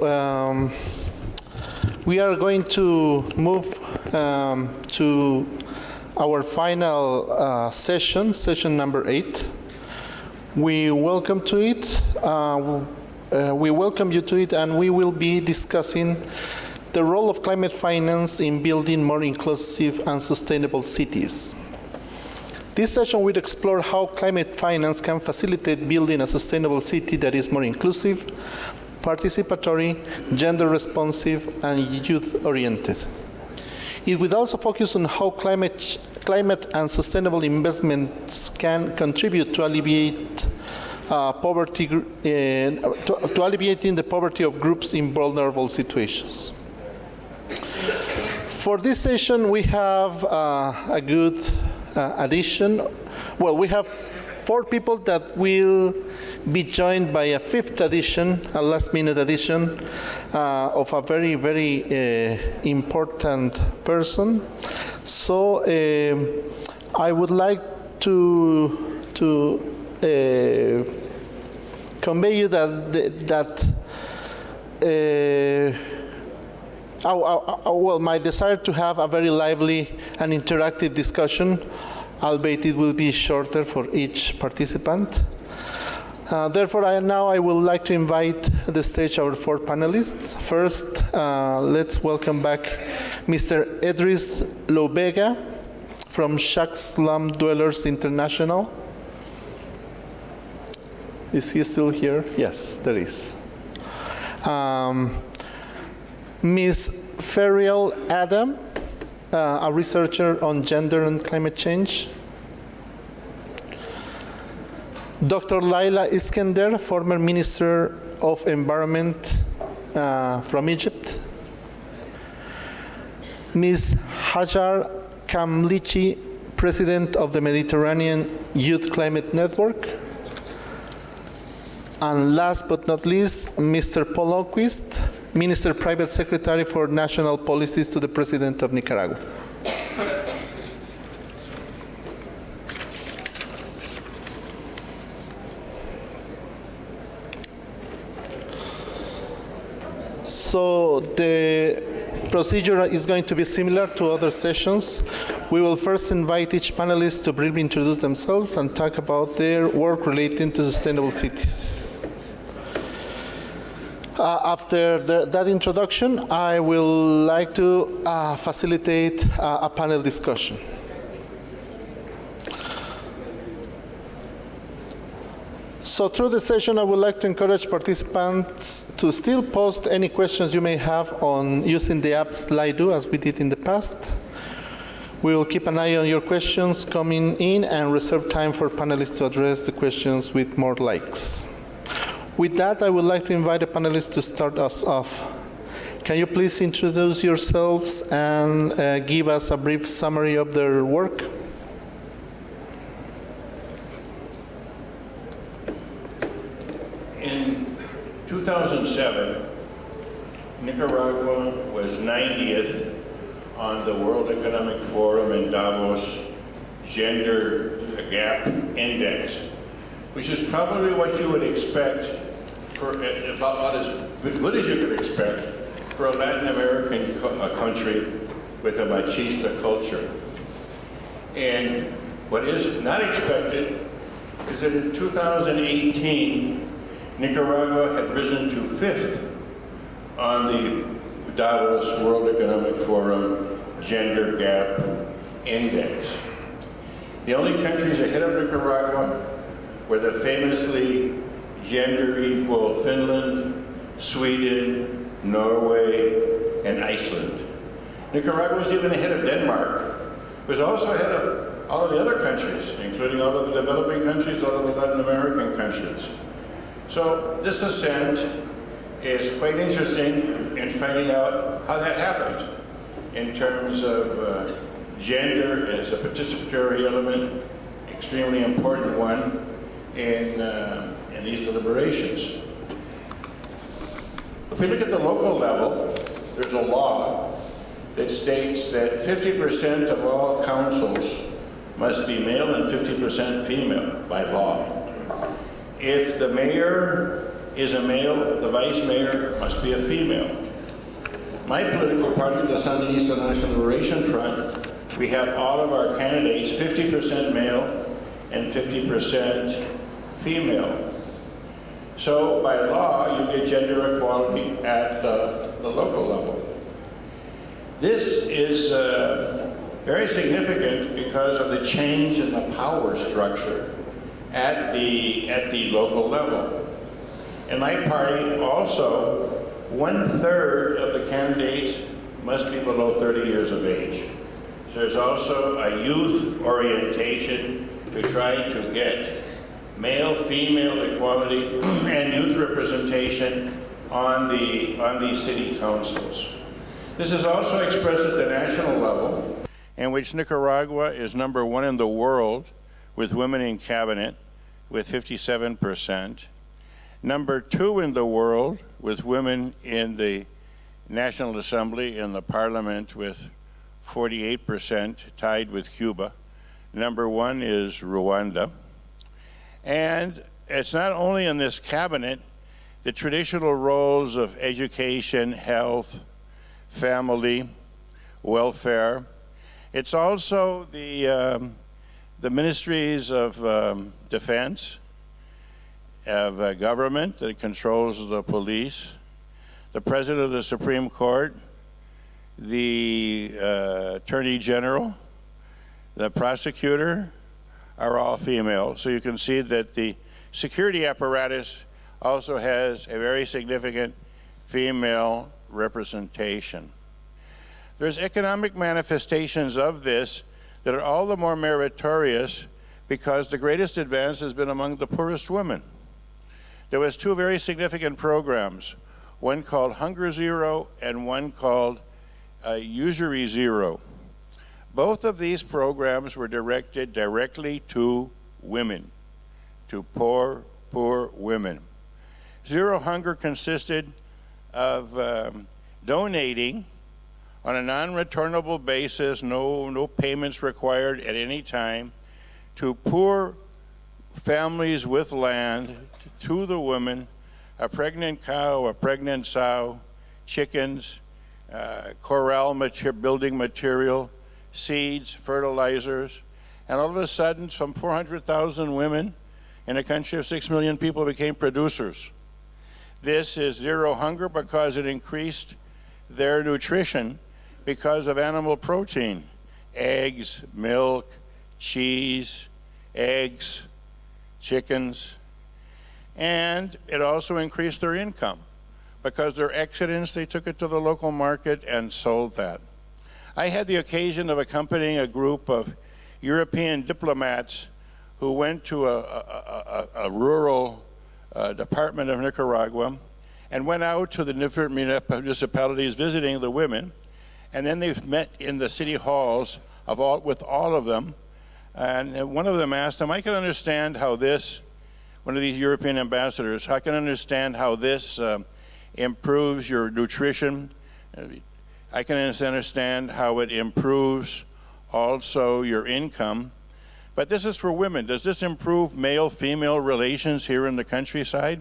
we are going to move to our final session, session number 8. We welcome to it. We welcome you to it, and we will be discussing the role of climate finance in building more inclusive and sustainable cities. This session will explore how climate finance can facilitate building a sustainable city that is more inclusive, participatory, gender responsive, and youth-oriented. It will also focus on how climate and sustainable investments can contribute to alleviate poverty, to alleviating the poverty of groups in vulnerable situations. For this session, we have a good addition. Well, we have 4 people that will be joined by a 5th addition, a last-minute addition of a very, very important person. So I would like to convey you well, my desire to have a very lively and interactive discussion, albeit it will be shorter for each participant. Therefore, I would like to invite to the stage our 4 panelists. First, let's welcome back Mr. Idris Lobega from Shack Slum Dwellers International. Is he still here? Yes, there is. Ms. Ferial Adam, a researcher on gender and climate change. Dr. Laila Iskender, former Minister of Environment from Egypt, Ms. Hajar Kamlichi, President of the Mediterranean Youth Climate Network, and last but not least, Mr. Paul Alquist, Minister Private Secretary for National Policies to the President of Nicaragua. So the procedure is going to be similar to other sessions. We will first invite each panelist to briefly introduce themselves and talk about their work relating to sustainable cities. After that introduction, I will like to facilitate a panel discussion. So through the session, I would like to encourage participants to still post any questions you may have on using the app Slido, as we did in the past. We will keep an eye on your questions coming in and reserve time for panelists to address the questions with more likes. With that, I would like to invite the panelists to start us off. Can you please introduce yourselves and give us a brief summary of their work? In 2007, Nicaragua was 90th on the World Economic Forum in Davos Gender Gap Index, which is probably what you would expect for about as good as you could expect for a Latin American country with a machista culture. And what is not expected is that in 2018, Nicaragua had risen to 5th on the Davos World Economic Forum Gender Gap Index. The only countries ahead of Nicaragua were the famously gender equal Finland, Sweden, Norway, and Iceland. Nicaragua was even ahead of Denmark. It was also ahead of all of the other countries, including all of the developing countries, all of the Latin American countries. So this ascent is quite interesting in finding out how that happened in terms of gender as a participatory element, extremely important one in these deliberations. If we look at the local level, there's a law that states that 50% of all councils must be male and 50% female by law. If the mayor is a male, the vice mayor must be a female. My political party, the Sandinista National Liberation Front, we have all of our candidates 50% male and 50% female. So by law, you get gender equality at the local level. This is very significant because of the change in the power structure at the local level. In my party also, 1/3 of the candidates must be below 30 years of age. So there's also a youth orientation to try to get male-female equality and youth representation on the city councils. This is also expressed at the national level, in which Nicaragua is #1 in the world with women in cabinet with 57%, #2 in the world with women in the National Assembly and the Parliament with 48%, tied with Cuba. #1 is Rwanda. And it's not only in this cabinet, the traditional roles of education, health, family, welfare. It's also the ministries of defense, of government that controls the police, the president of the Supreme Court, the attorney general, the prosecutor are all female. So you can see that the security apparatus also has a very significant female representation. There's economic manifestations of this that are all the more meritorious because the greatest advance has been among the poorest women. there was two very significant programs, one called Hunger Zero and one called Usury Zero. Both of these programs were directed directly to women, to poor women. Zero Hunger consisted of donating on a non-returnable basis, no payments required at any time, to poor families with land, to the women, a pregnant cow, a pregnant sow, chickens, corral building material, seeds, fertilizers, and all of a sudden some 400,000 women in a country of 6 million people became producers. This is Zero Hunger because it increased their nutrition because of animal protein, eggs, milk, cheese, eggs, chickens, and it also increased their income because their excedents, they took it to the local market and sold that. I had the occasion of accompanying a group of European diplomats who went to a rural department of Nicaragua and went out to the different municipalities visiting the women, and then they met in the city halls with all of them, and one of them asked them, I can understand how this, one of these European ambassadors, I can understand how this improves your nutrition. I can understand how it improves also your income. But this is for women. Does this improve male-female relations here in the countryside?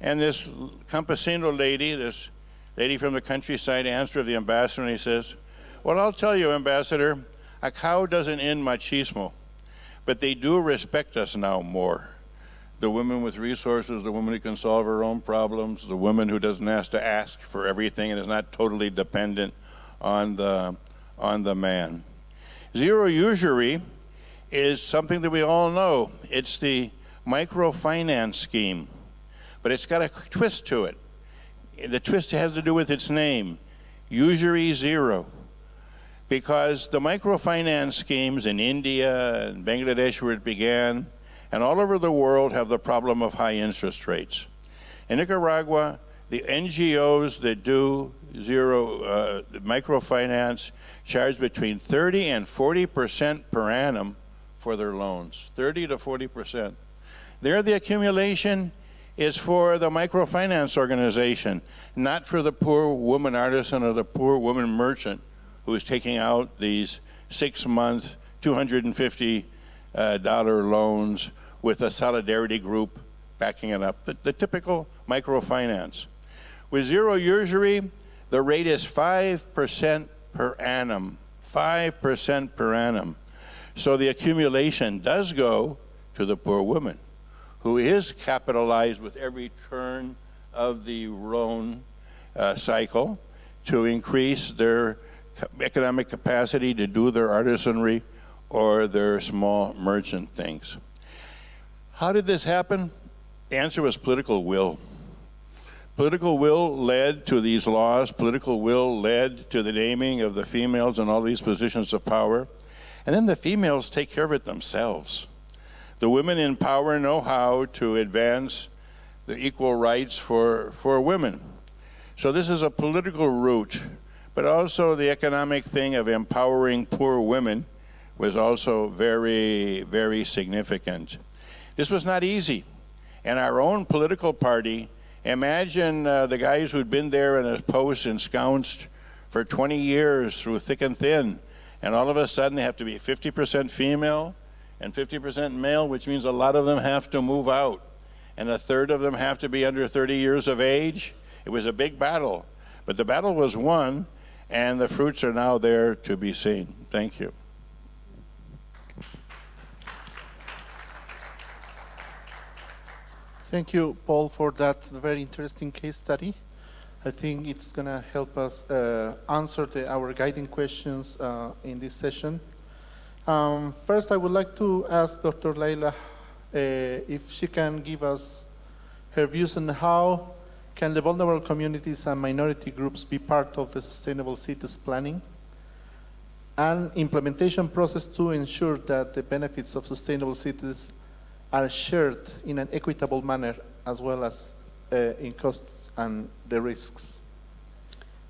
And this campesino lady, this lady from the countryside, answered the ambassador, and he says, well, I'll tell you, Ambassador, a cow doesn't end machismo, but they do respect us now more. The woman with resources, the woman who can solve her own problems, the woman who doesn't have to ask for everything and is not totally dependent on the man. Zero usury is something that we all know. It's the microfinance scheme, but it's got a twist to it. The twist has to do with its name, Usury Zero, because the microfinance schemes in India and Bangladesh, where it began, and all over the world have the problem of high interest rates. In Nicaragua, the NGOs that do microfinance charge between 30 and 40% per annum for their loans, 30 to 40%. There, the accumulation is for the microfinance organization, not for the poor woman artisan or the poor woman merchant who is taking out these 6-month, $250 loans with a solidarity group backing it up, the typical microfinance. With zero usury, the rate is 5% per annum, 5% per annum. So the accumulation does go to the poor woman, who is capitalized with every turn of the loan cycle to increase their economic capacity to do their artisanry or their small merchant things. How did this happen? The answer was political will. Political will led to these laws. Political will led to the naming of the females in all these positions of power. And then the females take care of it themselves. The women in power know how to advance the equal rights for women. So this is a political route, but also the economic thing of empowering poor women was also very, very significant. This was not easy. And our own political party, imagine the guys who'd been there in a post ensconced for 20 years through thick and thin, and all of a sudden they have to be 50% female and 50% male, which means a lot of them have to move out, and a third of them have to be under 30 years of age. It was a big battle, but the battle was won, and the fruits are now there to be seen. Thank you. Thank you, Paul, for that very interesting case study. I think it's going to help us answer our guiding questions in this session. First, I would like to ask Dr. Laila if she can give us her views on how can the vulnerable communities and minority groups be part of the sustainable cities planning and implementation process to ensure that the benefits of sustainable cities are shared in an equitable manner as well as in costs and the risks?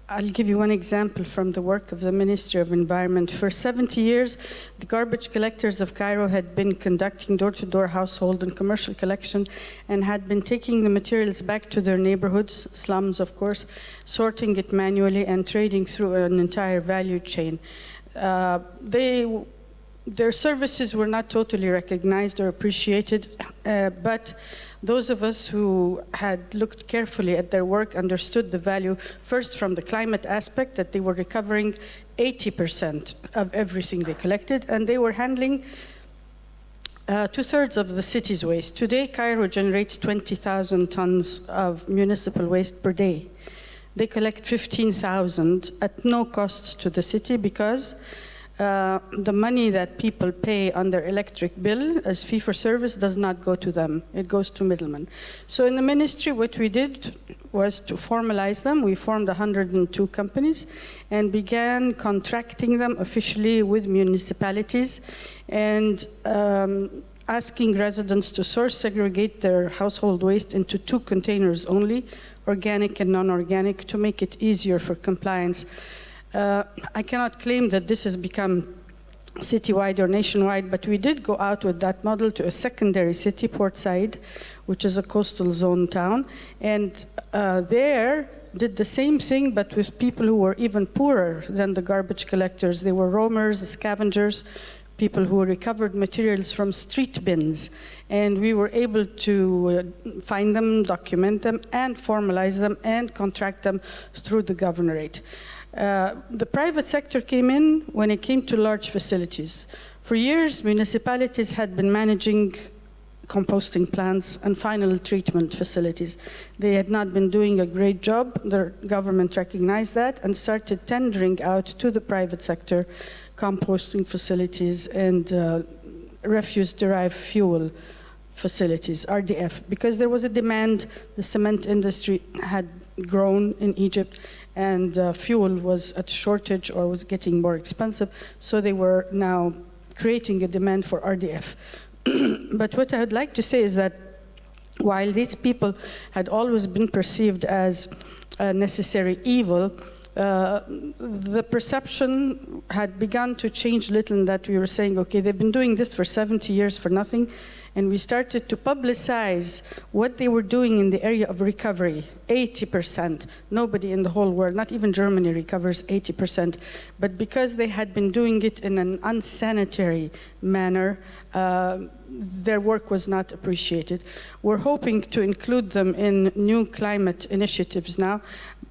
I'll give you one example from the work of the Ministry of Environment. For 70 years, the garbage collectors of Cairo had been conducting door-to-door household and commercial collection and had been taking the materials back to their neighborhoods, slums of course, sorting it manually and trading through an entire value chain. Their services were not totally recognized or appreciated, but those of us who had looked carefully at their work understood the value, first from the climate aspect, that they were recovering 80% of everything they collected, and they were handling 2/3 of the city's waste. Today, Cairo generates 20,000 tons of municipal waste per day. They collect 15,000 at no cost to the city because the money that people pay on their electric bill as fee-for-service does not go to them. It goes to middlemen. So in the ministry, what we did was to formalize them. We formed 102 companies and began contracting them officially with municipalities and asking residents to source segregate their household waste into 2 containers only, organic and non-organic, to make it easier for compliance. I cannot claim that this has become citywide or nationwide, but we did go out with that model to a secondary city, Port Said, which is a coastal zone town, and there did the same thing, but with people who were even poorer than the garbage collectors. They were roamers, scavengers, people who recovered materials from street bins, and we were able to find them, document them, and formalize them, and contract them through the governorate. The private sector came in when it came to large facilities. For years, municipalities had been managing composting plants and final treatment facilities. They had not been doing a great job. The government recognized that and started tendering out to the private sector composting facilities and refuse-derived fuel facilities, RDF, because there was a demand. The cement industry had grown in Egypt, and fuel was at a shortage or was getting more expensive, so they were now creating a demand for RDF. But what I would like to say is that while these people had always been perceived as a necessary evil, the perception had begun to change a little, in that we were saying, okay, they've been doing this for 70 years for nothing, and we started to publicize what they were doing in the area of recovery. 80%. Nobody in the whole world, not even Germany, recovers 80%. But because they had been doing it in an unsanitary manner, their work was not appreciated. We're hoping to include them in new climate initiatives now,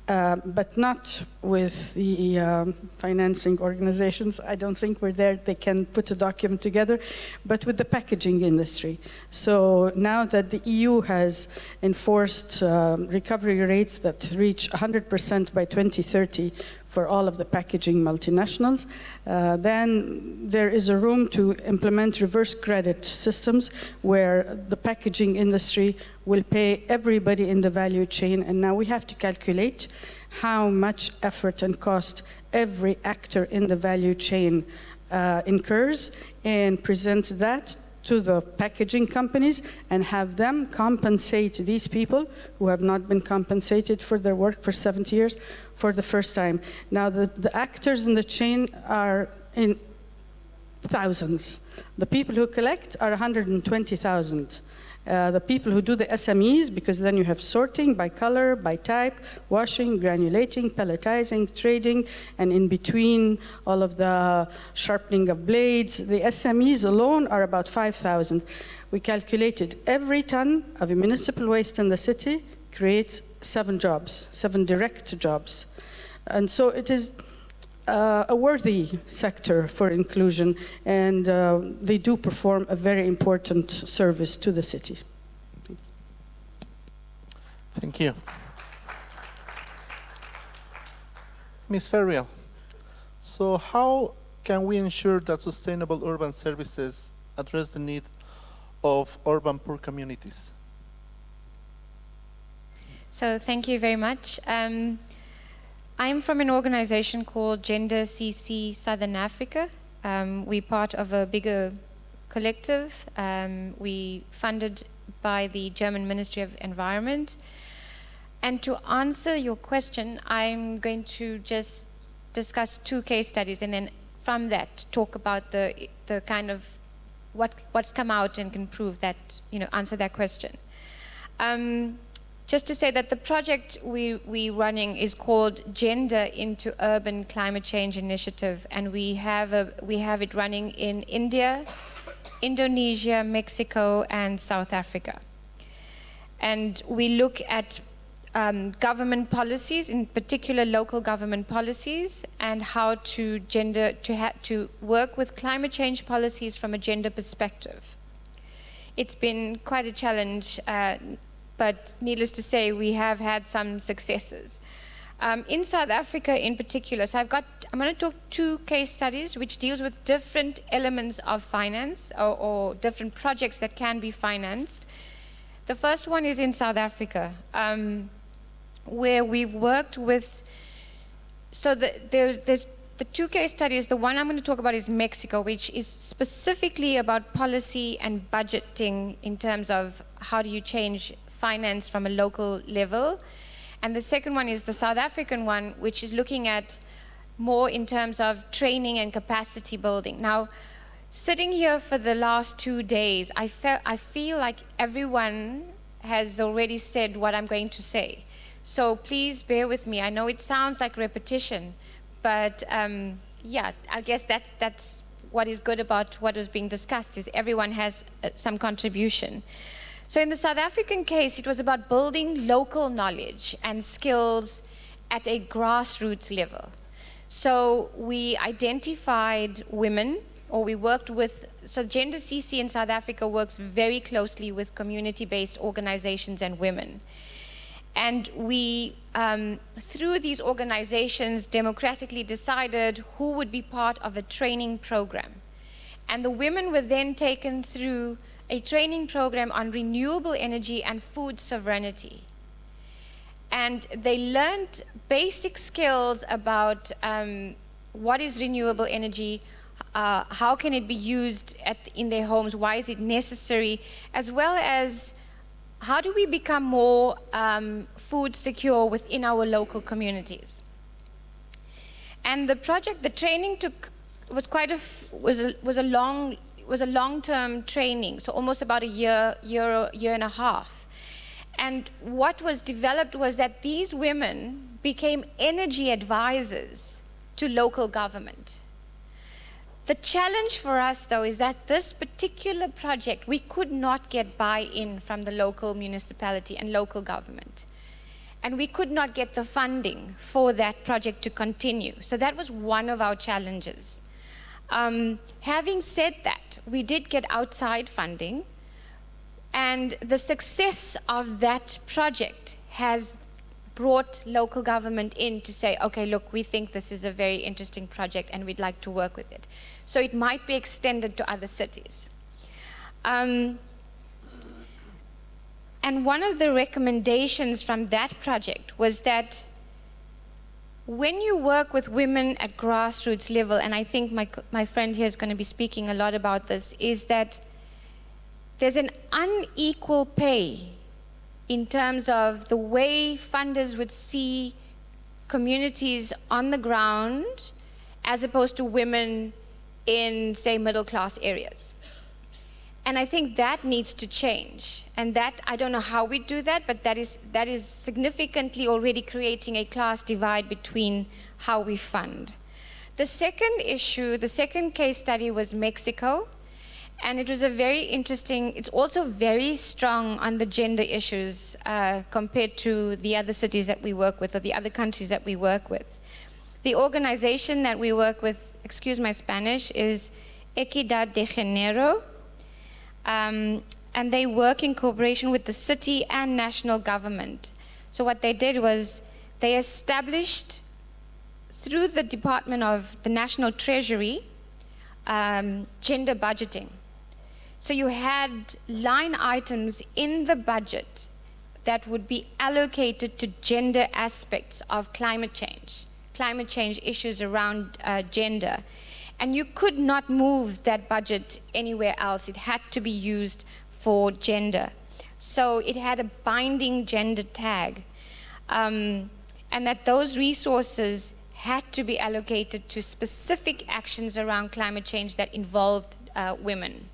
but not with the financing organizations. I don't think we're there. They can put a document together, but with the packaging industry. So now that the EU has enforced recovery rates that reach 100% by 2030 for all of the packaging multinationals, then there is a room to implement reverse credit systems where the packaging industry will pay everybody in the value chain. And now we have to calculate how much effort and cost every actor in the value chain incurs and present that to the packaging companies and have them compensate these people who have not been compensated for their work for 70 years for the first time. Now, the actors in the chain are in thousands. The people who collect are 120,000. The people who do the SMEs, because then you have sorting by color, by type, washing, granulating, pelletizing, trading, and in between all of the sharpening of blades. The SMEs alone are about 5,000. We calculated every ton of municipal waste in the city creates 7 jobs, 7 direct jobs. And so it is a worthy sector for inclusion, and they do perform a very important service to the city. Thank you. Ms. Ferriel, so how can we ensure that sustainable urban services address the need of urban poor communities? So thank you very much. I'm from an organization called Gender CC Southern Africa. We're part of a bigger collective. We funded by the German Ministry of Environment. And to answer your question, I'm going to just discuss 2 case studies, and then from that talk about the kind of what's come out and can prove that, answer that question. Just to say that the project we're running is called Gender into Urban Climate Change Initiative, and we have it running in India, Indonesia, Mexico, and South Africa. And we look at government policies, in particular local government policies, and how to work with climate change policies from a gender perspective. It's been quite a challenge, but needless to say, we have had some successes. In South Africa in particular, so I'm going to talk 2 case studies which deals with different elements of finance or different projects that can be financed. The first one is in South Africa, where we've worked with, so there's the 2 case studies. The one I'm going to talk about is Mexico, which is specifically about policy and budgeting in terms of how do you change finance from a local level. And the second one is the South African one, which is looking at more in terms of training and capacity building. Now, sitting here for the last 2 days, I feel like everyone has already said what I'm going to say. So please bear with me. I know it sounds like repetition, but yeah, I guess that's what is good about what was being discussed, is everyone has some contribution. So in the South African case, it was about building local knowledge and skills at a grassroots level. So we identified women, or we worked with, so Gender CC in South Africa works very closely with community-based organizations and women. And we, through these organizations, democratically decided who would be part of a training program. And the women were then taken through a training program on renewable energy and food sovereignty. And they learned basic skills about what is renewable energy, how can it be used in their homes, why is it necessary, as well as how do we become more food secure within our local communities. And the project, the training was a long-term training, so almost about a year and a half. And what was developed was that these women became energy advisors to local government. The challenge for us, though, is that this particular project, we could not get buy-in from the local municipality and local government. And we could not get the funding for that project to continue. So that was one of our challenges. Having said that, we did get outside funding, and the success of that project has brought local government in to say, okay, look, we think this is a very interesting project and we'd like to work with it. So it might be extended to other cities. And one of the recommendations from that project was that when you work with women at grassroots level, and I think my friend here is going to be speaking a lot about this, is that there's an unequal pay in terms of the way funders would see communities on the ground as opposed to women in, say, middle-class areas. And I think that needs to change. And that, I don't know how we do that, but that is significantly already creating a class divide between how we fund. The second issue, the second case study was Mexico. And it was a very interesting, it's also very strong on the gender issues compared to the other cities that we work with or the other countries that we work with. The organization that we work with, excuse my Spanish, is Equidad de Género. And they work in cooperation with the city and national government. So what they did was they established, through the Department of the National Treasury, gender budgeting. So you had line items in the budget that would be allocated to gender aspects of climate change issues around gender. And you could not move that budget anywhere else. It had to be used for gender. So it had a binding gender tag. And that those resources had to be allocated to specific actions around climate change that involved women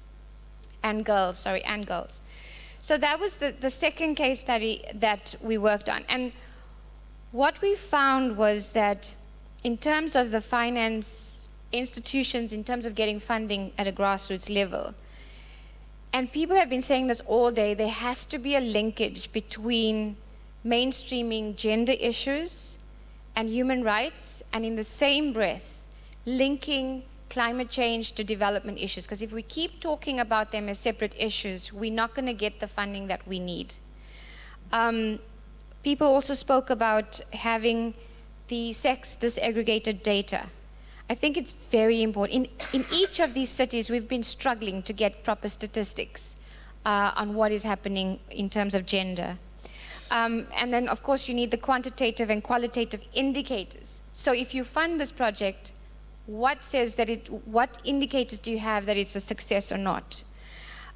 and girls, So that was the second case study that we worked on. And what we found was that in terms of the finance institutions, in terms of getting funding at a grassroots level, and people have been saying this all day, there has to be a linkage between mainstreaming gender issues and human rights, and in the same breath, linking climate change to development issues. Because if we keep talking about them as separate issues, we're not going to get the funding that we need. People also spoke about having the sex disaggregated data. I think it's very important. In each of these cities, we've been struggling to get proper statistics on what is happening in terms of gender. And then, of course, you need the quantitative and qualitative indicators. So if you fund this project, what indicators do you have that it's a success or not?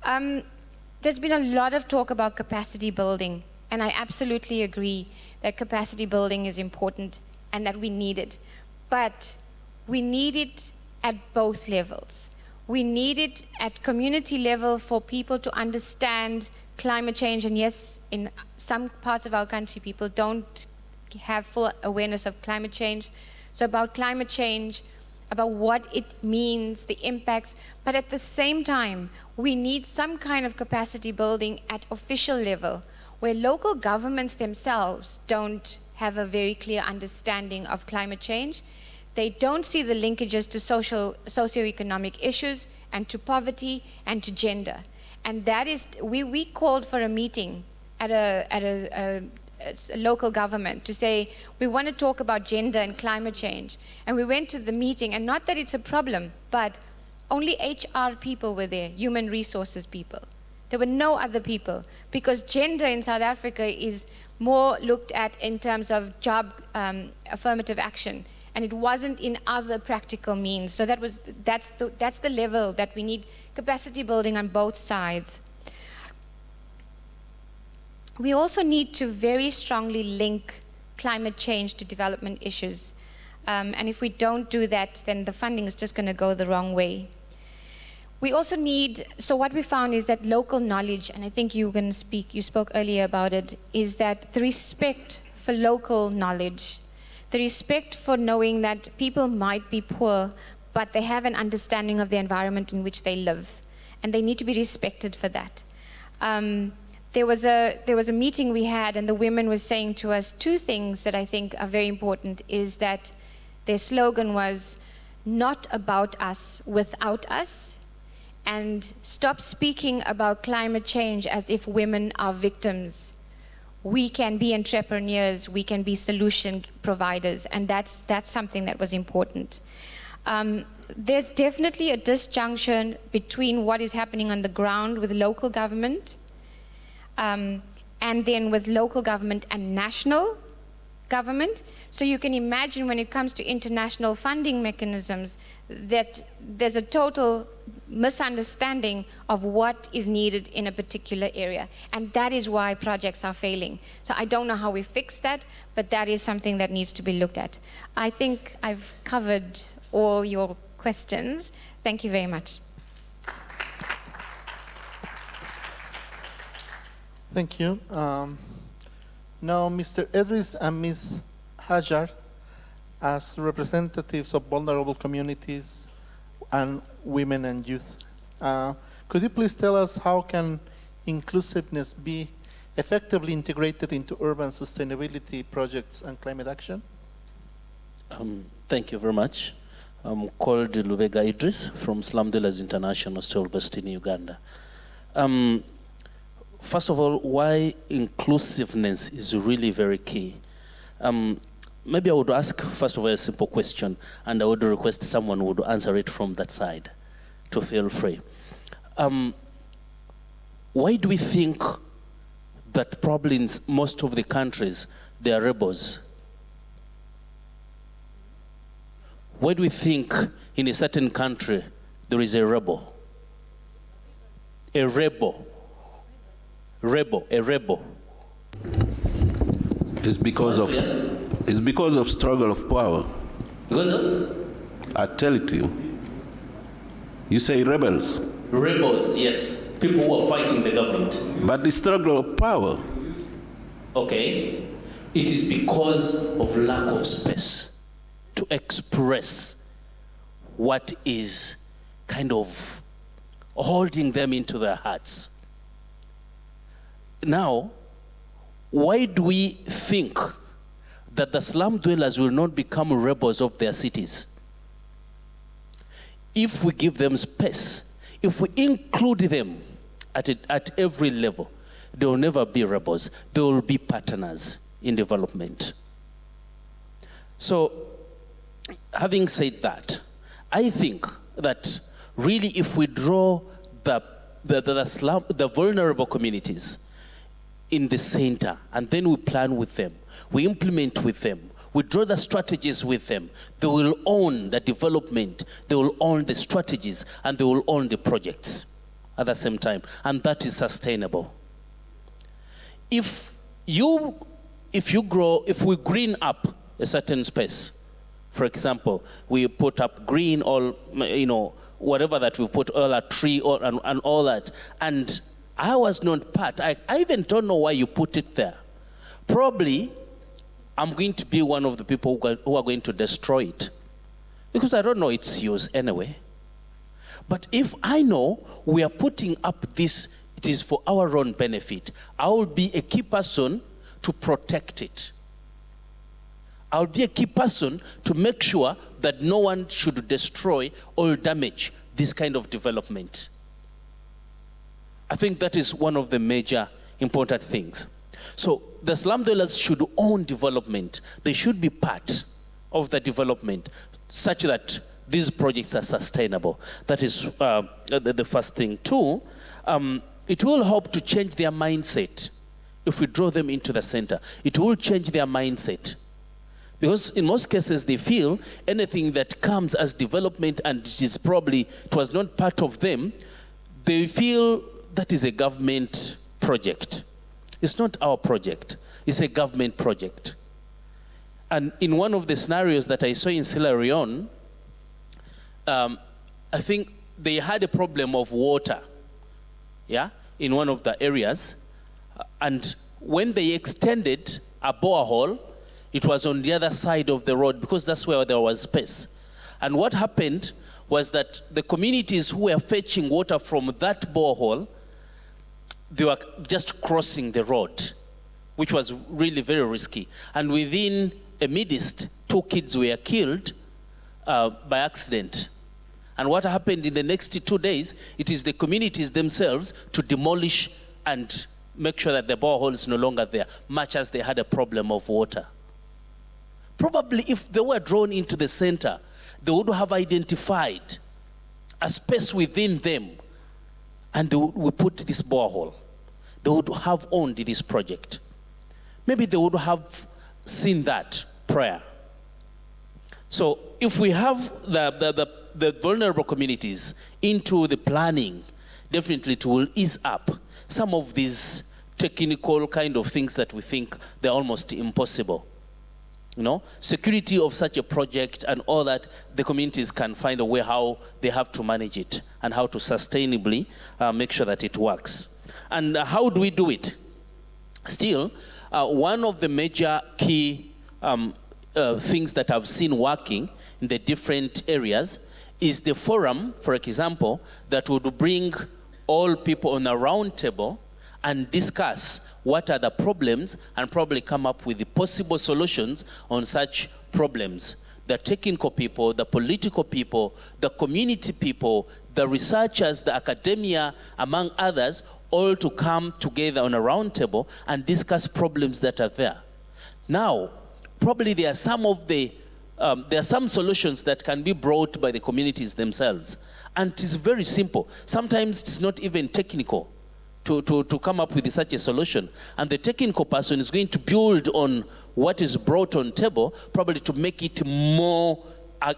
There's been a lot of talk about capacity building, and I absolutely agree that capacity building is important and that we need it. But we need it at both levels. We need it at community level for people to understand climate change, and yes, in some parts of our country, people don't have full awareness of climate change. So about climate change, about what it means, the impacts, but at the same time, we need some kind of capacity building at official level, where local governments themselves don't have a very clear understanding of climate change. They don't see the linkages to socioeconomic issues and to poverty and to gender. And that is, we called for a meeting at a local government to say, we want to talk about gender and climate change. And we went to the meeting, and not that it's a problem, but only HR people were there, human resources people. There were no other people, because gender in South Africa is more looked at in terms of job affirmative action, and it wasn't in other practical means. So that's the level that we need capacity building on both sides. We also need to very strongly link climate change to development issues. And if we don't do that, then the funding is just going to go the wrong way. We also need, so what we found is that local knowledge, and I think you spoke earlier about it, is that the respect for local knowledge, the respect for knowing that people might be poor, but they have an understanding of the environment in which they live, and they need to be respected for that. There was a meeting we had, and the women were saying to us two things that I think are very important, is that their slogan was, not about us, without us, and stop speaking about climate change as if women are victims. We can be entrepreneurs, we can be solution providers, and that's something that was important. There's definitely a disjunction between what is happening on the ground with local government, and then with local government and national government. So you can imagine when it comes to international funding mechanisms that there's a total misunderstanding of what is needed in a particular area. And that is why projects are failing. So I don't know how we fix that, but that is something that needs to be looked at. I think I've covered all your questions. Thank you very much. Thank you. Now, Mr. Edris and Ms. Hajar, as representatives of vulnerable communities and women and youth, could you please tell us how can inclusiveness be effectively integrated into urban sustainability projects and climate action? Thank you very much. I'm called Lubega Idris from Slum Dwellers International, still based in Uganda. First of all, why inclusiveness is really very key. Maybe I would ask, first of all, a simple question, and I would request someone would answer it from that side, to feel free. Why do we think that probably in most of the countries, they are rebels? why do we think in a certain country there is a rebel? A rebel. A rebel. It's because of struggle of power. Because of? I tell it to you. You say rebels. Rebels, yes. People who are fighting the government. But the struggle of power. Okay. It is because of lack of space to express what is kind of holding them into their hearts. Now, why do we think that the slum dwellers will not become rebels of their cities? If we give them space, if we include them at every level, they will never be rebels. They will be partners in development. So, having said that, I think that really if we draw the vulnerable communities in the center, and then we plan with them, we implement with them, we draw the strategies with them, they will own the development, they will own the strategies, and they will own the projects at the same time, and that is sustainable. If we green up a certain space, for example, we put up green or, whatever that we put, all that tree and all that, and I was not part, I even don't know why you put it there. Probably, I'm going to be one of the people who are going to destroy it, because I don't know its use anyway. But if I know we are putting up this, it is for our own benefit, I will be a key person to protect it. I'll be a key person to make sure that no one should destroy or damage this kind of development. I think that is one of the major important things. So the slum dwellers should own development. They should be part of the development such that these projects are sustainable. That is the first thing. Two, it will help to change their mindset. If we draw them into the center, it will change their mindset. Because in most cases they feel anything that comes as development and it was not part of them, they feel that is a government project. It's not our project, it's a government project. And in one of the scenarios that I saw in Sierra Leone, I think they had a problem of water, in one of the areas. And when they extended a borehole, it was on the other side of the road because that's where there was space. And what happened was that the communities who were fetching water from that borehole, they were just crossing the road, which was really very risky. And within a midst, 2 kids were killed by accident. And what happened in the next 2 days, it is the communities themselves to demolish and make sure that the borehole is no longer there, much as they had a problem of water. Probably if they were drawn into the center, they would have identified a space within them and they would put this borehole. They would have owned this project. Maybe they would have seen that prior. So if we have the vulnerable communities into the planning, definitely it will ease up some of these technical kind of things that we think they're almost impossible. Security of such a project and all that, the communities can find a way how they have to manage it and how to sustainably make sure that it works. And how do we do it? Still, one of the major key things that I've seen working in the different areas is the forum, for example, that would bring all people on a round table and discuss what are the problems and probably come up with the possible solutions on such problems. The technical people, the political people, the community people, the researchers, the academia, among others, all to come together on a round table and discuss problems that are there. Now, probably there are some solutions that can be brought by the communities themselves. And it is very simple. Sometimes it's not even technical to come up with such a solution. And the technical person is going to build on what is brought on table, probably to make it more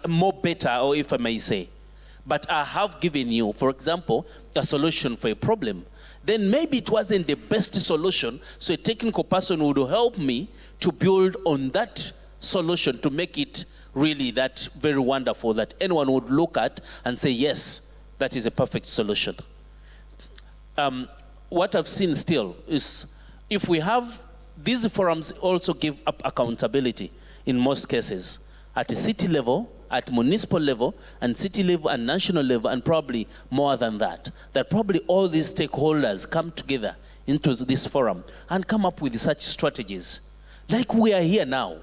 more better, or if I may say. But I have given you, for example, a solution for a problem. Then maybe it wasn't the best solution, so a technical person would help me to build on that solution to make it really that very wonderful that anyone would look at and say, yes, that is a perfect solution. What I've seen still is if we have, these forums also give up accountability in most cases at the city level, at municipal level, and city level, and national level, and probably more than that. That probably all these stakeholders come together into this forum and come up with such strategies. Like we are here now.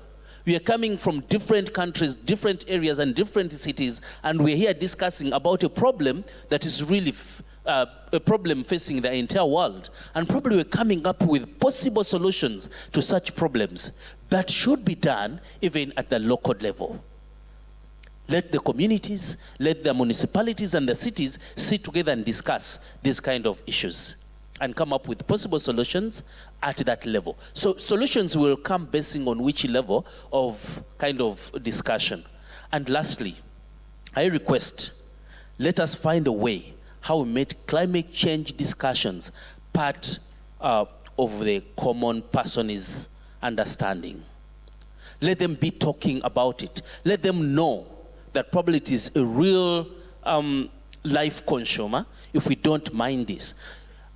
We are coming from different countries, different areas, and different cities, and we're here discussing about a problem that is really a problem facing the entire world. And probably we're coming up with possible solutions to such problems that should be done even at the local level. Let the communities, let the municipalities and the cities sit together and discuss these kind of issues and come up with possible solutions at that level. So solutions will come basing on which level of kind of discussion. And lastly, I request, let us find a way how we make climate change discussions part of the common person's understanding. Let them be talking about it. Let them know that probably it is a real life consumer if we don't mind this.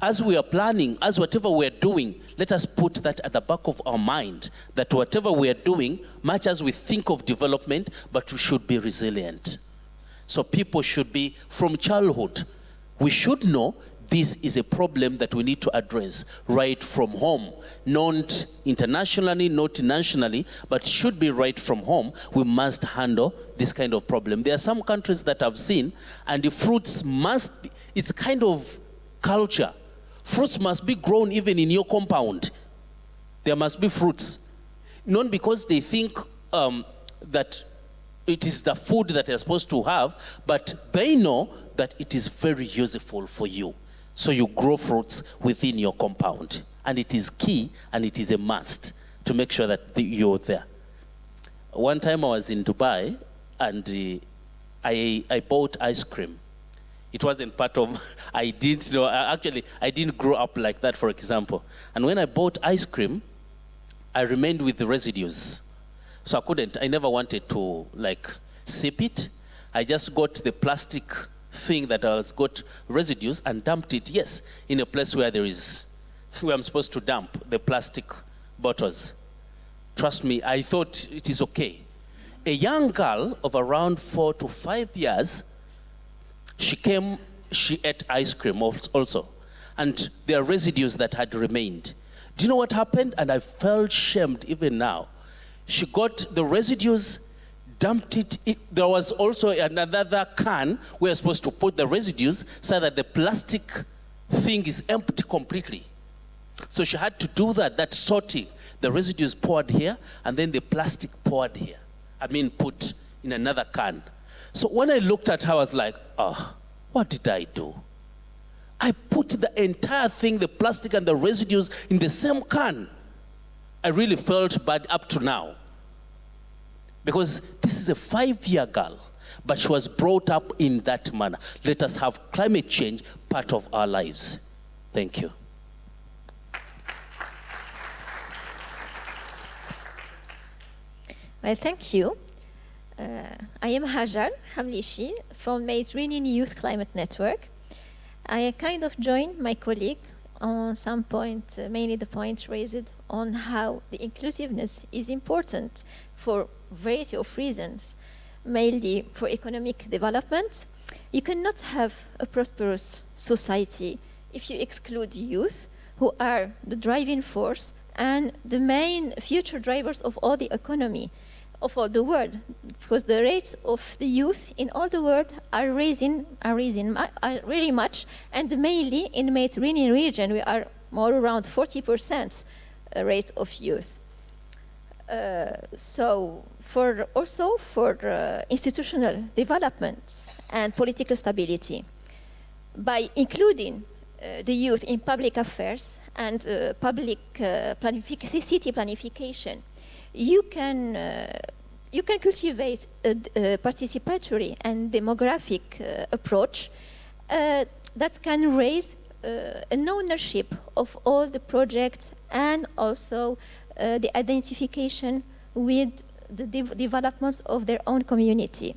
As we are planning, as whatever we are doing, let us put that at the back of our mind, that whatever we are doing, much as we think of development, but we should be resilient. So people should be, from childhood, we should know this is a problem that we need to address right from home, not internationally, not nationally, but should be right from home. We must handle this kind of problem. There are some countries that I've seen, and the fruits must be, it's kind of culture. Fruits must be grown even in your compound. There must be fruits. Not because they think that it is the food that they're supposed to have, but they know that it is very useful for you. So you grow fruits within your compound. And it is key and it is a must to make sure that you're there. One time I was in Dubai and I bought ice cream. It wasn't part of, I didn't grow up like that, for example. And when I bought ice cream, I remained with the residues. So I never wanted to like sip it. I just got the plastic thing that has got residues and dumped it, yes, in a place where where I'm supposed to dump the plastic bottles. Trust me, I thought it is okay. A young girl of around 4 to 5 years, she ate ice cream also. And there are residues that had remained. Do you know what happened? And I felt shamed even now. She got the residues, dumped it. There was also another can where you're supposed to put the residues so that the plastic thing is empty completely. So she had to do that sorting. The residues poured here, and then the plastic poured here. Put in another can. So when I looked at her, I was like, oh, what did I do? I put the entire thing, the plastic and the residues, in the same can. I really felt bad up to now. Because this is a 5-year girl, but she was brought up in that manner. Let us have climate change part of our lives. Thank you. Well, thank you. I am Hajar Hamlishi from Mediterranean Youth Climate Network. I kind of joined my colleague on some point, mainly the point raised on how the inclusiveness is important for a variety of reasons, mainly for economic development. You cannot have a prosperous society if you exclude youth, who are the driving force and the main future drivers of all the economy of all the world, because the rates of the youth in all the world are rising really much, and mainly in the Mediterranean region we are more around 40% rate of youth. So for institutional development and political stability, by including the youth in public affairs and public city planification, you can you can cultivate a participatory and demographic approach that can raise an ownership of all the projects and also the identification with the developments of their own community.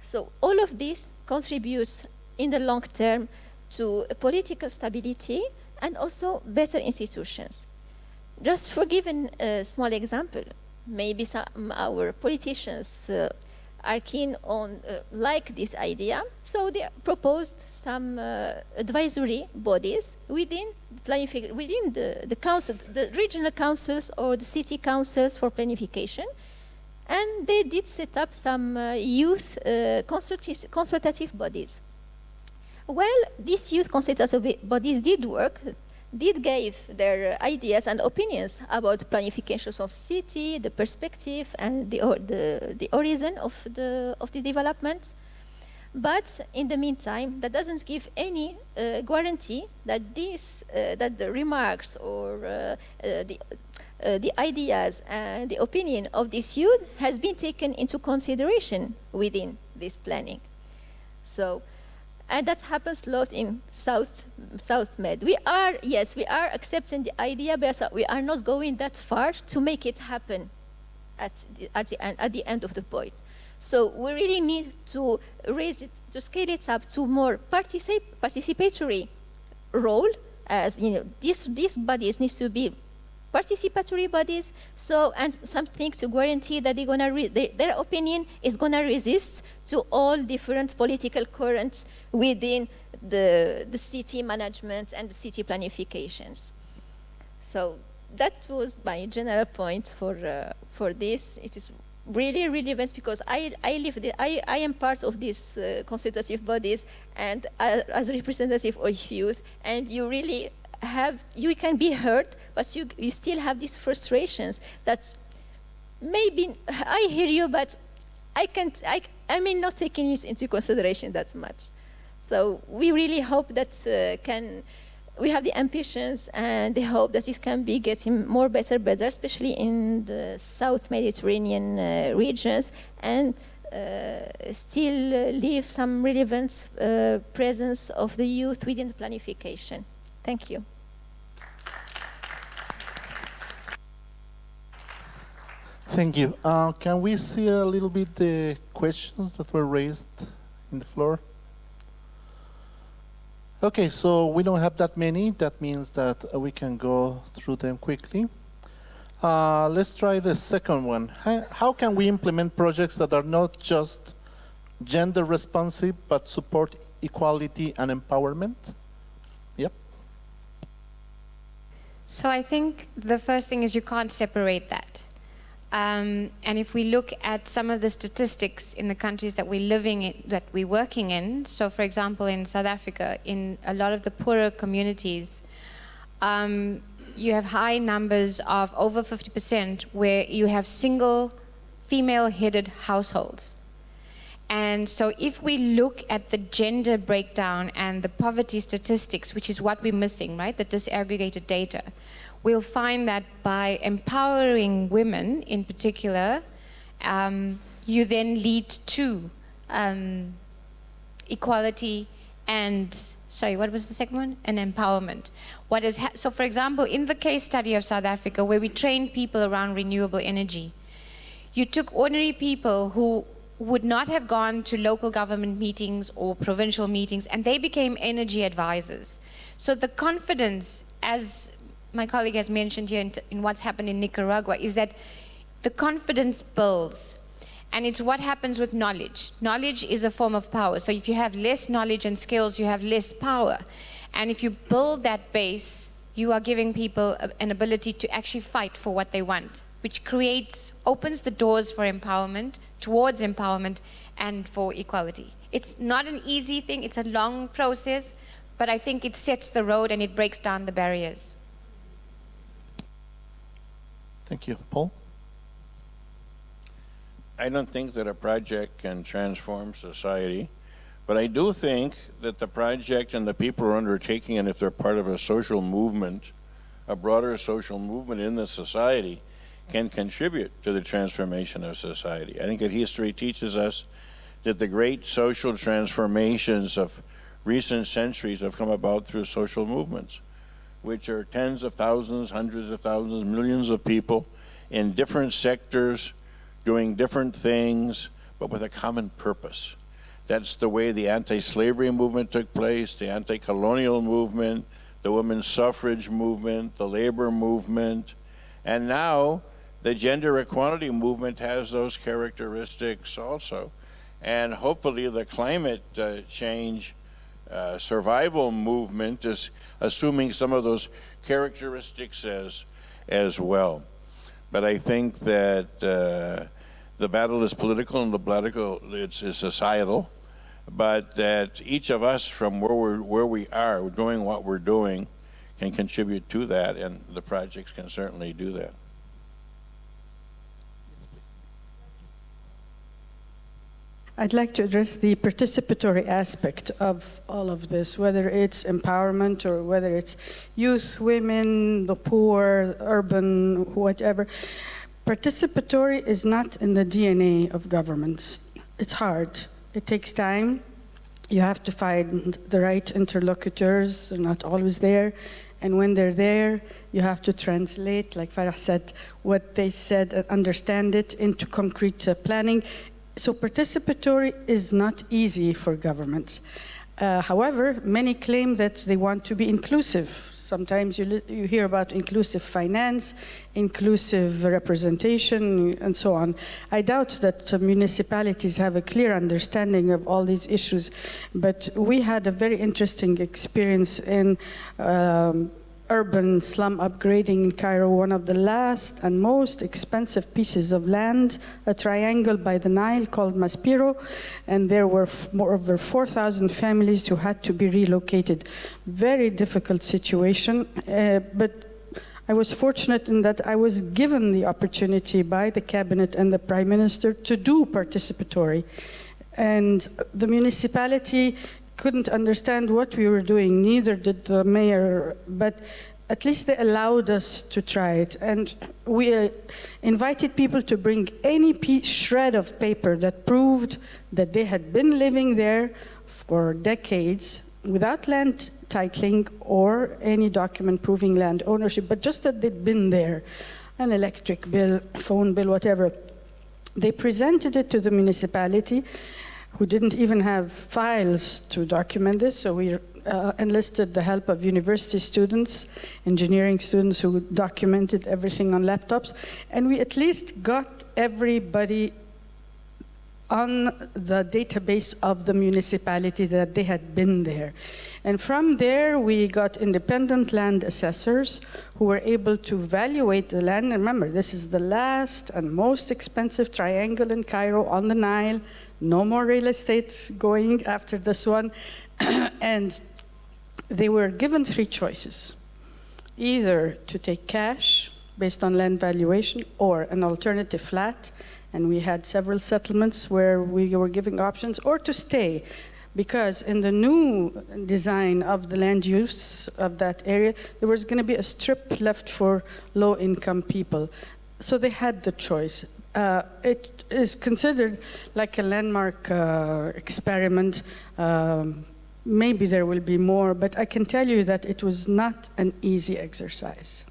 So all of this contributes in the long term to political stability and also better institutions. Just for giving a small example, maybe some our politicians are keen on like this idea, so they proposed some advisory bodies within the council, the regional councils or the city councils for planification, and they did set up some youth consultative bodies. Well, these youth consultative bodies did work, did give their ideas and opinions about planifications of city, the perspective and the horizon of the development. But in the meantime, that doesn't give any guarantee that that the remarks or the ideas and the opinion of this youth has been taken into consideration within this planning. So. And that happens a lot in South Med. We are accepting the idea, but we are not going that far to make it happen at the end of the point. So we really need to raise it, to scale it up to more participatory role. As you know, these bodies need to be participatory bodies, and something to guarantee that their opinion is going to resist to all different political currents within the city management and the city planifications. So that was my general point for this. It is really relevant because I am part of these consultative bodies and as a representative of youth, and you can be heard, but you still have these frustrations that maybe I hear you, but I may not taking it into consideration that much. So we really hope that we have the ambitions and the hope that it can be getting better, especially in the South Mediterranean regions, and still leave some relevant presence of the youth within the planification. Thank you. Thank you. Can we see a little bit the questions that were raised in the floor? Okay, so we don't have that many. That means that we can go through them quickly. Let's try the second one. How can we implement projects that are not just gender responsive, but support equality and empowerment? Yep. So I think the first thing is you can't separate that. And if we look at some of the statistics in the countries that we're working in, so for example in South Africa, in a lot of the poorer communities, you have high numbers of over 50% where you have single female-headed households. And so if we look at the gender breakdown and the poverty statistics, which is what we're missing, right, the disaggregated data, we'll find that by empowering women in particular, you then lead to equality and, sorry, what was the second one? And empowerment. So for example, in the case study of South Africa, where we trained people around renewable energy, you took ordinary people who would not have gone to local government meetings or provincial meetings, and they became energy advisors. So the confidence, as my colleague has mentioned here in what's happened in Nicaragua, is that the confidence builds. And it's what happens with knowledge. Knowledge is a form of power. So if you have less knowledge and skills, you have less power. And if you build that base, you are giving people an ability to actually fight for what they want, which opens the doors for empowerment, towards empowerment, and for equality. It's not an easy thing, it's a long process, but I think it sets the road and it breaks down the barriers. Thank you. Paul? I don't think that a project can transform society, but I do think that the project and the people who are undertaking it, if they're part of a social movement, a broader social movement in the society, can contribute to the transformation of society. I think that history teaches us that the great social transformations of recent centuries have come about through social movements, which are tens of thousands, hundreds of thousands, millions of people in different sectors doing different things, but with a common purpose. That's the way the anti-slavery movement took place, the anti-colonial movement, the women's suffrage movement, the labor movement, and now the gender equality movement has those characteristics also. And hopefully the climate change survival movement is assuming some of those characteristics as well. But I think that the battle is political and the battle is societal, but that each of us from where we are doing what we're doing can contribute to that, and the projects can certainly do that. I'd like to address the participatory aspect of all of this, whether it's empowerment or whether it's youth, women, the poor, urban, whatever. Participatory is not in the DNA of governments. It's hard. It takes time. You have to find the right interlocutors. They're not always there. And when they're there, you have to translate, like Farah said, what they said and understand it into concrete planning. So participatory is not easy for governments. However, many claim that they want to be inclusive. Sometimes you hear about inclusive finance, inclusive representation, and so on. I doubt that municipalities have a clear understanding of all these issues, but we had a very interesting experience in urban slum upgrading in Cairo, one of the last and most expensive pieces of land, a triangle by the Nile called Maspero, and there were over 4,000 families who had to be relocated. Very difficult situation, but I was fortunate in that I was given the opportunity by the cabinet and the prime minister to do participatory. And the municipality couldn't understand what we were doing, neither did the mayor, but at least they allowed us to try it. And we invited people to bring any shred of paper that proved that they had been living there for decades without land titling or any document proving land ownership, but just that they'd been there, an electric bill, phone bill, whatever. They presented it to the municipality, who didn't even have files to document this, so we enlisted the help of university students, engineering students who documented everything on laptops, and we at least got everybody on the database of the municipality that they had been there. And from there, we got independent land assessors who were able to evaluate the land. And remember, this is the last and most expensive triangle in Cairo on the Nile. No more real estate going after this one. And they were given three choices: either to take cash based on land valuation or an alternative flat. And we had several settlements where we were giving options, or to stay, because in the new design of the land use of that area, there was going to be a strip left for low-income people. So they had the choice. It is considered like a landmark experiment. Maybe there will be more, but I can tell you that it was not an easy exercise.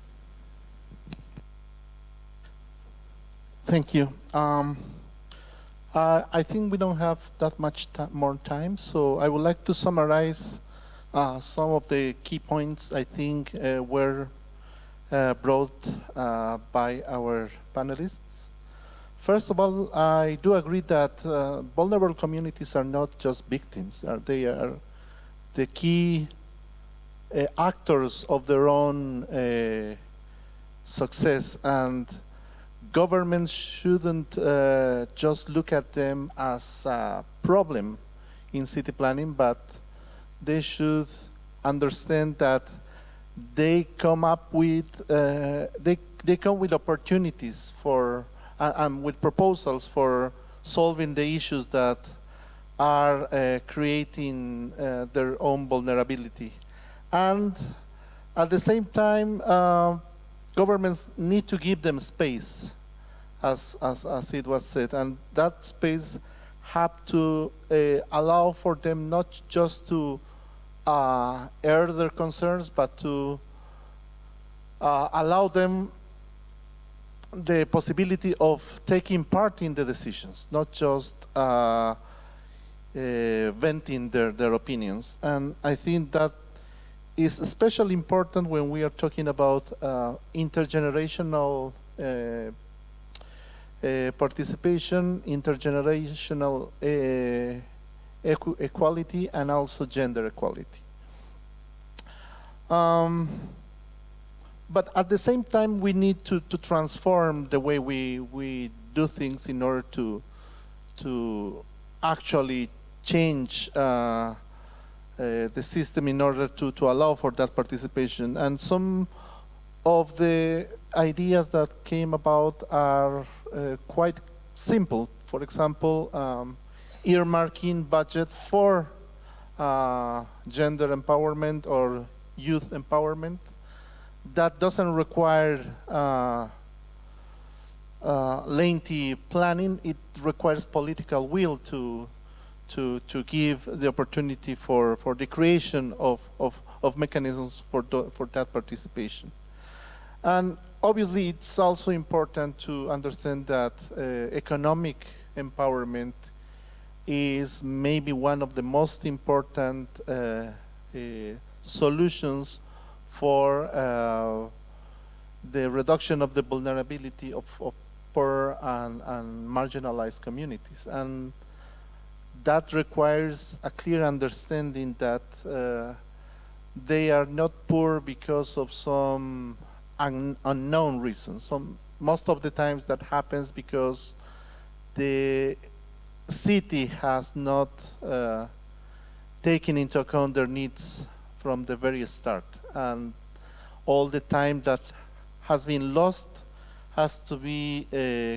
Thank you. I think we don't have that much more time, so I would like to summarize some of the key points I think were brought by our panelists. First of all, I do agree that vulnerable communities are not just victims. They are the key actors of their own success, and governments shouldn't just look at them as a problem in city planning, but they should understand that they come up with they come with opportunities for and with proposals for solving the issues that are creating their own vulnerability. And at the same time, governments need to give them space, as it was said, and that space have to allow for them not just to air their concerns, but to allow them the possibility of taking part in the decisions, not just venting their opinions. And I think that is especially important when we are talking about intergenerational participation, intergenerational equality, and also gender equality. But at the same time, we need to transform the way we do things in order to actually change the system in order to allow for that participation. And some of the ideas that came about are quite simple. For example, earmarking budget for gender empowerment or youth empowerment. That doesn't require lengthy planning. It requires political will to give the opportunity for the creation of mechanisms for that participation. And obviously, it's also important to understand that economic empowerment is maybe one of the most important solutions for the reduction of the vulnerability of poor and marginalized communities. And that requires a clear understanding that they are not poor because of some unknown reasons. Most of the times that happens because the city has not taken into account their needs from the very start. And all the time that has been lost has to be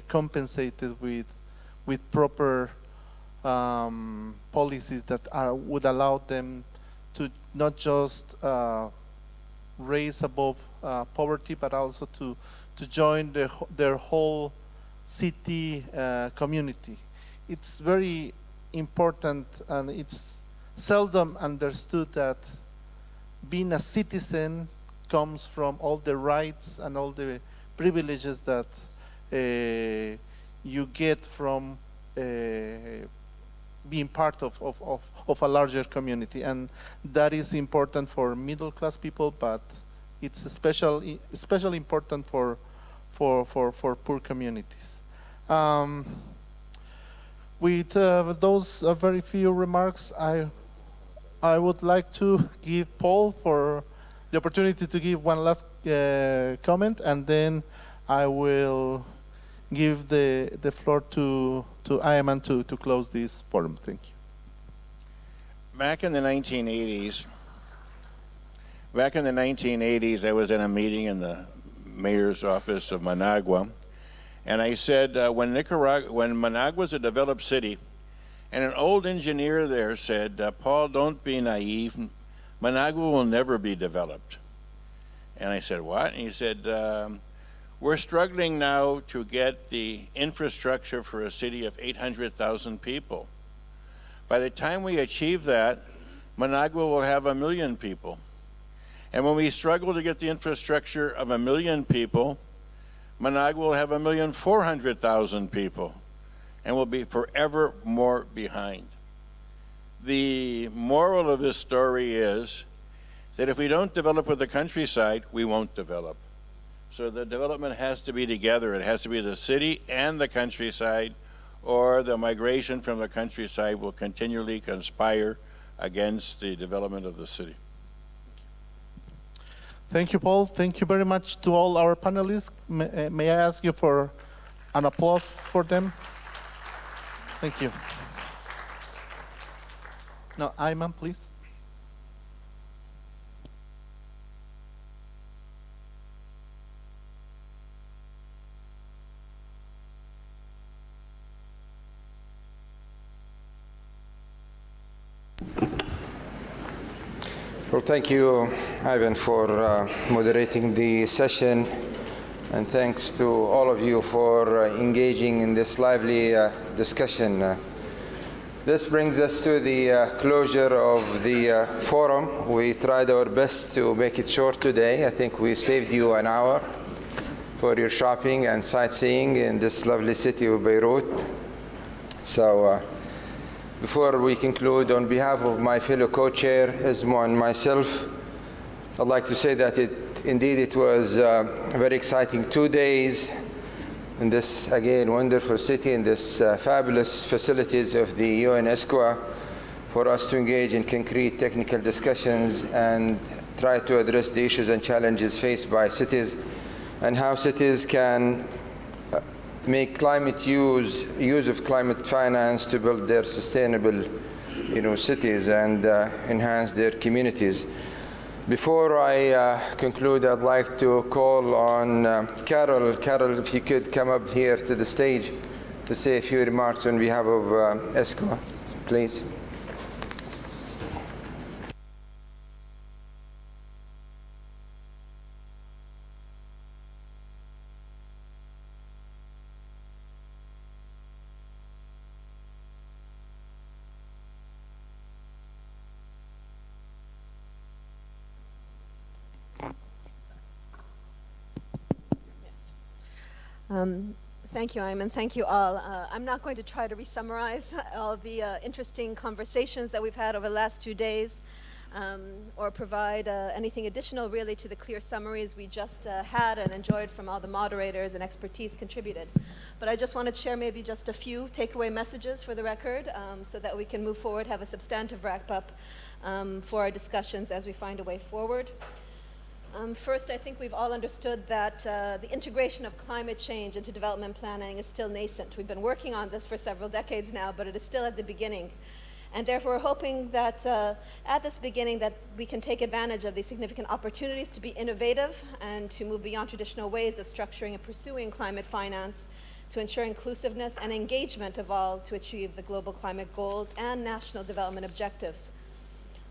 compensated with proper policies that would allow them to not just raise above poverty, but also to join their whole city community. It's very important, and it's seldom understood that being a citizen comes from all the rights and all the privileges that you get from being part of a larger community. And that is important for middle-class people, but it's especially important for poor communities. With those very few remarks, I would like to give Paul for the opportunity to give one last comment, and then I will give the floor to Ayman to close this forum. Thank you. Back in the 1980s, I was in a meeting in the mayor's office of Managua, and I said, when Managua is a developed city, and an old engineer there said, Paul, don't be naive. Managua will never be developed. And I said, what? And he said, we're struggling now to get the infrastructure for a city of 800,000 people. By the time we achieve that, Managua will have 1 million people. And when we struggle to get the infrastructure of 1 million people, Managua will have 1,400,000 people and will be forever more behind. The moral of this story is that if we don't develop with the countryside, we won't develop. So the development has to be together. It has to be the city and the countryside, or the migration from the countryside will continually conspire against the development of the city. Thank you, Paul. Thank you very much to all our panelists. May I ask you for an applause for them? Thank you. Now, Ayman, please. Well, thank you, Ivan, for moderating the session. and thanks to all of you for engaging in this lively discussion. This brings us to the closure of the forum. We tried our best to make it short today. I think we saved you an hour for your shopping and sightseeing in this lovely city of Beirut. So before we conclude, on behalf of my fellow co-chair, Ismo, and myself, I'd like to say that indeed it was a very exciting 2 days in this, again, wonderful city, in this fabulous facilities of the UN-ESCWA, for us to engage in concrete technical discussions and try to address the issues and challenges faced by cities and how cities can make climate use of climate finance to build their sustainable, cities and enhance their communities. Before I conclude, I'd like to call on Carol. Carol, if you could come up here to the stage to say a few remarks on behalf of ESCWA, please. Thank you, Ayman. Thank you all. I'm not going to try to re-summarize all the interesting conversations that we've had over the last 2 days, or provide anything additional really to the clear summaries we just had and enjoyed from all the moderators and expertise contributed. But I just wanted to share maybe just a few takeaway messages for the record, so that we can move forward, have a substantive wrap-up for our discussions as we find a way forward. First, I think we've all understood that the integration of climate change into development planning is still nascent. We've been working on this for several decades now, but it is still at the beginning. And therefore, we're hoping that at this beginning that we can take advantage of these significant opportunities to be innovative and to move beyond traditional ways of structuring and pursuing climate finance to ensure inclusiveness and engagement of all to achieve the global climate goals and national development objectives.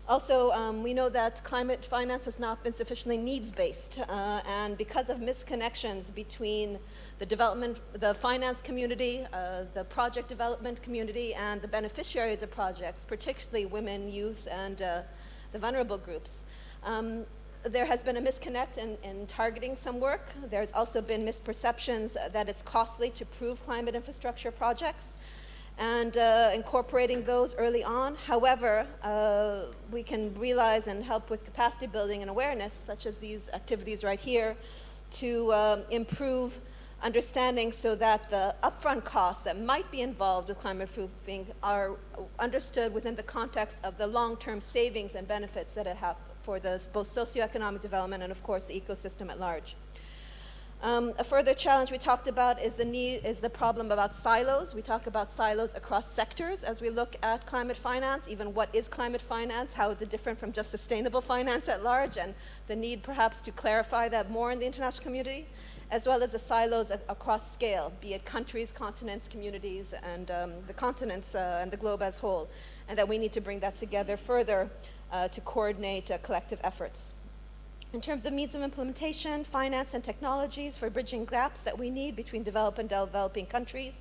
Also, we know that climate finance has not been sufficiently needs-based, and because of misconnections between the finance community, the project development community, and the beneficiaries of projects, particularly women, youth, and the vulnerable groups. There has been a misconnect in targeting some work. There's also been misperceptions that it's costly to prove climate infrastructure projects, and incorporating those early on. However, we can realize and help with capacity building and awareness, such as these activities right here, to improve understanding so that the upfront costs that might be involved with climate proofing are understood within the context of the long-term savings and benefits that it has for both socioeconomic development and, of course, the ecosystem at large. A further challenge we talked about is the problem about silos. We talk about silos across sectors as we look at climate finance, even what is climate finance, how is it different from just sustainable finance at large, and the need perhaps to clarify that more in the international community, as well as the silos across scale, be it countries, continents, communities, and the continents and the globe as whole, and that we need to bring that together further to coordinate collective efforts. In terms of means of implementation, finance and technologies for bridging gaps that we need between developed and developing countries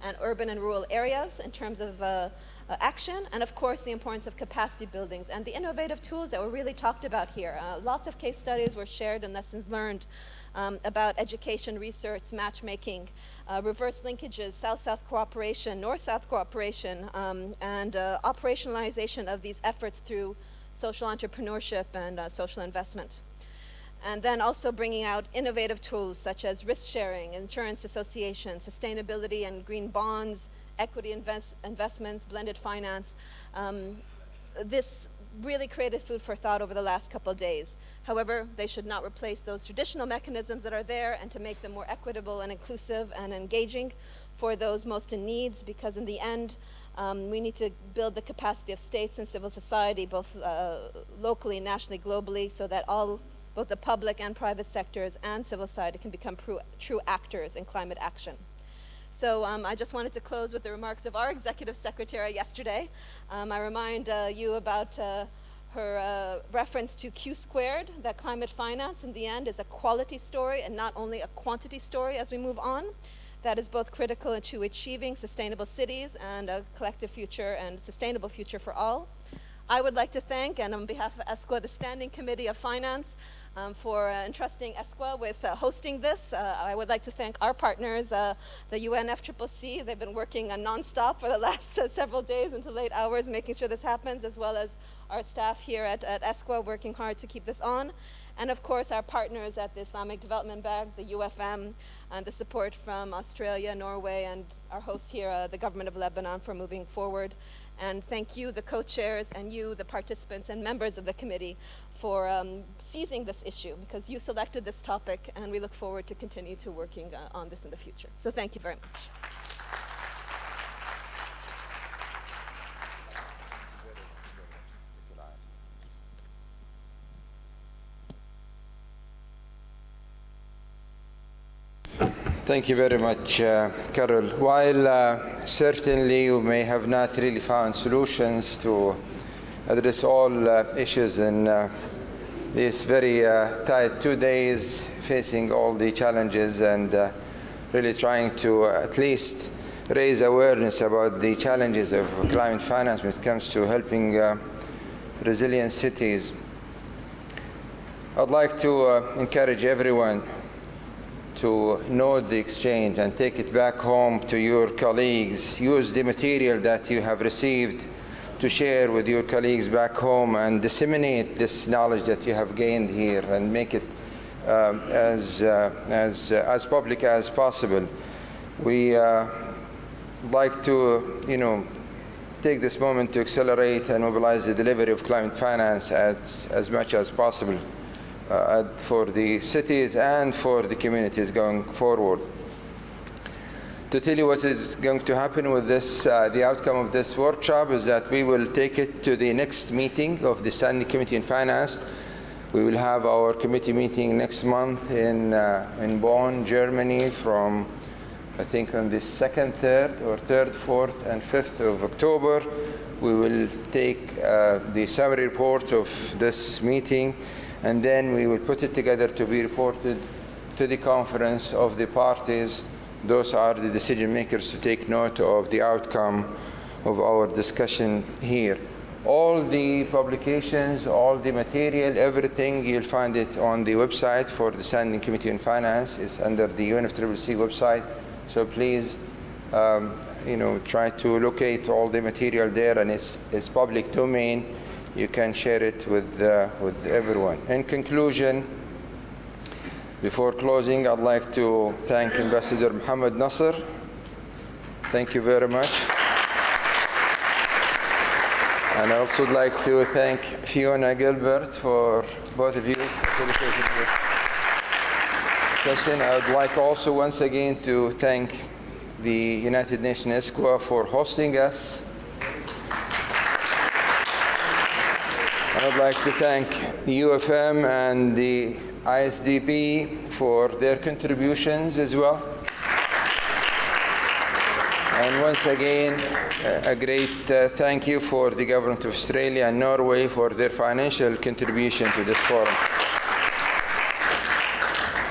and urban and rural areas in terms of action, and of course the importance of capacity buildings and the innovative tools that were really talked about here. Lots of case studies were shared and lessons learned about education, research, matchmaking, reverse linkages, South-South cooperation, North-South cooperation, and operationalization of these efforts through social entrepreneurship and social investment. And then also bringing out innovative tools such as risk sharing, insurance associations, sustainability and green bonds, equity investments, blended finance. This really created food for thought over the last couple of days. However, they should not replace those traditional mechanisms that are there, and to make them more equitable and inclusive and engaging for those most in needs, because in the end, we need to build the capacity of states and civil society, both locally, nationally, globally, so that both the public and private sectors and civil society can become true actors in climate action. So I just wanted to close with the remarks of our executive secretary yesterday. I remind you about her reference to Q squared, that climate finance in the end is a quality story and not only a quantity story as we move on. That is both critical to achieving sustainable cities and a collective future and sustainable future for all. I would like to thank, and on behalf of ESCWA, the Standing Committee of Finance, for entrusting ESCWA with hosting this. I would like to thank our partners, the UN-ESCWA. They've been working non-stop for the last several days into late hours making sure this happens, as well as our staff here at ESCWA working hard to keep this on. And of course, our partners at the Islamic Development Bank, the UFM, and the support from Australia, Norway, and our host here, the government of Lebanon, for moving forward. And thank you, the co-chairs, and you, the participants and members of the committee, for seizing this issue, because you selected this topic, and we look forward to continue to working on this in the future. So thank you very much. Thank you very much, Carol. While certainly you may have not really found solutions to address all issues in these very tight 2 days, facing all the challenges and really trying to at least raise awareness about the challenges of climate finance when it comes to helping resilient cities, I'd like to encourage everyone to note the exchange and take it back home to your colleagues. Use the material that you have received to share with your colleagues back home and disseminate this knowledge that you have gained here and make it as public as possible. We like to, take this moment to accelerate and mobilize the delivery of climate finance as much as possible. For the cities and for the communities going forward. To tell you what is going to happen with this, the outcome of this workshop is that we will take it to the next meeting of the Standing Committee on Finance. We will have our committee meeting next month in Bonn, Germany, from I think on the 2nd, 3rd, 4th, and 5th of October. We will take the summary report of this meeting, and then we will put it together to be reported to the conference of the parties. Those are the decision makers to take note of the outcome of our discussion here. All the publications, all the material, everything, you'll find it on the website for the Standing Committee on Finance. It's under the UN-ESCWA website. So please, try to locate all the material there, and it's public domain. You can share it with everyone. In conclusion, before closing, I'd like to thank Ambassador Mohammed Nasser. Thank you very much. And I also would like to thank Fiona Gilbert for both of you facilitating this session. I would like also once again to thank the United Nations ESCWA for hosting us. I would like to thank the UFM and the ISDP for their contributions as well. And once again, a great thank you for the government of Australia and Norway for their financial contribution to this forum.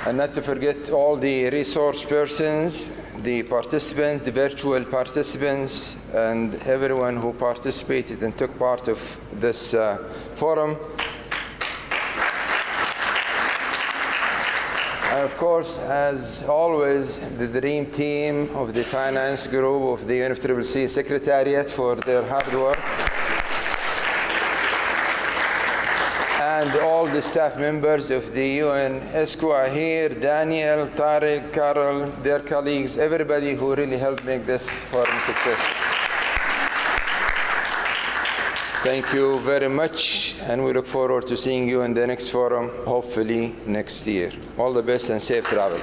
And not to forget all the resource persons, the participants, the virtual participants, and everyone who participated and took part of this forum. And of course, as always, the dream team of the finance group of the UN-ESCWA Secretariat for their hard work. And all the staff members of the UN-ESCWA here, Daniel, Tariq, Carol, their colleagues, everybody who really helped make this forum successful. Thank you very much, and we look forward to seeing you in the next forum, hopefully next year. All the best and safe travels.